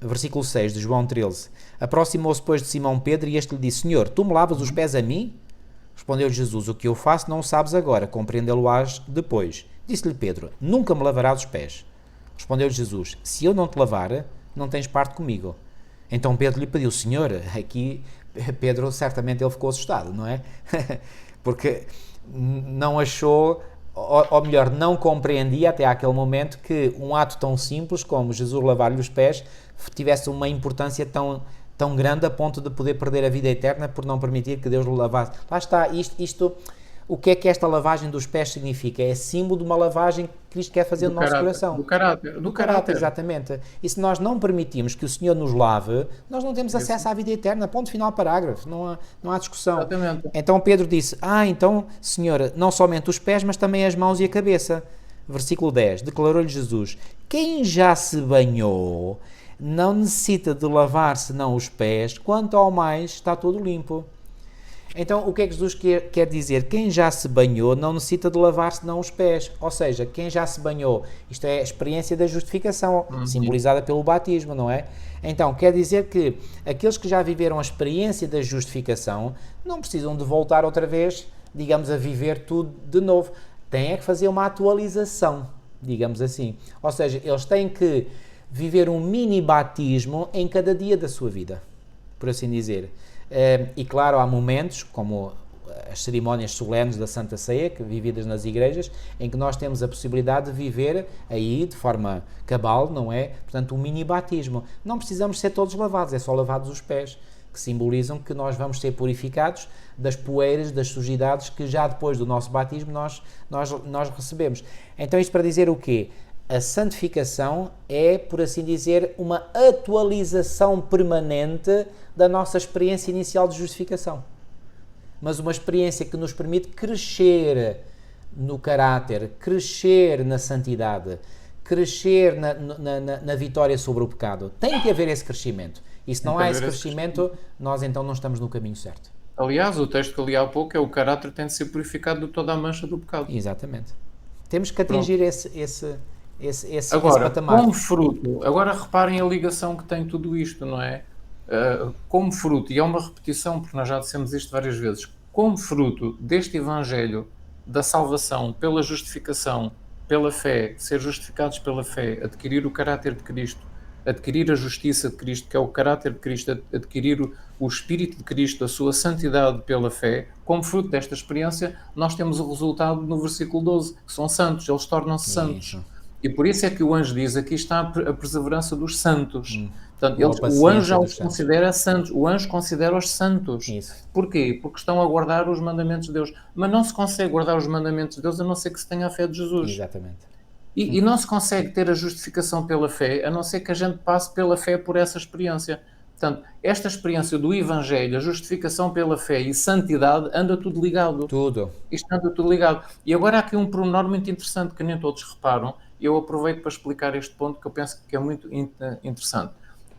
versículo 6 de João 13, aproximou-se depois de Simão Pedro e este lhe disse, Senhor, tu me lavas os pés a mim? Respondeu-lhe Jesus, o que eu faço não o sabes agora, compreendê-lo-ás depois. Disse-lhe Pedro, nunca me lavarás os pés. Respondeu-lhe Jesus, se eu não te lavar, não tens parte comigo. Então Pedro lhe pediu, Senhor, aqui Pedro certamente ele ficou assustado, não é? Porque não achou, ou melhor, não compreendia até àquele momento que um ato tão simples como Jesus lavar-lhe os pés tivesse uma importância tão grande a ponto de poder perder a vida eterna por não permitir que Deus lhe lavasse. Lá está, isto o que é que esta lavagem dos pés significa? É símbolo de uma lavagem que Cristo quer fazer no nosso coração. Do caráter. Exatamente. E se nós não permitimos que o Senhor nos lave, nós não temos acesso à vida eterna. Ponto final, parágrafo. Não há discussão. Exatamente. Então Pedro disse, então, Senhor, não somente os pés, mas também as mãos e a cabeça. Versículo 10. Declarou-lhe Jesus, quem já se banhou não necessita de lavar senão os pés, quanto ao mais está todo limpo. Então, o que é que Jesus quer dizer? Quem já se banhou não necessita de lavar senão os pés. Ou seja, quem já se banhou, isto é a experiência da justificação, simbolizada pelo batismo, não é? Então, quer dizer que aqueles que já viveram a experiência da justificação não precisam de voltar outra vez, digamos, a viver tudo de novo. Têm é que fazer uma atualização, digamos assim. Ou seja, eles têm que viver um mini batismo em cada dia da sua vida, por assim dizer. E claro, há momentos, como as cerimónias solenes da Santa Ceia, que vividas nas igrejas, em que nós temos a possibilidade de viver aí de forma cabal, não é? Portanto, um mini batismo. Não precisamos ser todos lavados, é só lavados os pés, que simbolizam que nós vamos ser purificados das poeiras, das sujidades que já depois do nosso batismo nós recebemos. Então, isto para dizer o quê? A santificação é, por assim dizer, uma atualização permanente da nossa experiência inicial de justificação. Mas uma experiência que nos permite crescer no caráter, crescer na santidade, crescer na vitória sobre o pecado. Tem que haver esse crescimento. E se não há esse crescimento, nós então não estamos no caminho certo. Aliás, o texto que li há pouco é: o caráter tem de ser purificado de toda a mancha do pecado. Exatamente. Temos que atingir esse agora, patamar. como fruto, agora reparem a ligação que tem tudo isto, não é? Como fruto, e é uma repetição porque nós já dissemos isto várias vezes, como fruto deste Evangelho da salvação pela justificação, pela fé, ser justificados pela fé, adquirir o caráter de Cristo, adquirir a justiça de Cristo, que é o caráter de Cristo, adquirir o Espírito de Cristo, a sua santidade pela fé, como fruto desta experiência, nós temos o resultado no versículo 12, que são santos, eles tornam-se santos. E por isso é que o anjo diz: aqui está a perseverança dos santos. Portanto, o anjo já os considera santos, o anjo considera-os santos. Isso. Porquê? Porque estão a guardar os mandamentos de Deus. Mas não se consegue guardar os mandamentos de Deus a não ser que se tenha a fé de Jesus. Exatamente. E não se consegue ter a justificação pela fé a não ser que a gente passe pela fé por essa experiência. Portanto, esta experiência do Evangelho, a justificação pela fé e santidade, anda tudo ligado. Tudo. Isto anda tudo ligado. E agora há aqui um pormenor muito interessante que nem todos reparam, e eu aproveito para explicar este ponto que eu penso que é muito interessante.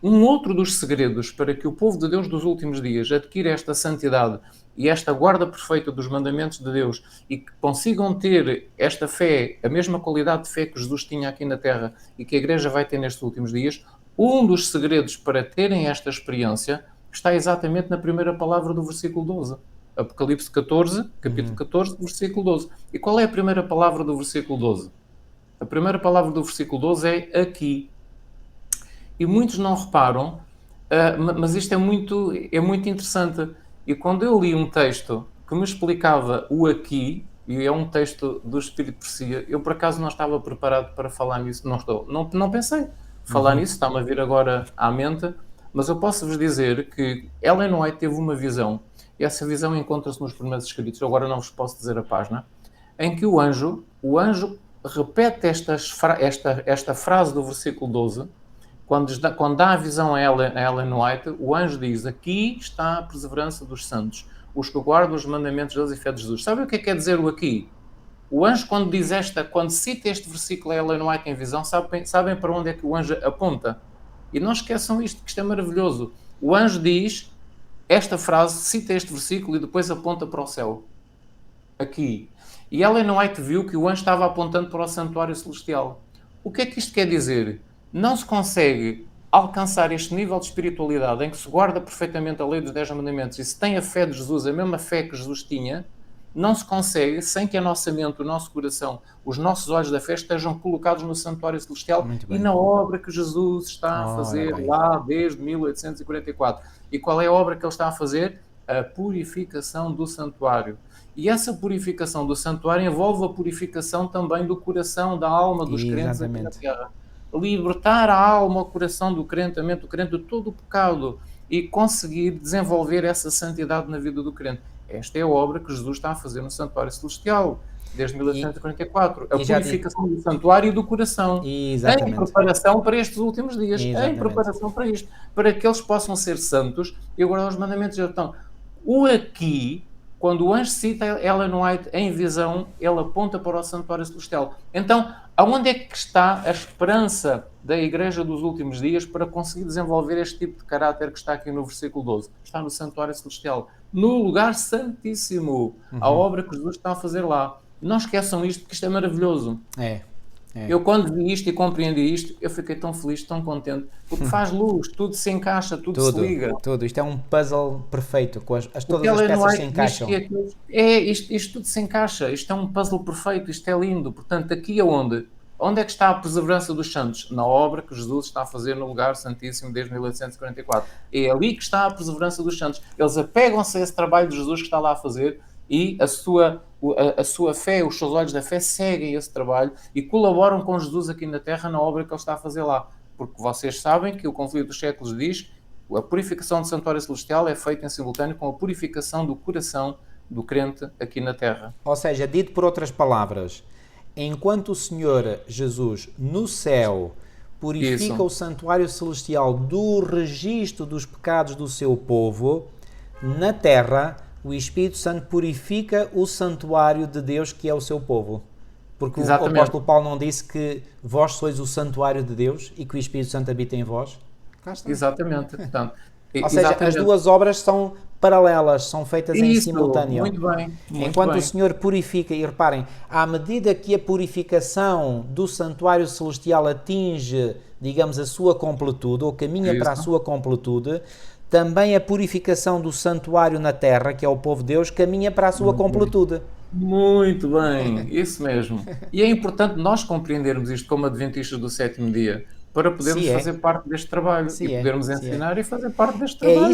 Um outro dos segredos para que o povo de Deus dos últimos dias adquira esta santidade e esta guarda perfeita dos mandamentos de Deus e que consigam ter esta fé, a mesma qualidade de fé que Jesus tinha aqui na Terra e que a Igreja vai ter nestes últimos dias, um dos segredos para terem esta experiência está exatamente na primeira palavra do versículo 12. Apocalipse 14, capítulo 14, versículo 12. E qual é a primeira palavra do versículo 12? A primeira palavra do versículo 12 é aqui. E muitos não reparam, mas isto é muito interessante. E quando eu li um texto que me explicava o aqui, e é um texto do Espírito de Profecia, eu por acaso não estava preparado para falar nisso, não pensei. Falar nisso está-me a vir agora à mente, mas eu posso-vos dizer que Ellen White teve uma visão, e essa visão encontra-se nos primeiros escritos, eu agora não vos posso dizer a página, em que o anjo repete esta frase do versículo 12, quando dá a visão a Ellen White, o anjo diz: aqui está a perseverança dos santos, os que guardam os mandamentos de Deus e fé de Jesus. Sabe o que quer dizer o aqui? O anjo, quando cita este versículo a Ellen White em visão, sabem para onde é que o anjo aponta? E não esqueçam isto, que isto é maravilhoso. O anjo diz esta frase, cita este versículo e depois aponta para o céu. Aqui. E Ellen White viu que o anjo estava apontando para o santuário celestial. O que é que isto quer dizer? Não se consegue alcançar este nível de espiritualidade em que se guarda perfeitamente a lei dos 10 mandamentos e se tem a fé de Jesus, a mesma fé que Jesus tinha, não se consegue sem que a nossa mente, o nosso coração, os nossos olhos da fé estejam colocados no santuário celestial e na obra que Jesus está a fazer lá desde 1844. E qual é a obra que ele está a fazer? A purificação do santuário. E essa purificação do santuário envolve a purificação também do coração, da alma dos crentes aqui na terra. Libertar a alma, o coração do crente, a mente do crente de todo o pecado e conseguir desenvolver essa santidade na vida do crente. Esta é a obra que Jesus está a fazer no santuário celestial, desde 1844. A purificação do santuário e do coração. Em preparação para estes últimos dias. Em preparação para isto. Para que eles possam ser santos e guardar os mandamentos. Então, o aqui quando o anjo cita Ellen White em visão, ele aponta para o santuário celestial. Então, aonde é que está a esperança da Igreja dos últimos dias para conseguir desenvolver este tipo de caráter que está aqui no versículo 12? Está no santuário celestial, no lugar santíssimo, a obra que Jesus está a fazer lá. Não esqueçam isto, porque isto é maravilhoso. É. Eu, quando vi isto e compreendi isto, eu fiquei tão feliz, tão contente, porque faz luz, tudo se encaixa, tudo se liga. Tudo. Isto é um puzzle perfeito, com O todas as Ellen peças se White diz encaixam. que isto tudo se encaixa, isto é um puzzle perfeito, isto é lindo. Portanto, aqui aonde? Onde é que está a perseverança dos santos? Na obra que Jesus está a fazer no lugar santíssimo desde 1844. É ali que está a perseverança dos santos. Eles apegam-se a esse trabalho de Jesus que está lá a fazer e a sua fé, os seus olhos da fé seguem esse trabalho e colaboram com Jesus aqui na Terra na obra que ele está a fazer lá. Porque vocês sabem que o Conflito dos Séculos diz que a purificação do santuário celestial é feita em simultâneo com a purificação do coração do crente aqui na Terra. Ou seja, dito por outras palavras, enquanto o Senhor Jesus no céu purifica o santuário celestial do registro dos pecados do seu povo, na terra o Espírito Santo purifica o santuário de Deus que é o seu povo. Porque o apóstolo Paulo não disse que vós sois o santuário de Deus e que o Espírito Santo habita em vós? Cá está. Exatamente. Portanto, ou seja, as duas obras são paralelas, são feitas em simultâneo. Muito bem. Enquanto o Senhor purifica, e reparem, à medida que a purificação do santuário celestial atinge, digamos, a sua completude, ou caminha para a sua completude, também a purificação do santuário na terra, que é o povo de Deus, caminha para a sua completude. Muito bem, isso mesmo. E é importante nós compreendermos isto como adventistas do sétimo dia, para podermos fazer parte deste trabalho e podermos ensinar e fazer parte deste trabalho.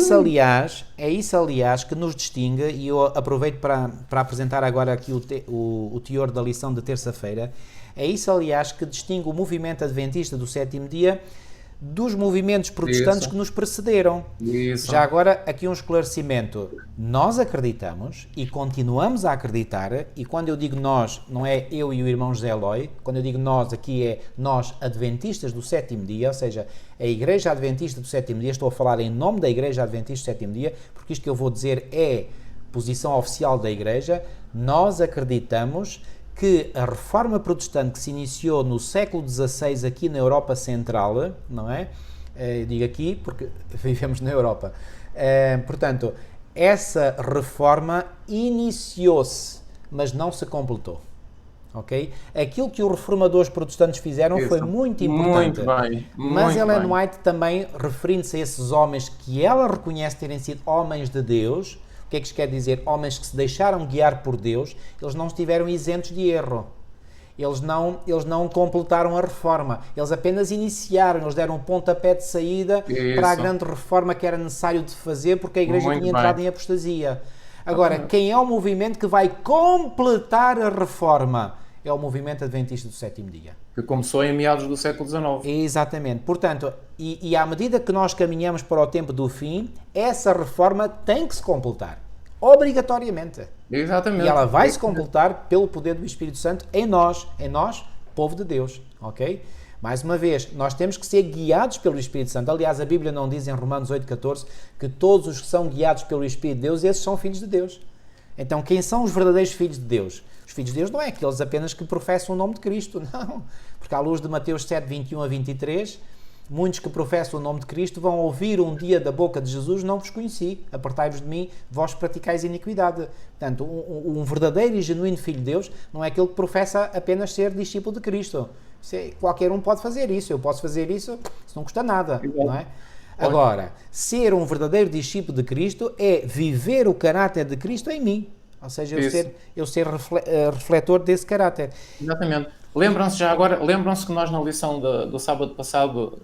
É isso, aliás, que nos distingue, e eu aproveito para apresentar agora aqui o teor da lição de terça-feira, é isso, aliás, que distingue o movimento adventista do sétimo dia dos movimentos protestantes que nos precederam. Já agora, aqui um esclarecimento. Nós acreditamos e continuamos a acreditar, e quando eu digo nós, não é eu e o irmão José Eloy, quando eu digo nós, aqui é nós adventistas do sétimo dia, ou seja, a Igreja Adventista do sétimo dia, estou a falar em nome da Igreja Adventista do sétimo dia, porque isto que eu vou dizer é posição oficial da Igreja. Nós acreditamos que a reforma protestante que se iniciou no século XVI aqui na Europa Central, não é? Eu digo aqui porque vivemos na Europa. Portanto, essa reforma iniciou-se, mas não se completou. Ok? Aquilo que os reformadores protestantes fizeram foi muito importante. Mas Ellen White também, referindo-se a esses homens que ela reconhece terem sido homens de Deus, o que é que isto quer dizer? Homens que se deixaram guiar por Deus, eles não estiveram isentos de erro. Eles não completaram a reforma. Eles apenas iniciaram, eles deram um pontapé de saída para a grande reforma que era necessário de fazer, porque a Igreja tinha entrado em apostasia. Agora, quem é o movimento que vai completar a reforma? É o movimento adventista do sétimo dia. Que começou em meados do século XIX. Exatamente. Portanto, e à medida que nós caminhamos para o tempo do fim, essa reforma tem que se completar. Obrigatoriamente. Exatamente. E ela vai se completar pelo poder do Espírito Santo em nós, povo de Deus. Ok? Mais uma vez, nós temos que ser guiados pelo Espírito Santo. Aliás, a Bíblia não diz em Romanos 8,14 que todos os que são guiados pelo Espírito de Deus, esses são filhos de Deus. Então, quem são os verdadeiros filhos de Deus? Os filhos de Deus não é aqueles apenas que professam o nome de Cristo, não. Porque à luz de Mateus 7, 21 a 23, muitos que professam o nome de Cristo vão ouvir um dia da boca de Jesus: não vos conheci, apartai-vos de mim, vós praticais iniquidade. Portanto, um verdadeiro e genuíno filho de Deus não é aquele que professa apenas ser discípulo de Cristo. Qualquer um pode fazer isso, eu posso fazer isso, isso não custa nada, não é? Agora, ser um verdadeiro discípulo de Cristo é viver o caráter de Cristo em mim. Ou seja, eu ser refletor desse caráter. Exatamente. Lembram-se que nós na lição do sábado passado,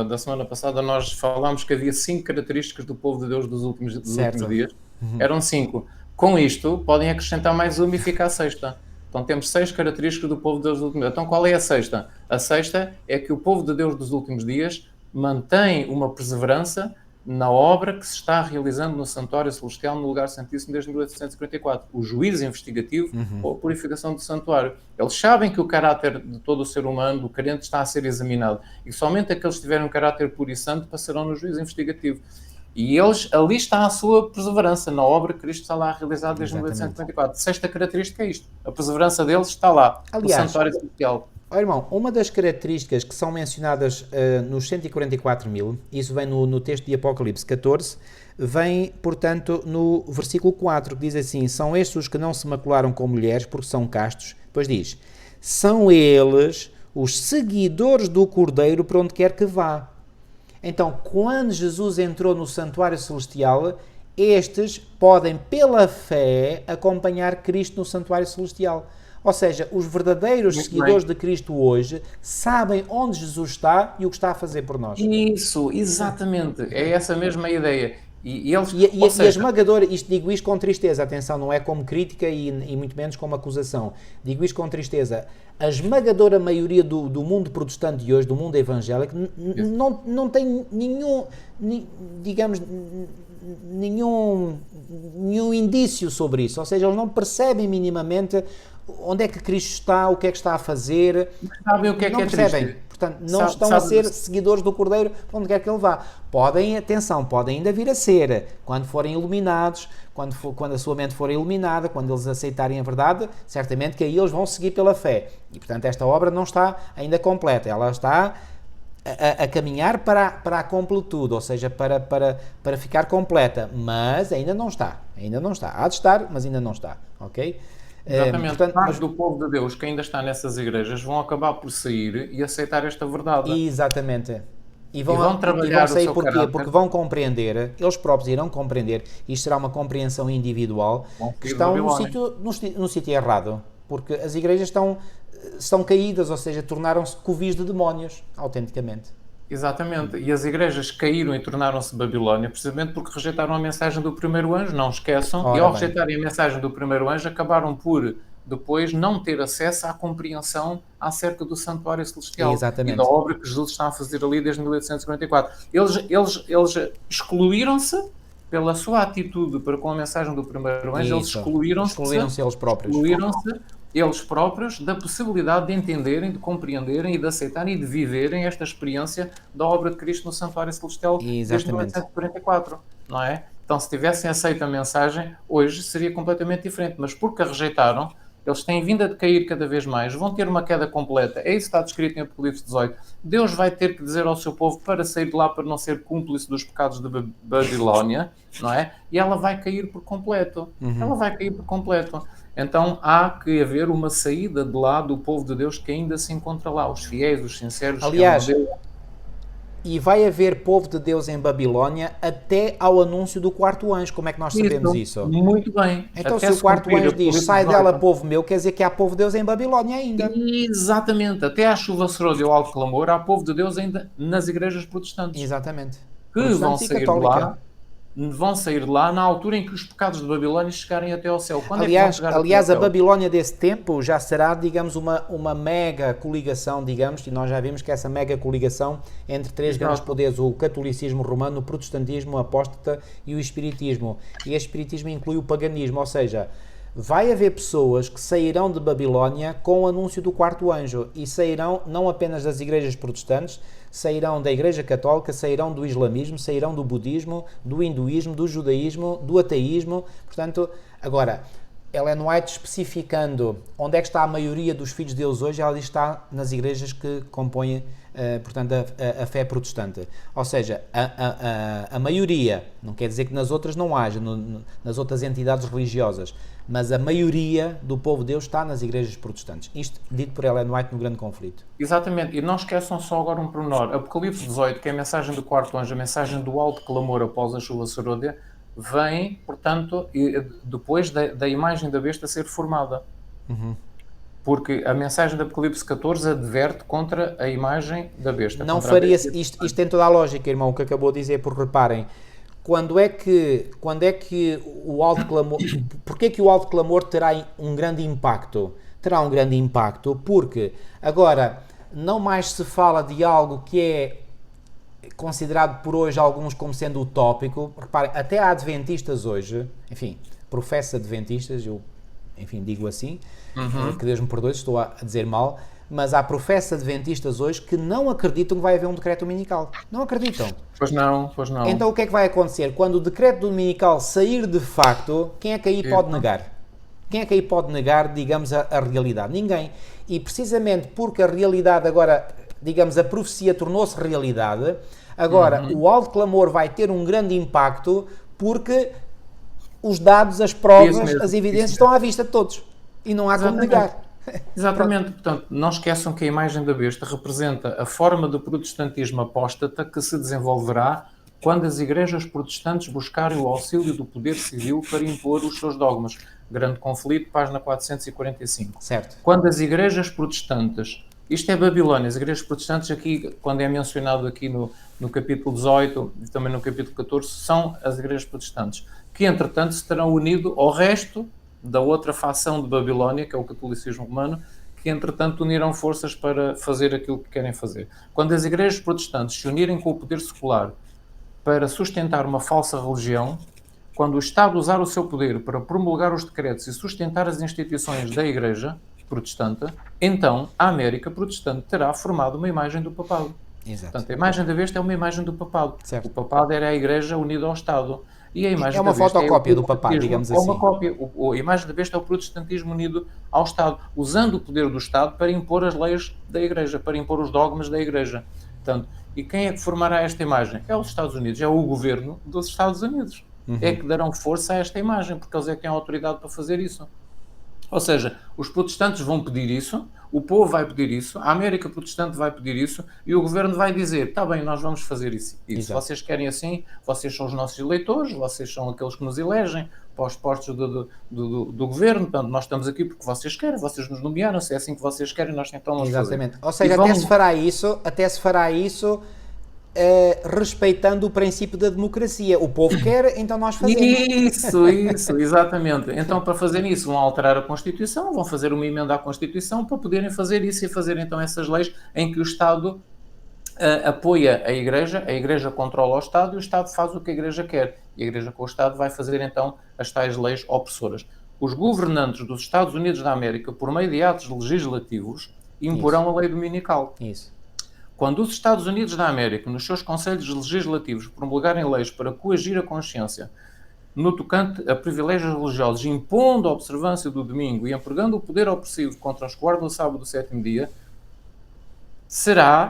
da semana passada, nós falámos que havia 5 características do povo de Deus dos últimos dias. Eram 5. Com isto, podem acrescentar mais uma e fica a sexta. Então temos 6 características do povo de Deus dos últimos dias. Então qual é a sexta? A sexta é que o povo de Deus dos últimos dias mantém uma perseverança na obra que se está realizando no Santuário Celestial, no Lugar Santíssimo, desde 1844. O juízo investigativo ou a purificação do Santuário. Eles sabem que o caráter de todo o ser humano, do crente, está a ser examinado. E somente aqueles que tiverem um caráter puro e santo passarão no juízo investigativo. E ali está a sua perseverança na obra que Cristo está lá realizado desde Exatamente. 1854. Sexta característica é isto. A perseverança deles está lá, Aliás, no santuário celestial. ó irmão, uma das características que são mencionadas nos 144 mil, isso vem no texto de Apocalipse 14, vem, portanto, no versículo 4, que diz assim: são estes os que não se macularam com mulheres, porque são castos. Depois diz: são eles os seguidores do Cordeiro por onde quer que vá. Então, quando Jesus entrou no santuário celestial, estes podem, pela fé, acompanhar Cristo no santuário celestial. Ou seja, os verdadeiros Muito seguidores bem. de Cristo hoje sabem onde Jesus está e o que está a fazer por nós. Isso, exatamente. É essa mesma ideia. E eles, E ou a seja, esmagadora, digo isto com tristeza, atenção, não é como crítica e muito menos como acusação. Digo isto com tristeza. A esmagadora maioria do mundo protestante de hoje, do mundo evangélico, não tem digamos, nenhum indício sobre isso. Ou seja, eles não percebem minimamente onde é que Cristo está, o que é que está a fazer. sabem o que Não é percebem. triste. Portanto, não estão a ser seguidores do Cordeiro onde quer que ele vá. Podem, atenção, podem ainda vir a ser, quando forem iluminados, quando a sua mente for iluminada, quando eles aceitarem a verdade, certamente que aí eles vão seguir pela fé. E, portanto, esta obra não está ainda completa, ela está a caminhar para a completude, ou seja, para ficar completa, mas ainda não está. Há de estar, mas ainda não está, ok? Exatamente. Portanto, Parte do povo de Deus que ainda está nessas igrejas vão acabar por sair e aceitar esta verdade. exatamente. E E vão vão trabalhar o sair seu porquê? caráter. Porque vão compreender, eles próprios irão compreender, isto será uma compreensão individual, Vão que sair de estão Babilónia. no sítio errado. Porque as igrejas estão caídas, ou seja, tornaram-se covis de demónios, autenticamente. Exatamente. E as igrejas caíram e tornaram-se Babilónia precisamente porque rejeitaram a mensagem do primeiro anjo, não esqueçam. E Ora ao bem, rejeitarem a mensagem do primeiro anjo, acabaram por depois não ter acesso à compreensão acerca do santuário celestial e da exatamente. obra que Jesus está a fazer ali desde 1844. Eles excluíram-se pela sua atitude para com a mensagem do primeiro anjo, eles Isso. Excluíram-se eles próprios. excluíram-se eles próprios da possibilidade de entenderem, de compreenderem e de aceitarem e de viverem esta experiência da obra de Cristo no Santuário Celestial desde Exatamente. 1944, não é? Então, se tivessem aceito a mensagem, hoje seria completamente diferente, mas porque a rejeitaram, eles têm vindo a decair cada vez mais, vão ter uma queda completa. É isso que está descrito em Apocalipse 18. Deus vai ter que dizer ao seu povo para sair de lá, para não ser cúmplice dos pecados de Babilónia, não é? E ela vai cair por completo. Ela vai cair por completo. Então há que haver uma saída de lá do povo de Deus que ainda se encontra lá, os fiéis, os sinceros, que amam a Aliás, Deus. e vai haver povo de Deus em Babilónia até ao anúncio do quarto anjo. Como é que nós sabemos isso? Muito bem. Então, Até se o quarto cumprir anjo diz, Apocalipse sai 18. dela, povo meu, quer dizer que há povo de Deus em Babilónia ainda. Exatamente. Até à chuva serôdia e ao alto clamor, há povo de Deus ainda nas igrejas protestantes. Exatamente. Que vão Protestante e sair de católica. lá, na altura em que os pecados de Babilónia chegarem até ao céu. Quando é que vão Aliás, chegar até ao a céu? Babilónia desse tempo já será, digamos, uma mega coligação, digamos, e nós já vimos que essa mega coligação entre três grandes poderes, o catolicismo romano, o protestantismo, o apóstata e o espiritismo. E este espiritismo inclui o paganismo, ou seja, vai haver pessoas que sairão de Babilónia com o anúncio do quarto anjo e sairão não apenas das igrejas protestantes, sairão da igreja católica, sairão do islamismo, sairão do budismo, do hinduísmo, do judaísmo, do ateísmo. Portanto, agora, Ellen White especificando onde é que está a maioria dos filhos de Deus hoje, ela diz que está nas igrejas que compõem, portanto, a fé protestante. Ou seja, a maioria, não quer dizer que nas outras não haja, nas outras entidades religiosas, mas a maioria do povo de Deus está nas igrejas protestantes. Isto dito por Ellen White no Grande Conflito. Exatamente, e não esqueçam só agora um pormenor. Apocalipse 18, que é a mensagem do quarto anjo, a mensagem do alto clamor após a chuva serôdia, vem, portanto, depois da imagem da besta ser formada. Porque a mensagem do Apocalipse 14 adverte contra a imagem da besta. Não faria isto tem toda a lógica, irmão, o que acabou de dizer, porque reparem, quando é que o alto clamor, porque é que o alto clamor terá um grande impacto? Terá um grande impacto porque agora não mais se fala de algo que é considerado por hoje alguns como sendo utópico. Reparem, até há adventistas hoje, enfim, professos adventistas, eu, enfim, digo assim, que Deus me perdoe se estou a dizer mal, mas há professos adventistas hoje que não acreditam que vai haver um decreto dominical. Não acreditam. Pois não, pois não. Então o que é que vai acontecer? Quando o decreto dominical sair de facto, quem é que aí pode negar? Quem é que aí pode negar, digamos, a realidade? Ninguém. E precisamente porque a realidade agora, digamos, a profecia tornou-se realidade, agora o alto clamor vai ter um grande impacto porque os dados, as provas, as evidências estão à vista de todos. E não há como negar. Exatamente. Portanto, não esqueçam que a imagem da besta representa a forma do protestantismo apóstata que se desenvolverá quando as igrejas protestantes buscarem o auxílio do poder civil para impor os seus dogmas. Grande Conflito, página 445. Certo. Quando as igrejas protestantes, isto é Babilónia, as igrejas protestantes aqui, quando é mencionado aqui no capítulo 18 e também no capítulo 14, são as igrejas protestantes, que entretanto se terão unido ao resto da outra facção de Babilónia, que é o catolicismo romano, que entretanto uniram forças para fazer aquilo que querem fazer. Quando as igrejas protestantes se unirem com o poder secular para sustentar uma falsa religião, quando o Estado usar o seu poder para promulgar os decretos e sustentar as instituições da igreja protestante, então a América protestante terá formado uma imagem do papado. Exato. Portanto, a imagem da besta é uma imagem do papado. Certo. O papado era a igreja unida ao Estado. E a imagem é uma da besta fotocópia do papado, digamos assim. É uma cópia. A imagem da besta é o protestantismo unido ao Estado, usando o poder do Estado para impor as leis da igreja, para impor os dogmas da igreja. Portanto, e quem é que formará esta imagem? É os Estados Unidos, é o governo dos Estados Unidos. É que darão força a esta imagem, porque eles é que têm autoridade para fazer isso. Ou seja, os protestantes vão pedir isso, o povo vai pedir isso, a América protestante vai pedir isso e o governo vai dizer, está bem, nós vamos fazer isso. Vocês querem assim, vocês são os nossos eleitores, vocês são aqueles que nos elegem para os postos do governo, portanto, nós estamos aqui porque vocês querem, vocês nos nomearam, se é assim que vocês querem, nós então vamos fazer. Exatamente. Ou seja, até se fará isso respeitando o princípio da democracia. O povo quer, então nós fazemos. Isso, exatamente. Então, para fazerem isso, vão alterar a Constituição, vão fazer uma emenda à Constituição para poderem fazer isso e fazer então essas leis em que o Estado apoia a Igreja controla o Estado e o Estado faz o que a Igreja quer. E a Igreja com o Estado vai fazer então as tais leis opressoras. Os governantes dos Estados Unidos da América, por meio de atos legislativos, imporão a lei dominical. Isso. Quando os Estados Unidos da América, nos seus conselhos legislativos, promulgarem leis para coagir a consciência no tocante a privilégios religiosos, impondo a observância do domingo e empregando o poder opressivo contra os que guardam o sábado do sétimo dia,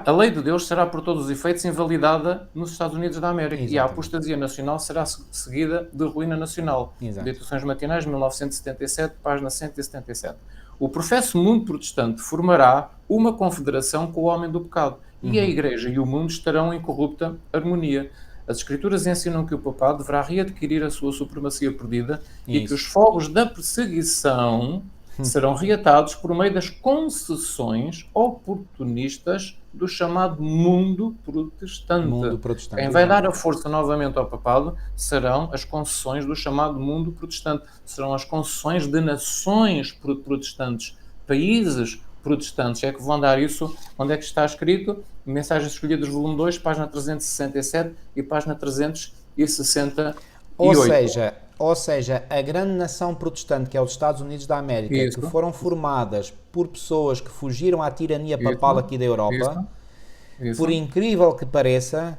a lei de Deus será por todos os efeitos invalidada nos Estados Unidos da América. Exatamente. E a apostasia nacional será seguida de ruína nacional. Meditações Matinais, 1977, página 177. O professo mundo protestante formará uma confederação com o homem do pecado. E a Igreja e o mundo estarão em corrupta harmonia. As Escrituras ensinam que o papado deverá readquirir a sua supremacia perdida e que os fogos da perseguição serão reatados por meio das concessões oportunistas do chamado mundo protestante. Quem vai dar a força novamente ao papado serão as concessões do chamado mundo protestante. Serão as concessões de nações protestantes, países protestantes. É que vão dar isso. Onde é que está escrito? Mensagens Escolhidas, volume 2, página 367 e página 368. Ou seja, a grande nação protestante, que é os Estados Unidos da América, que foram formadas por pessoas que fugiram à tirania papal aqui da Europa, por incrível que pareça,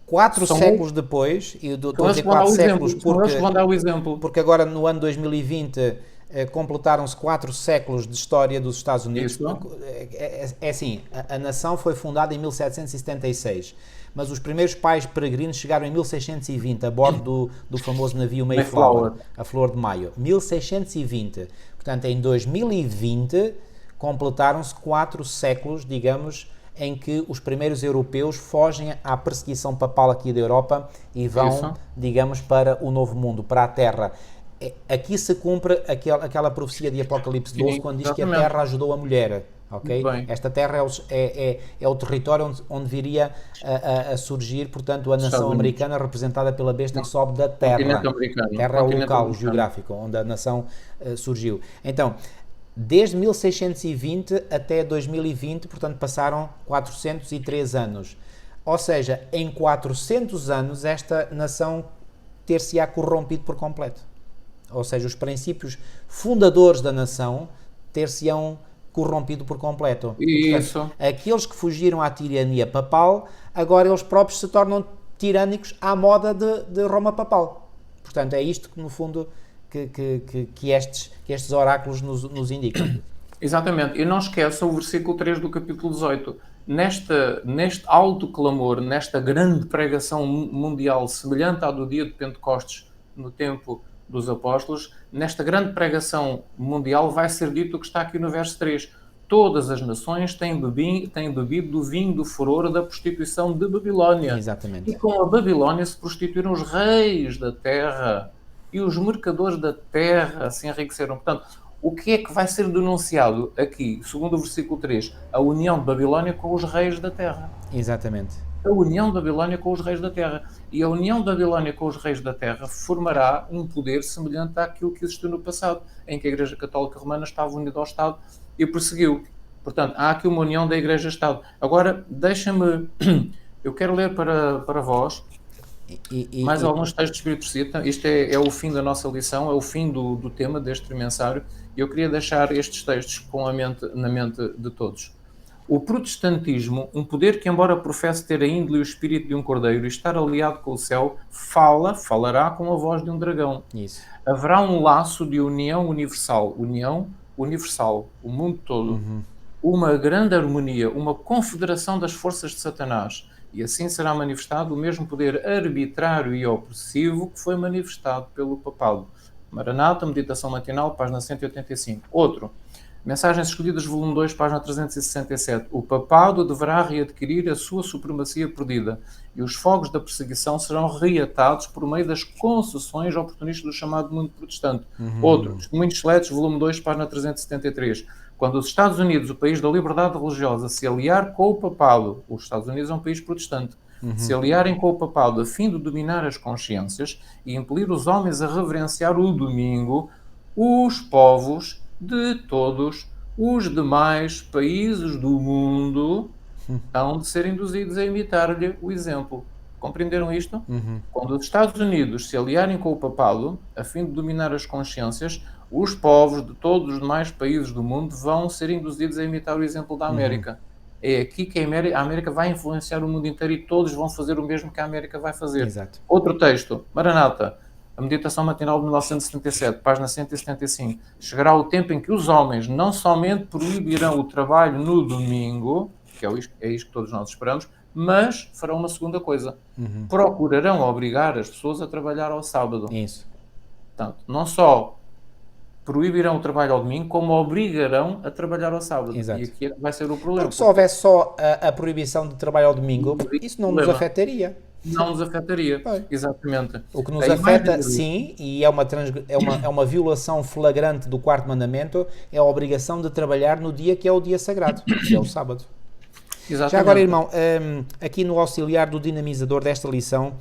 4 séculos depois, e estou a dizer 4 séculos porque agora no ano 2020 completaram-se 4 séculos de história dos Estados Unidos. É assim, a nação foi fundada em 1776, mas os primeiros pais peregrinos chegaram em 1620 a bordo do famoso navio Mayflower, a Flor de Maio. 1620. Portanto, em 2020 completaram-se 4 séculos, digamos, em que os primeiros europeus fogem à perseguição papal aqui da Europa e vão, digamos, para o Novo Mundo, para a Terra. Aqui se cumpre aquela profecia de Apocalipse 12, quando diz que a Terra ajudou a mulher. Okay? Esta terra é o território onde viria a surgir, portanto, a nação americana representada pela besta que sobe da terra. Terra é o local geográfico onde a nação surgiu. Então, desde 1620 até 2020, portanto, passaram 403 anos. Ou seja, em 400 anos, esta nação ter-se-á corrompido por completo. Ou seja, os princípios fundadores da nação ter-se-ão corrompido por completo. Isso. Portanto, aqueles que fugiram à tirania papal, agora eles próprios se tornam tirânicos à moda de Roma papal. Portanto, é isto que, no fundo, que estes oráculos nos indicam. Exatamente. E não esqueça o versículo 3 do capítulo 18. Neste alto clamor, nesta grande pregação mundial, semelhante à do dia de Pentecostes, no tempo dos apóstolos, nesta grande pregação mundial vai ser dito o que está aqui no verso 3. Todas as nações têm bebido do vinho do furor da prostituição de Babilónia. Exatamente. E com a Babilónia se prostituíram os reis da terra e os mercadores da terra se enriqueceram. Portanto, o que é que vai ser denunciado aqui, segundo o versículo 3? A união de Babilónia com os reis da terra. Exatamente. A união de Babilónia com os reis da terra. E a união de Babilónia com os reis da terra formará um poder semelhante àquilo que existiu no passado, em que a Igreja Católica Romana estava unida ao Estado e perseguiu. Portanto, há aqui uma união da Igreja-Estado. Agora, deixa-me... Eu quero ler para vós mais alguns textos de Espírito Profecia. Isto é o fim da nossa lição, é o fim do tema deste trimensário. E eu queria deixar estes textos na mente de todos. O protestantismo, um poder que, embora professe ter a índole e o espírito de um cordeiro e estar aliado com o céu, falará com a voz de um dragão. Isso. Haverá um laço de união universal, o mundo todo, uma grande harmonia, uma confederação das forças de Satanás, e assim será manifestado o mesmo poder arbitrário e opressivo que foi manifestado pelo papado. Maranata, Meditação Matinal, página 185. Outro, Mensagens Escolhidas, volume 2, página 367. O papado deverá readquirir a sua supremacia perdida e os fogos da perseguição serão reatados por meio das concessões oportunistas do chamado mundo protestante. Outro, Testemunhos Seletos, volume 2, página 373. Quando os Estados Unidos, o país da liberdade religiosa, se aliar com o papado, os Estados Unidos é um país protestante, se aliarem com o papado a fim de dominar as consciências e impelir os homens a reverenciar o domingo, os povos de todos os demais países do mundo hão de ser induzidos a imitar-lhe o exemplo. Compreenderam isto? Quando os Estados Unidos se aliarem com o papado, a fim de dominar as consciências, os povos de todos os demais países do mundo vão ser induzidos a imitar o exemplo da América. É aqui que a América vai influenciar o mundo inteiro e todos vão fazer o mesmo que a América vai fazer. Exato. Outro texto, Maranata, a Meditação Matinal de 1977, página 175. Chegará o tempo em que os homens não somente proibirão o trabalho no domingo, que é isto que todos nós esperamos, mas farão uma segunda coisa. Procurarão obrigar as pessoas a trabalhar ao sábado. Isso. Portanto, não só proibirão o trabalho ao domingo, como obrigarão a trabalhar ao sábado. Exato. E aqui é que vai ser o problema. Porque se houvesse só a proibição de trabalho ao domingo, isso não nos afetaria. Não nos afetaria, exatamente. O que nos afeta, sim, e é uma violação flagrante do quarto mandamento, é a obrigação de trabalhar no dia que é o dia sagrado, que é o sábado. Exatamente. Já agora, irmão, aqui no auxiliar do dinamizador desta lição,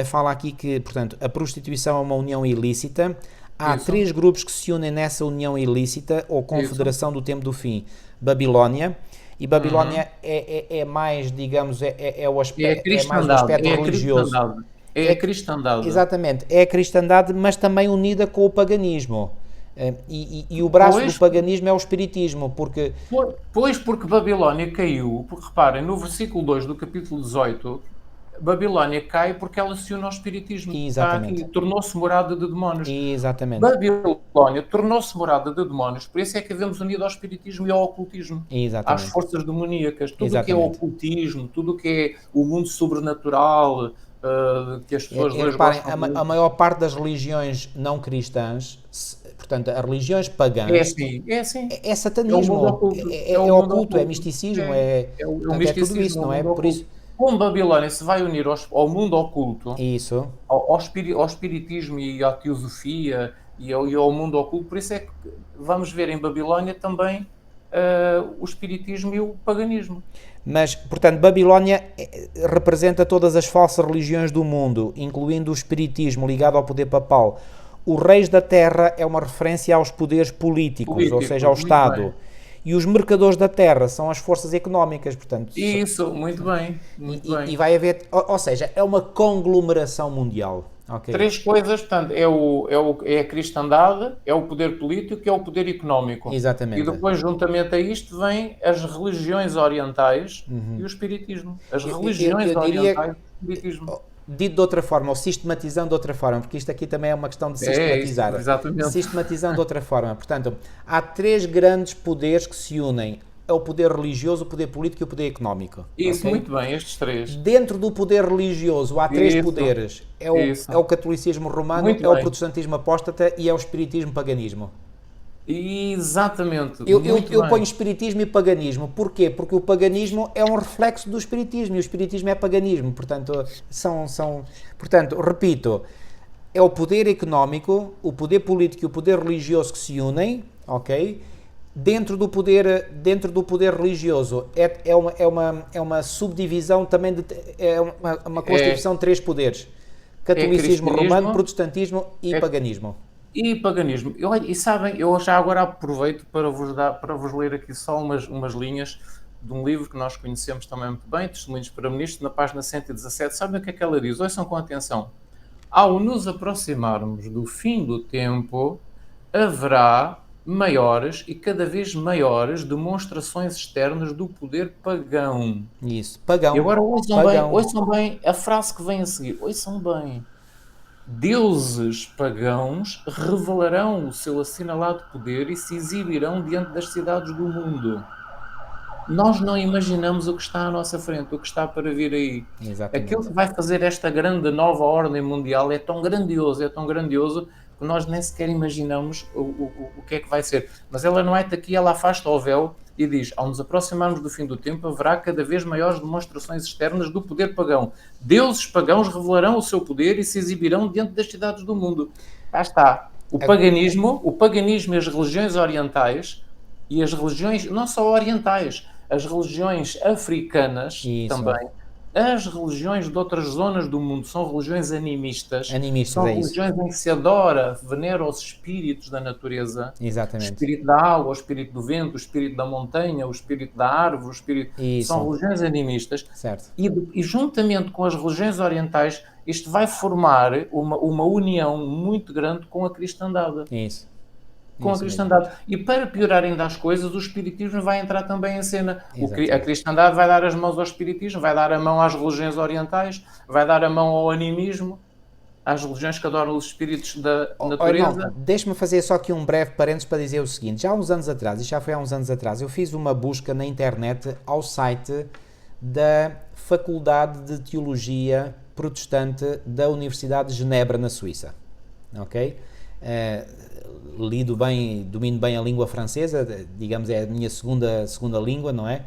fala aqui que, portanto, a prostituição é uma união ilícita. Há três grupos que se unem nessa união ilícita, ou confederação do tempo do fim. Babilónia. E Babilónia é mais, digamos, é mais o aspecto religioso. É a cristandade. Exatamente. É a cristandade, mas também unida com o paganismo. E o braço do paganismo é o espiritismo, porque... Porque Babilónia caiu, porque reparem, no versículo 2 do capítulo 18... Babilónia cai porque ela se une ao espiritismo. Exatamente. Tornou-se morada de demónios. Exatamente. Babilónia tornou-se morada de demónios, por isso é que havemos unido ao espiritismo e ao ocultismo. Exatamente. Às forças demoníacas. Tudo o que é ocultismo, tudo o que é o mundo sobrenatural, que as pessoas reparem, a maior parte das religiões não cristãs, portanto, as religiões pagãs, é assim. É satanismo, é oculto, é misticismo, é tudo isso, não é? Por isso, como Babilónia se vai unir ao mundo oculto, isso. Ao espiritismo e à teosofia e ao mundo oculto, por isso é que vamos ver em Babilónia também o espiritismo e o paganismo. Mas, portanto, Babilónia representa todas as falsas religiões do mundo, incluindo o espiritismo ligado ao poder papal. Os reis da terra é uma referência aos poderes políticos, ou seja, ao Estado. Bem. E os mercadores da terra são as forças económicas, portanto... Isso, muito bem. E vai haver... Ou seja, é uma conglomeração mundial. Ok. Três coisas, portanto, é a cristandade, é o poder político e é o poder económico. E Exatamente. depois, juntamente a isto, vêm as religiões orientais e o espiritismo. As religiões Eu diria, orientais e o espiritismo. dito de outra forma, ou sistematizando de outra forma, porque isto aqui também é uma questão de É isso, sistematizar. exatamente. Sistematizando de outra forma. Portanto, há três grandes poderes que se unem. É o poder religioso, o poder político e o poder económico. Isso, Ok? muito bem, estes três. Dentro do poder religioso há três Isso, poderes. isso. É o catolicismo romano, Muito é o bem. protestantismo apóstata e é o espiritismo paganismo. Exatamente, muito Eu ponho bem. espiritismo e paganismo. Porquê? Porque o paganismo é um reflexo do espiritismo e o espiritismo é paganismo. Portanto, repito, é o poder económico, o poder político e o poder religioso que se unem, ok? Dentro do poder religioso é uma subdivisão também, é uma É, constituição de três poderes. é Catolicismo romano, cristianismo protestantismo e é, paganismo. e paganismo. E sabem, eu já agora aproveito para vos ler aqui só umas linhas de um livro que nós conhecemos também muito bem, Testemunhos para Ministros, na página 117. Sabem o que é que ela diz? Ouçam com atenção. Ao nos aproximarmos do fim do tempo, haverá maiores e cada vez maiores demonstrações externas do poder pagão. Isso. E Pagão. agora Pagão. ouçam bem a frase que vem a seguir. Ouçam bem. Deuses pagãos revelarão o seu assinalado poder e se exibirão diante das cidades do mundo. Nós não imaginamos o que está à nossa frente, o que está para vir aí. Aquilo Exatamente. que vai fazer esta grande nova ordem mundial é tão grandioso, que nós nem sequer imaginamos o que é que vai ser. Mas ela não é daqui, ela afasta o véu e diz: ao nos aproximarmos do fim do tempo, haverá cada vez maiores demonstrações externas do poder pagão. Deuses pagãos revelarão o seu poder e se exibirão diante das cidades do mundo. Cá está. O paganismo e as religiões orientais, e as religiões, não só orientais, as religiões africanas Isso. também, as religiões de outras zonas do mundo são religiões animistas, Animistas, são é isso. religiões em que se adora, venera os espíritos da natureza, o Exatamente. espírito da água, o espírito do vento, o espírito da montanha, o espírito da árvore, são Isso. religiões animistas, Certo. e juntamente com as religiões orientais, isto vai formar uma união muito grande com a cristandade. Isso. Com a Isso mesmo. cristandade. E para piorar ainda as coisas, o espiritismo vai entrar também em cena. A Exatamente. cristandade vai dar as mãos ao espiritismo, vai dar a mão às religiões orientais, vai dar a mão ao animismo, às religiões que adoram os espíritos da Oh, irmão, natureza. deixa-me fazer só aqui um breve parênteses para dizer o seguinte. Já há uns anos atrás, e já foi há uns anos atrás, eu fiz uma busca na internet ao site da Faculdade de Teologia Protestante da Universidade de Genebra, na Suíça. Ok? Lido bem, domino bem a língua francesa, digamos, é a minha segunda língua, não é?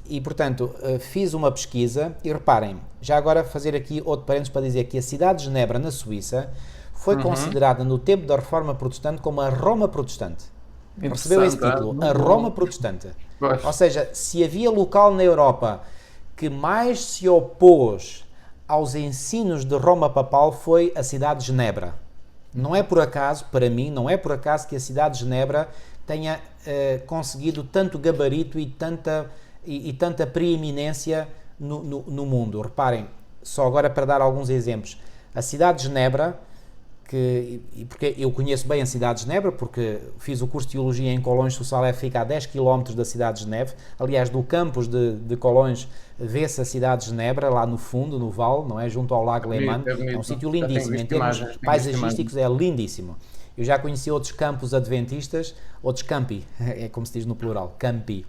E, portanto, fiz uma pesquisa e reparem, já agora fazer aqui outro parênteses para dizer que a cidade de Genebra, na Suíça, foi considerada no tempo da Reforma Protestante como a Roma Protestante. Recebeu esse Interessante, título, a muito Roma bom. Protestante. Pois. Ou seja, se havia local na Europa que mais se opôs aos ensinos de Roma Papal foi a cidade de Genebra. Não é por acaso, para mim, não é por acaso que a cidade de Genebra tenha conseguido tanto gabarito e tanta preeminência no mundo. Reparem, só agora para dar alguns exemplos. A cidade de Genebra, porque eu conheço bem a cidade de Genebra, porque fiz o curso de Teologia em Colões, Sossalé fica a 10 km da cidade de Genebra. Aliás, do campus de Colões vê-se a cidade de Genebra, lá no fundo, no vale, não é? Junto ao Lago Leman. É É um bonito. sítio Já tenho lindíssimo. Em visto termos imagens, tenho visto imagens. paisagísticos, é lindíssimo. Eu já conheci outros campos adventistas, outros campi, é como se diz no plural, campi.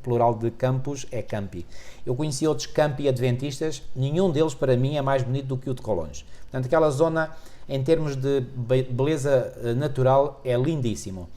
Plural de campus é campi. Eu conheci outros campi adventistas, nenhum deles para mim é mais bonito do que o de Colões. Portanto, aquela zona, em termos de beleza natural, é lindíssimo.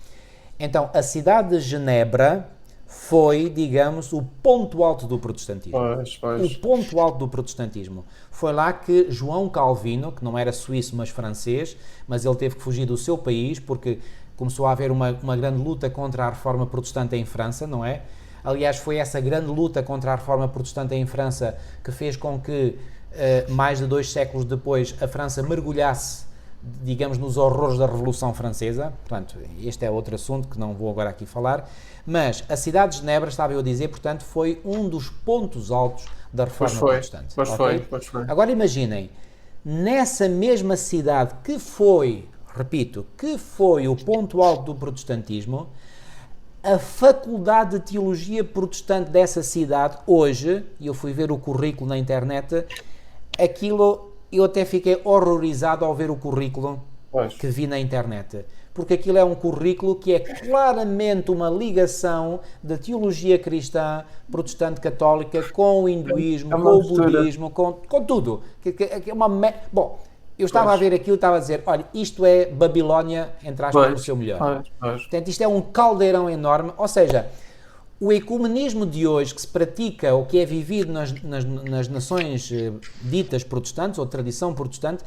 Então, a cidade de Genebra foi, digamos, o ponto alto do protestantismo. O Pois. ponto alto do protestantismo. Foi lá que João Calvino, que não era suíço, mas francês, mas ele teve que fugir do seu país porque começou a haver uma grande luta contra a reforma protestante em França, não é? Aliás, foi essa grande luta contra a reforma protestante em França que fez com que, mais de 2 séculos depois, a França mergulhasse, digamos, nos horrores da Revolução Francesa. Portanto, este é outro assunto que não vou agora aqui falar. Mas a cidade de Genebra, estava eu a dizer, portanto, foi um dos pontos altos da Reforma Protestante. Pois Okay? foi. Agora imaginem, nessa mesma cidade que foi, repito, que foi o ponto alto do protestantismo, a faculdade de teologia protestante dessa cidade, hoje, e eu fui ver o currículo na internet, aquilo, eu até fiquei horrorizado ao ver o currículo que vi na internet. Porque aquilo é um currículo que é claramente uma ligação da teologia cristã, protestante católica, com o hinduísmo, com o budismo, com tudo. Bom, eu estava a ver aquilo e estava a dizer, olha, isto é Babilónia, entre aspas, no seu melhor. Portanto, isto é um caldeirão enorme, ou seja, o ecumenismo de hoje que se pratica, ou que é vivido nas nações ditas protestantes, ou tradição protestante,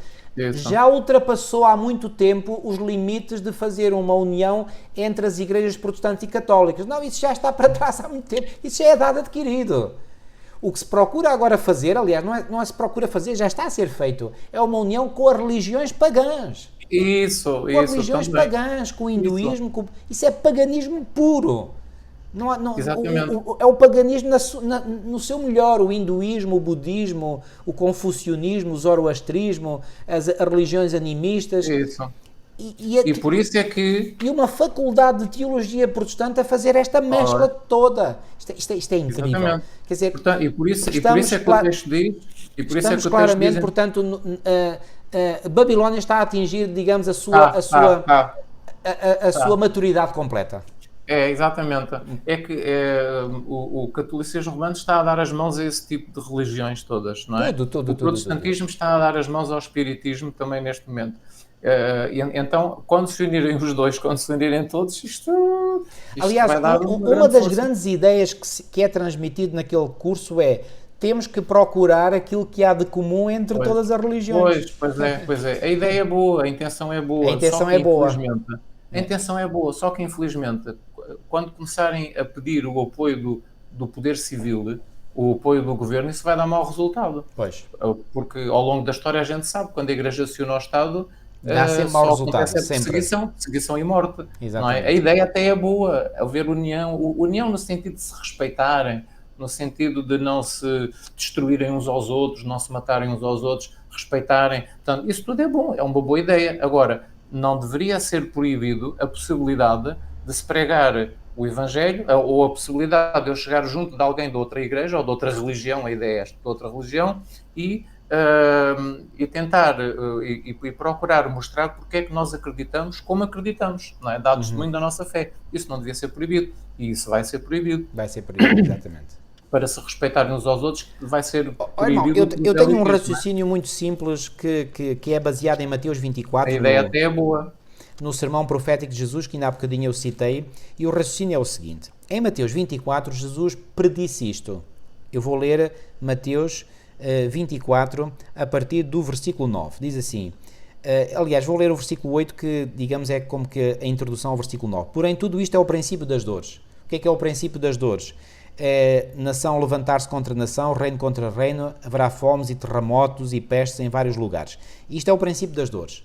já ultrapassou há muito tempo os limites de fazer uma união entre as igrejas protestantes e católicas. Não, isso já está para trás há muito tempo, isso já é dado adquirido. O que se procura agora fazer, aliás, não se procura fazer, já está a ser feito, é uma união com as religiões pagãs. Com as religiões pagãs, com o hinduísmo, isso é paganismo puro. É o paganismo no seu melhor, o hinduísmo, o budismo, o confucionismo, o zoroastrismo, as religiões animistas. Isso. E por isso é que... E uma faculdade de teologia protestante a fazer esta mescla toda. Isto é incrível. Exatamente. Quer dizer, portanto, e por isso é que o texto diz... Estamos claramente, portanto, Babilónia está a atingir, digamos, a sua maturidade completa. Exatamente. É que o catolicismo romano está a dar as mãos a esse tipo de religiões todas, não é? O protestantismo está a dar as mãos ao espiritismo também neste momento. Então, quando se unirem os dois, quando se unirem todos, isto aliás, vai dar uma das grandes ideias que é transmitido naquele curso é: temos que procurar aquilo que há de comum entre todas as religiões. Pois é. A ideia é boa, a intenção é boa. A intenção é boa. A intenção é boa, só que infelizmente, quando começarem a pedir o apoio do poder civil, o apoio do governo, isso vai dar mau resultado. Pois. Porque ao longo da história a gente sabe, quando a Igreja se une ao Estado, dá sempre mau resultado, perseguição e morte. Não é? Exatamente. A ideia até é boa, haver união no sentido de se respeitarem, no sentido de não se destruírem uns aos outros, não se matarem uns aos outros, respeitarem. Portanto, isso tudo é bom, é uma boa ideia. Agora, não deveria ser proibido a possibilidade de se pregar o Evangelho, ou a possibilidade de eu chegar junto de alguém de outra igreja ou de outra religião, a ideia é esta, de outra religião, e tentar e procurar mostrar porque é que nós acreditamos como acreditamos, não é? Dar testemunho da nossa fé. Isso não devia ser proibido, e isso vai ser proibido. Vai ser proibido, exatamente. Para se respeitarem uns aos outros, vai ser proibido. Eu tenho um raciocínio muito simples que é baseado em Mateus 24. A ideia até é boa. No sermão profético de Jesus, que ainda há bocadinho eu citei, e o raciocínio é o seguinte: em Mateus 24, Jesus predisse isto. Eu vou ler Mateus 24, a partir do versículo 9. Diz assim, aliás, vou ler o versículo 8, que, digamos, é como que a introdução ao versículo 9. Porém, tudo isto é o princípio das dores. O que é o princípio das dores? Nação levantar-se contra nação, reino contra reino, haverá fomes e terremotos e pestes em vários lugares. Isto é o princípio das dores.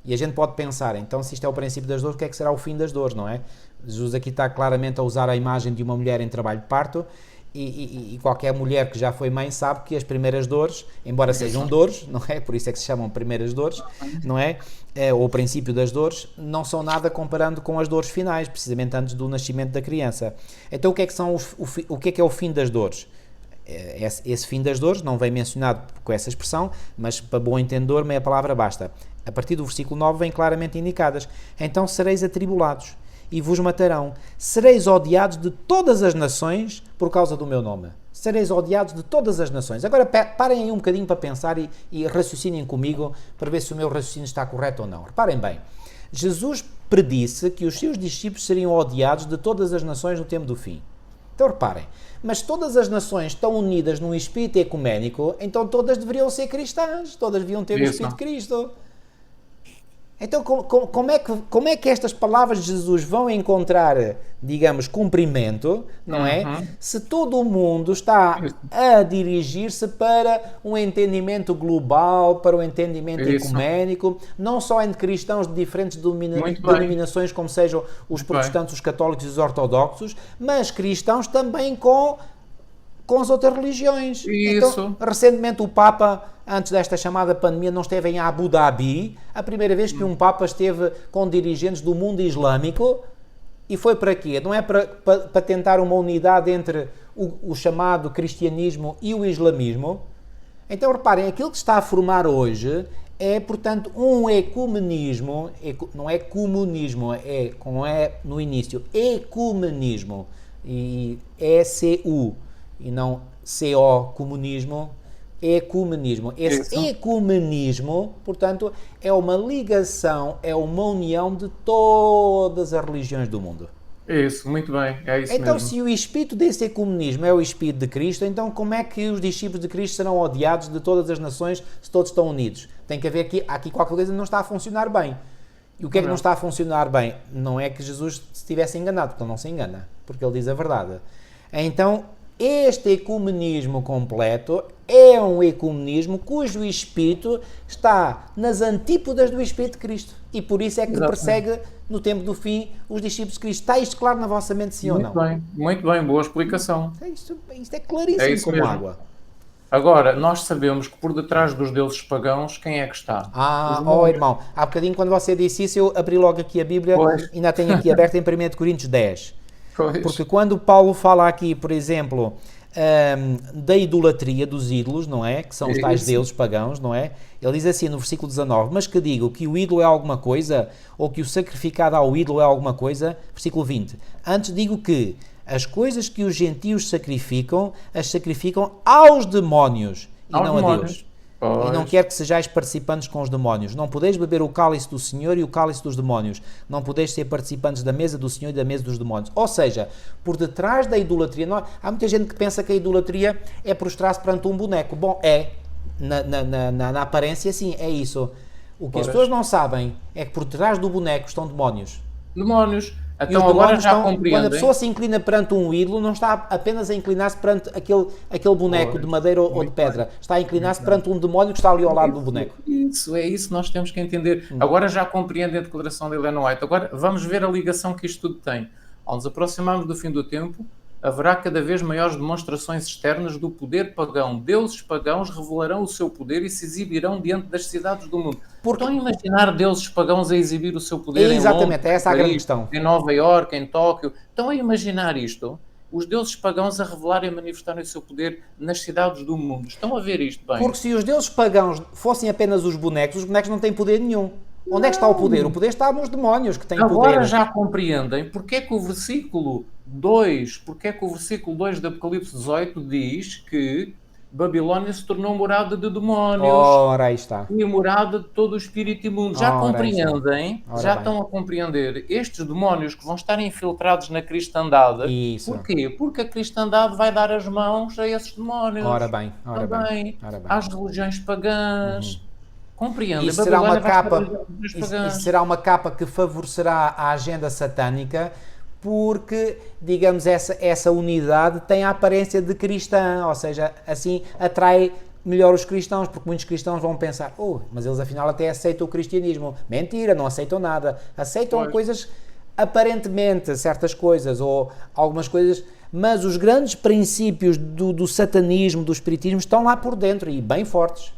E a gente pode pensar, então, se isto é o princípio das dores, o que é que será o fim das dores, não é? Jesus aqui está claramente a usar a imagem de uma mulher em trabalho de parto, e qualquer mulher que já foi mãe sabe que as primeiras dores, embora sejam dores, não é? Por isso é que se chamam primeiras dores, não é? Ou o princípio das dores, não são nada comparando com as dores finais, precisamente antes do nascimento da criança. Então, o que é o fim das dores? Esse fim das dores não vem mencionado com essa expressão, mas para bom entendedor, meia palavra basta. A partir do versículo 9 vem claramente indicadas: então sereis atribulados e vos matarão, sereis odiados de todas as nações por causa do meu nome. Sereis odiados de todas as nações. Agora parem aí um bocadinho para pensar e raciocinem comigo para ver se o meu raciocínio está correto ou não. Reparem bem, Jesus predisse que os seus discípulos seriam odiados de todas as nações no tempo do fim. Então reparem, mas todas as nações estão unidas num espírito ecuménico, então todas deveriam ser cristãs, todas deviam ter o espírito de Cristo. Então, como é que estas palavras de Jesus vão encontrar, digamos, cumprimento, não é? Se todo o mundo está a dirigir-se para um entendimento global, para um entendimento ecuménico, não só entre cristãos de diferentes denominações, como sejam os protestantes, os católicos e os ortodoxos, mas cristãos também com com as outras religiões. Isso. Então, recentemente o Papa, antes desta chamada pandemia, não esteve em Abu Dhabi, a primeira vez que um Papa esteve com dirigentes do mundo islâmico, e foi para quê? Não é para tentar uma unidade entre o chamado cristianismo e o islamismo? Então, reparem, aquilo que se está a formar hoje é, portanto, um ecumenismo, não é comunismo, é com E no início, ecumenismo, e E-C-U, e não C-O, comunismo, ecumenismo. Esse ecumenismo, portanto, é uma ligação, é uma união de todas as religiões do mundo. Isso, muito bem, é isso então, mesmo. se o espírito desse ecumenismo é o espírito de Cristo, então como é que os discípulos de Cristo serão odiados de todas as nações se todos estão unidos? Tem que haver aqui qualquer coisa que não está a funcionar bem. E o que é que não está a funcionar bem? Não é que Jesus se tivesse enganado, porque ele não se engana, porque ele diz a verdade. Então, este ecumenismo completo é um ecumenismo cujo espírito está nas antípodas do espírito de Cristo. E por isso é que persegue, no tempo do fim, os discípulos de Cristo. Está isto claro na vossa mente, sim ou não? Muito bem, boa explicação. Isto é claríssimo como mesmo. água. Agora, nós sabemos que por detrás dos deuses pagãos, quem é que está? Irmão, há bocadinho quando você disse isso, eu abri logo aqui a Bíblia, ainda tenho aqui aberta em 1 Coríntios 10. Porque quando Paulo fala aqui, por exemplo, da idolatria dos ídolos, não é? Que são os tais deuses pagãos, não é? Ele diz assim no versículo 19, mas que digo que o ídolo é alguma coisa, ou que o sacrificado ao ídolo é alguma coisa, versículo 20. Antes digo que as coisas que os gentios sacrificam, as sacrificam aos demónios e não a Deus. E não quer que sejais participantes com os demónios. Não podeis beber o cálice do Senhor e o cálice dos demónios. Não podeis ser participantes da mesa do Senhor e da mesa dos demónios. Ou seja, por detrás da idolatria, há muita gente que pensa que a idolatria é prostrar-se perante um boneco. Bom, na aparência sim, é isso. O que as pessoas não sabem é que por trás do boneco estão demónios. Então agora já compreendem. Quando a pessoa se inclina perante um ídolo, não está apenas a inclinar-se perante aquele boneco de madeira ou de pedra. Está a inclinar-se perante um demónio que está ali ao lado do boneco. É isso que nós temos que entender. Agora já compreendem a declaração de Ellen White. Agora vamos ver a ligação que isto tudo tem. Ao nos aproximarmos do fim do tempo, haverá cada vez maiores demonstrações externas do poder pagão. Deuses pagãos revelarão o seu poder e se exibirão diante das cidades do mundo. Estão a imaginar deuses pagãos a exibir o seu poder exatamente, em Londres, é essa a grande questão. Em Nova Iorque, em Tóquio. Estão a imaginar isto? Os deuses pagãos a revelarem e manifestarem o seu poder nas cidades do mundo. Estão a ver isto bem? Porque se os deuses pagãos fossem apenas os bonecos não têm poder nenhum. Onde é que está o poder? O poder está nos demónios que têm poder. Agora já compreendem porque é que o versículo 2 de Apocalipse 18 diz que Babilónia se tornou morada de demónios. Ora, aí está. E morada de todo o espírito imundo. Já compreendem? Já estão a compreender estes demónios que vão estar infiltrados na cristandade. Isso. Porquê? Porque a cristandade vai dar as mãos a esses demónios. Ora bem. Às religiões pagãs. Compreendem? Isso será uma capa que favorecerá a agenda satânica, porque, digamos, essa unidade tem a aparência de cristã, ou seja, assim atrai melhor os cristãos, porque muitos cristãos vão pensar, mas eles afinal até aceitam o cristianismo. Mentira, não aceitam nada. Aceitam coisas, aparentemente, certas coisas, ou algumas coisas, mas os grandes princípios do satanismo, do espiritismo, estão lá por dentro e bem fortes.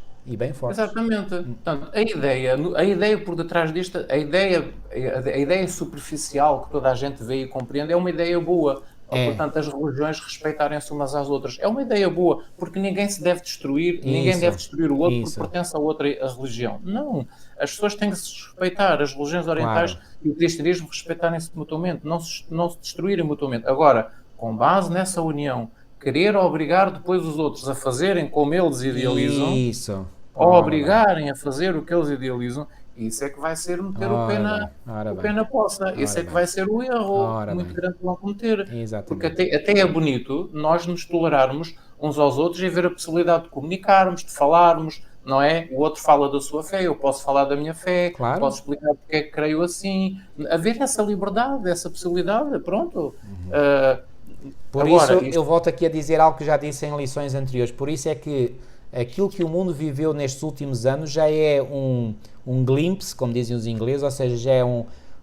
Exatamente. Portanto, a ideia por detrás disto, a ideia superficial que toda a gente vê e compreende é uma ideia boa. Portanto, as religiões respeitarem-se umas às outras. É uma ideia boa, porque ninguém se deve destruir, ninguém deve destruir o outro porque pertence a outra religião. Não. As pessoas têm que se respeitar, as religiões orientais e o cristianismo respeitarem-se mutuamente, não se destruírem mutuamente. Agora, com base nessa união, querer obrigar depois os outros a fazerem como eles idealizam, ou obrigarem a fazer o que eles idealizam, isso é que vai ser meter o pé na poça. Isso é que vai ser o erro muito grande que vão cometer. Porque até é bonito nós nos tolerarmos uns aos outros e haver a possibilidade de comunicarmos, de falarmos, não é? O outro fala da sua fé, eu posso falar da minha fé, posso explicar porque é que creio assim. Haver essa liberdade, essa possibilidade, pronto. Por isso, eu volto aqui a dizer algo que já disse em lições anteriores. Por isso é que aquilo que o mundo viveu nestes últimos anos já é um glimpse, como dizem os ingleses, ou seja, já é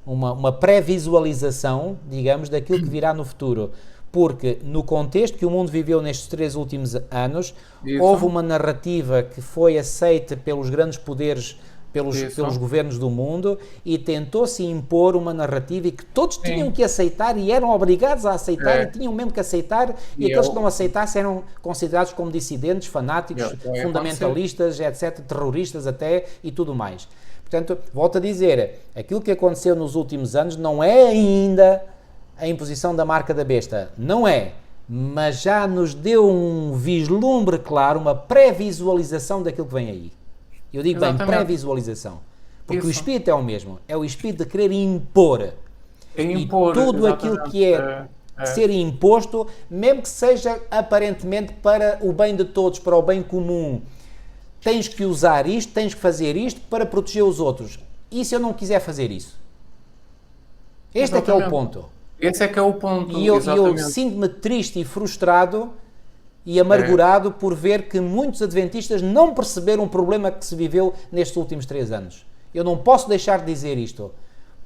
uma pré-visualização, digamos, daquilo que virá no futuro. Porque no contexto que o mundo viveu nestes 3 últimos anos, Isso. houve uma narrativa que foi aceita pelos grandes poderes, pelos governos do mundo, e tentou-se impor uma narrativa e que todos tinham que aceitar e eram obrigados a aceitar e tinham mesmo que aceitar, e aqueles que não aceitassem eram considerados como dissidentes, fanáticos, fundamentalistas, etc., terroristas até e tudo mais. Portanto, volto a dizer, aquilo que aconteceu nos últimos anos não é ainda a imposição da marca da besta, não é, mas já nos deu um vislumbre claro, uma pré-visualização daquilo que vem aí. Eu digo bem, pré-visualização, porque o espírito é o mesmo, é o espírito de querer impor, e tudo aquilo que é ser imposto, mesmo que seja aparentemente para o bem de todos, para o bem comum, tens que usar isto, tens que fazer isto para proteger os outros. E se eu não quiser fazer isso? Este é que é o ponto. Esse é que é o ponto. E eu sinto-me triste e frustrado e amargurado por ver que muitos adventistas não perceberam o problema que se viveu nestes últimos 3 anos. Eu não posso deixar de dizer isto.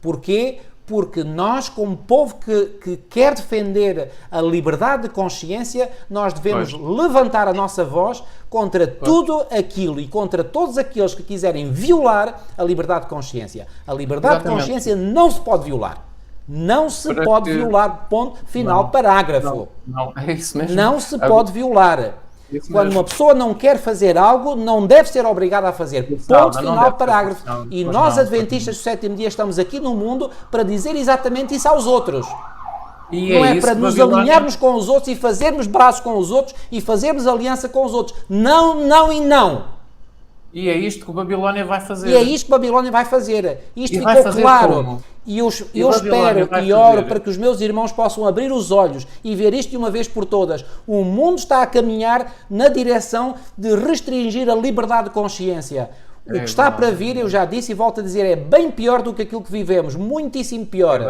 Porquê? Porque nós, como povo que quer defender a liberdade de consciência, nós devemos levantar a nossa voz contra tudo aquilo e contra todos aqueles que quiserem violar a liberdade de consciência. A liberdade de consciência não se pode violar. Não se pode violar, ponto, final, parágrafo. Não, é isso mesmo. Não se pode violar. Quando uma pessoa não quer fazer algo, não deve ser obrigada a fazer. Ponto, final, parágrafo. E nós, adventistas do sétimo dia, estamos aqui no mundo para dizer exatamente isso aos outros. Não é para nos alinharmos com os outros e fazermos braços com os outros e fazermos aliança com os outros. Não, não e não. E é isto que o Babilónia vai fazer. E é isto que o Babilónia vai fazer. Isto ficou claro. Como? E eu espero e oro para que os meus irmãos possam abrir os olhos e ver isto de uma vez por todas. O mundo está a caminhar na direção de restringir a liberdade de consciência. O que está para vir, eu já disse e volto a dizer, é bem pior do que aquilo que vivemos. Muitíssimo pior.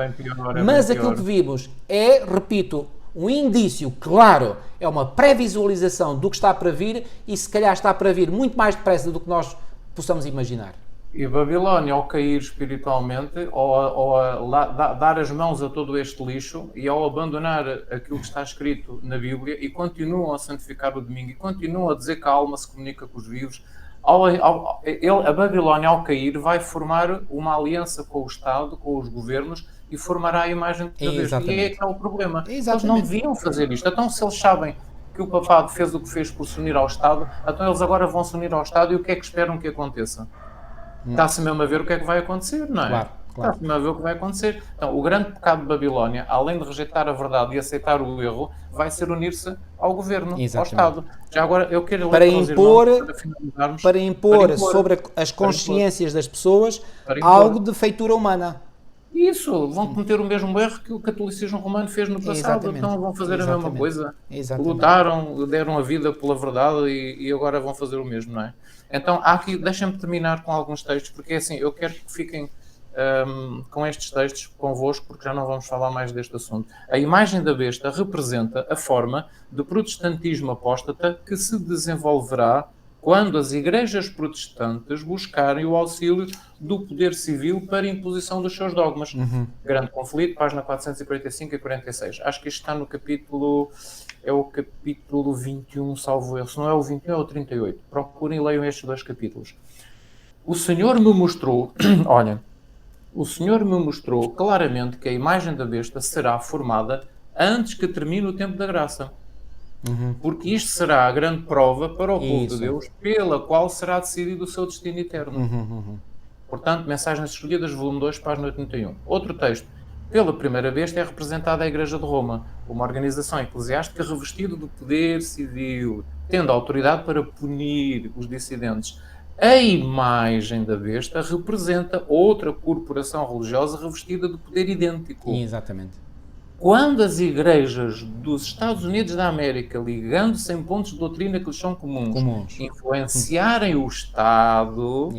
Mas aquilo que vimos é, repito, um indício claro, é uma pré-visualização do que está para vir e se calhar está para vir muito mais depressa do que nós possamos imaginar. E Babilónia, ao cair espiritualmente, ou dar as mãos a todo este lixo e ao abandonar aquilo que está escrito na Bíblia e continuam a santificar o domingo e continuam a dizer que a alma se comunica com os vivos, a Babilónia, ao cair, vai formar uma aliança com o Estado, com os governos e formará a imagem de Deus. E é que é o problema. Eles não deviam fazer isto. Então, se eles sabem que o papado fez o que fez por se unir ao Estado, então eles agora vão se unir ao Estado e o que é que esperam que aconteça? Está-se mesmo a ver o que é que vai acontecer, não é? Claro. Está-se mesmo a ver o que vai acontecer. Então, o grande pecado de Babilónia, além de rejeitar a verdade e aceitar o erro, vai ser unir-se ao governo, ao Estado. Já agora, eu quero para impor sobre as consciências das pessoas algo de feitura humana. Isso, vão cometer o mesmo erro que o catolicismo romano fez no passado, então vão fazer a mesma coisa. Lutaram, deram a vida pela verdade e agora vão fazer o mesmo, não é? Então, deixem-me terminar com alguns textos, porque assim, eu quero que fiquem com estes textos convosco, porque já não vamos falar mais deste assunto. A imagem da besta representa a forma de protestantismo apóstata que se desenvolverá quando as igrejas protestantes buscarem o auxílio do poder civil para a imposição dos seus dogmas. Grande Conflito, página 445 e 46. Acho que isto está no capítulo... É o capítulo 21, salvo erro. Se não é o 21, é o 38. Procurem e leiam estes 2 capítulos. O Senhor me mostrou... Olha, o Senhor me mostrou claramente que a imagem da besta será formada antes que termine o tempo da graça. Porque isto será a grande prova para o povo de Deus, pela qual será decidido o seu destino eterno. Portanto, Mensagens Escolhidas, volume 2, página 81. Outro texto. Pela primeira vez é representada a Igreja de Roma, uma organização eclesiástica revestida do poder civil, tendo autoridade para punir os dissidentes. A imagem da besta representa outra corporação religiosa revestida de poder idêntico. Exatamente. Quando as igrejas dos Estados Unidos da América, ligando-se em pontos de doutrina que lhes são comuns. Influenciarem o Estado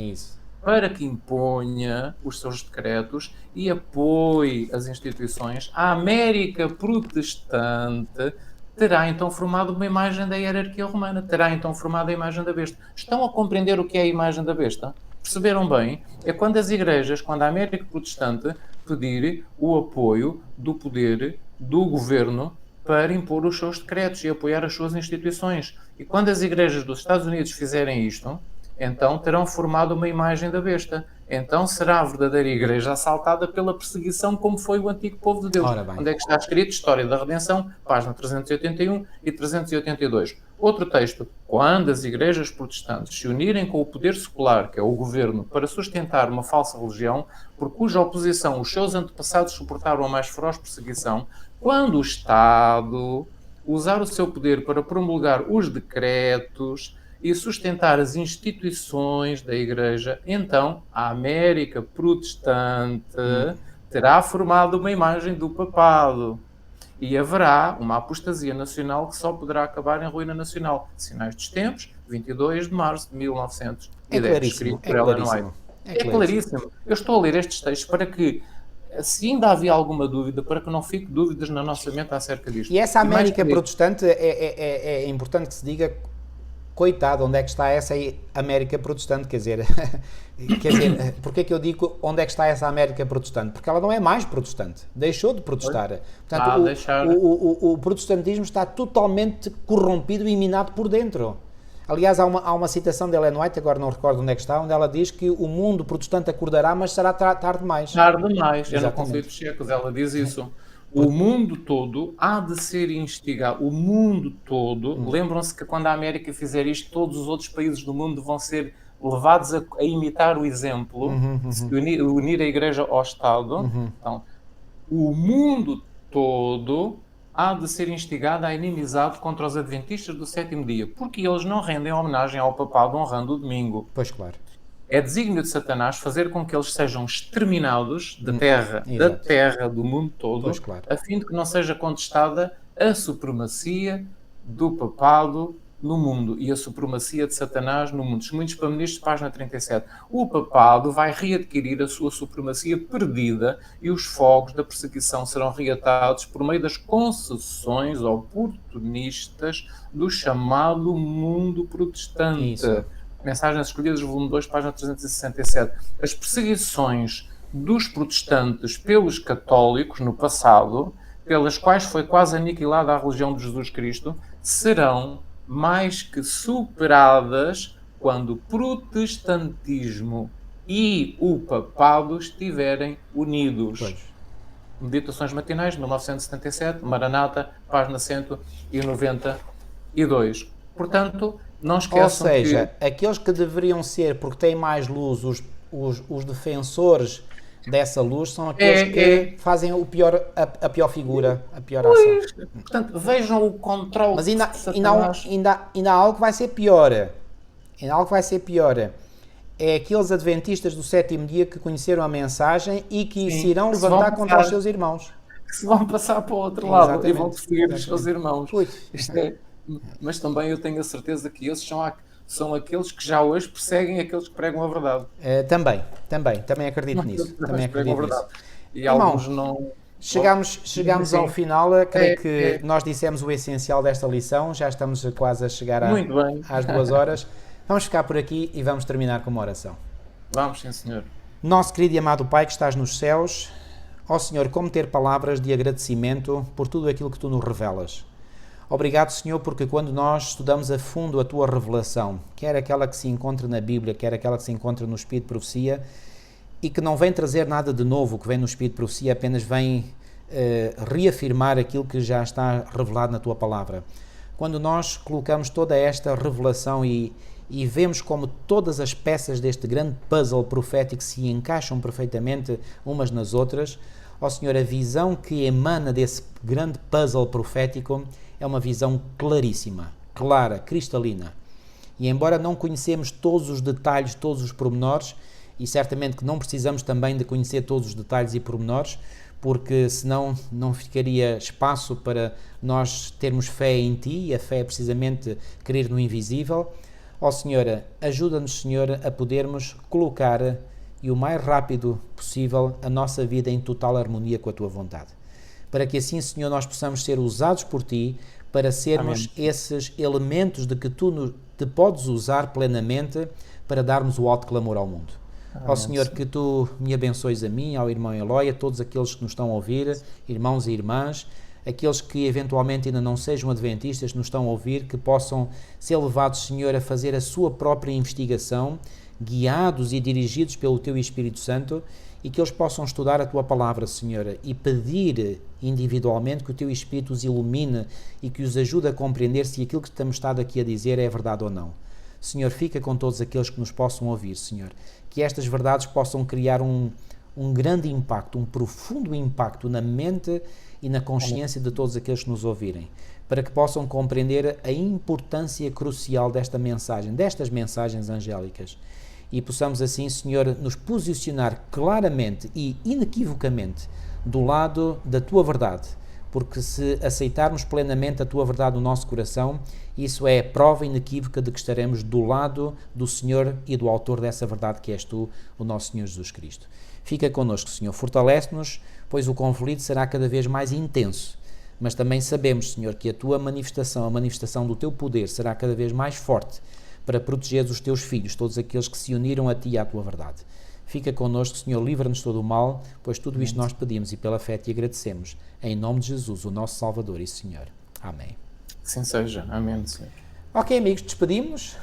para que imponha os seus decretos e apoie as instituições, a América protestante terá então formado uma imagem da hierarquia romana, terá então formado a imagem da besta. Estão a compreender o que é a imagem da besta? Perceberam bem? É quando as igrejas, quando a América protestante pedir o apoio do poder do governo para impor os seus decretos e apoiar as suas instituições. E quando as igrejas dos Estados Unidos fizerem isto, então terão formado uma imagem da besta. Então será a verdadeira igreja assaltada pela perseguição, como foi o antigo povo de Deus. Ora bem. Onde é que está escrito? História da Redenção, página 381 e 382. Outro texto. Quando as igrejas protestantes se unirem com o poder secular, que é o governo, para sustentar uma falsa religião, por cuja oposição os seus antepassados suportaram a mais feroz perseguição, quando o Estado usar o seu poder para promulgar os decretos e sustentar as instituições da Igreja, então a América protestante terá formado uma imagem do papado e haverá uma apostasia nacional que só poderá acabar em ruína nacional. Sinais dos Tempos, 22 de março de 1910. É claríssimo, Escrito por Ellen White. É claríssimo. Eu estou a ler estes textos para que, se ainda havia alguma dúvida, para que não fique dúvidas na nossa mente acerca disto. E essa América protestante, é importante que se diga, coitado, onde é que está essa América protestante, quer dizer, porque é que eu digo onde é que está essa América protestante? Porque ela não é mais protestante, deixou de protestar. Portanto, o protestantismo está totalmente corrompido e minado por dentro. Aliás, há uma citação de Ellen White, agora não recordo onde é que está, onde ela diz que o mundo protestante acordará, mas será tarde demais. Tarde demais, é no Conflito Checos, ela diz isso. O mundo todo há de ser instigado. O mundo todo, lembram-se que quando a América fizer isto, todos os outros países do mundo vão ser levados a imitar o exemplo, se unir a Igreja ao Estado. Então, o mundo todo há de ser instigado a inimizade contra os adventistas do sétimo dia, porque eles não rendem homenagem ao papado honrando o domingo. Pois claro. É desígnio de Satanás fazer com que eles sejam exterminados da terra, do mundo todo, pois, claro, a fim de que não seja contestada a supremacia do papado no mundo e a supremacia de Satanás no mundo. Testemunhos para Ministros, página 37. O papado vai readquirir a sua supremacia perdida e os fogos da perseguição serão reatados por meio das concessões oportunistas do chamado mundo protestante. Isso. Mensagens Escolhidas, volume 2, página 367. As perseguições dos protestantes pelos católicos no passado, pelas quais foi quase aniquilada a religião de Jesus Cristo, serão mais que superadas quando o protestantismo e o papado estiverem unidos. Pois. Meditações Matinais, 1977, Maranata, página 192. Portanto, não esqueçam. Ou seja, aqueles que deveriam ser, porque têm mais luz, os defensores dessa luz, são aqueles que fazem a pior figura, a pior ação. Portanto, vejam o controle. Mas ainda há algo que vai ser pior. É aqueles adventistas do sétimo dia que conheceram a mensagem e que se irão levantar contra os seus irmãos. Que se vão passar para o outro lado e vão perseguir os seus irmãos. Mas também eu tenho a certeza que esses são aqueles que já hoje perseguem aqueles que pregam a verdade. Também acredito nisso. E irmão, alguns não... Chegamos ao final, creio que nós dissemos o essencial desta lição, já estamos quase a chegar às 2 horas. Vamos ficar por aqui e vamos terminar com uma oração. Vamos, sim, Senhor. Nosso querido e amado Pai que estás nos céus, ó Senhor, como ter palavras de agradecimento por tudo aquilo que Tu nos revelas. Obrigado, Senhor, porque quando nós estudamos a fundo a Tua revelação, quer aquela que se encontra na Bíblia, quer aquela que se encontra no Espírito de Profecia, e que não vem trazer nada de novo, que vem no Espírito de Profecia, apenas vem reafirmar aquilo que já está revelado na Tua Palavra. Quando nós colocamos toda esta revelação e vemos como todas as peças deste grande puzzle profético se encaixam perfeitamente umas nas outras, ó Senhor, a visão que emana desse grande puzzle profético é uma visão claríssima, clara, cristalina. E embora não conhecemos todos os detalhes, todos os pormenores, e certamente que não precisamos também de conhecer todos os detalhes e pormenores, porque senão não ficaria espaço para nós termos fé em Ti, e a fé é precisamente crer no invisível. Ó Senhor, ajuda-nos, Senhor, a podermos colocar, e o mais rápido possível, a nossa vida em total harmonia com a Tua vontade. Para que assim, Senhor, nós possamos ser usados por Ti, para sermos esses elementos de que Tu te podes usar plenamente para darmos o alto clamor ao mundo. Ó Senhor, que Tu me abençoes a mim, ao irmão Eloy, a todos aqueles que nos estão a ouvir, irmãos e irmãs, aqueles que eventualmente ainda não sejam adventistas, nos estão a ouvir, que possam ser levados, Senhor, a fazer a sua própria investigação, guiados e dirigidos pelo Teu Espírito Santo, e que eles possam estudar a Tua Palavra, Senhor, e pedir individualmente que o Teu Espírito os ilumine e que os ajude a compreender se aquilo que estamos estado aqui a dizer é verdade ou não. Senhor, fica com todos aqueles que nos possam ouvir, Senhor, que estas verdades possam criar um grande impacto, um profundo impacto na mente e na consciência de todos aqueles que nos ouvirem, para que possam compreender a importância crucial desta mensagem, destas mensagens angélicas, e possamos assim, Senhor, nos posicionar claramente e inequivocamente do lado da Tua verdade, porque se aceitarmos plenamente a Tua verdade no nosso coração, isso é a prova inequívoca de que estaremos do lado do Senhor e do autor dessa verdade que és Tu, o nosso Senhor Jesus Cristo. Fica connosco, Senhor, fortalece-nos, pois o conflito será cada vez mais intenso, mas também sabemos, Senhor, que a Tua manifestação, a manifestação do Teu poder será cada vez mais forte para proteger os Teus filhos, todos aqueles que se uniram a Ti e à Tua verdade. Fica connosco, Senhor, livra-nos todo o mal, pois tudo isto nós pedimos e pela fé Te agradecemos. Em nome de Jesus, o nosso Salvador e Senhor. Amém. Assim seja. Amém, Senhor. Ok, amigos, despedimos-nos.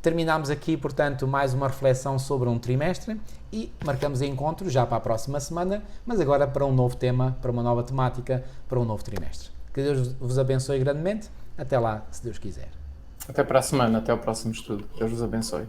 Terminamos aqui, portanto, mais uma reflexão sobre um trimestre e marcamos encontro já para a próxima semana, mas agora para um novo tema, para uma nova temática, para um novo trimestre. Que Deus vos abençoe grandemente. Até lá, se Deus quiser. Até para a semana, até ao próximo estudo. Deus vos abençoe.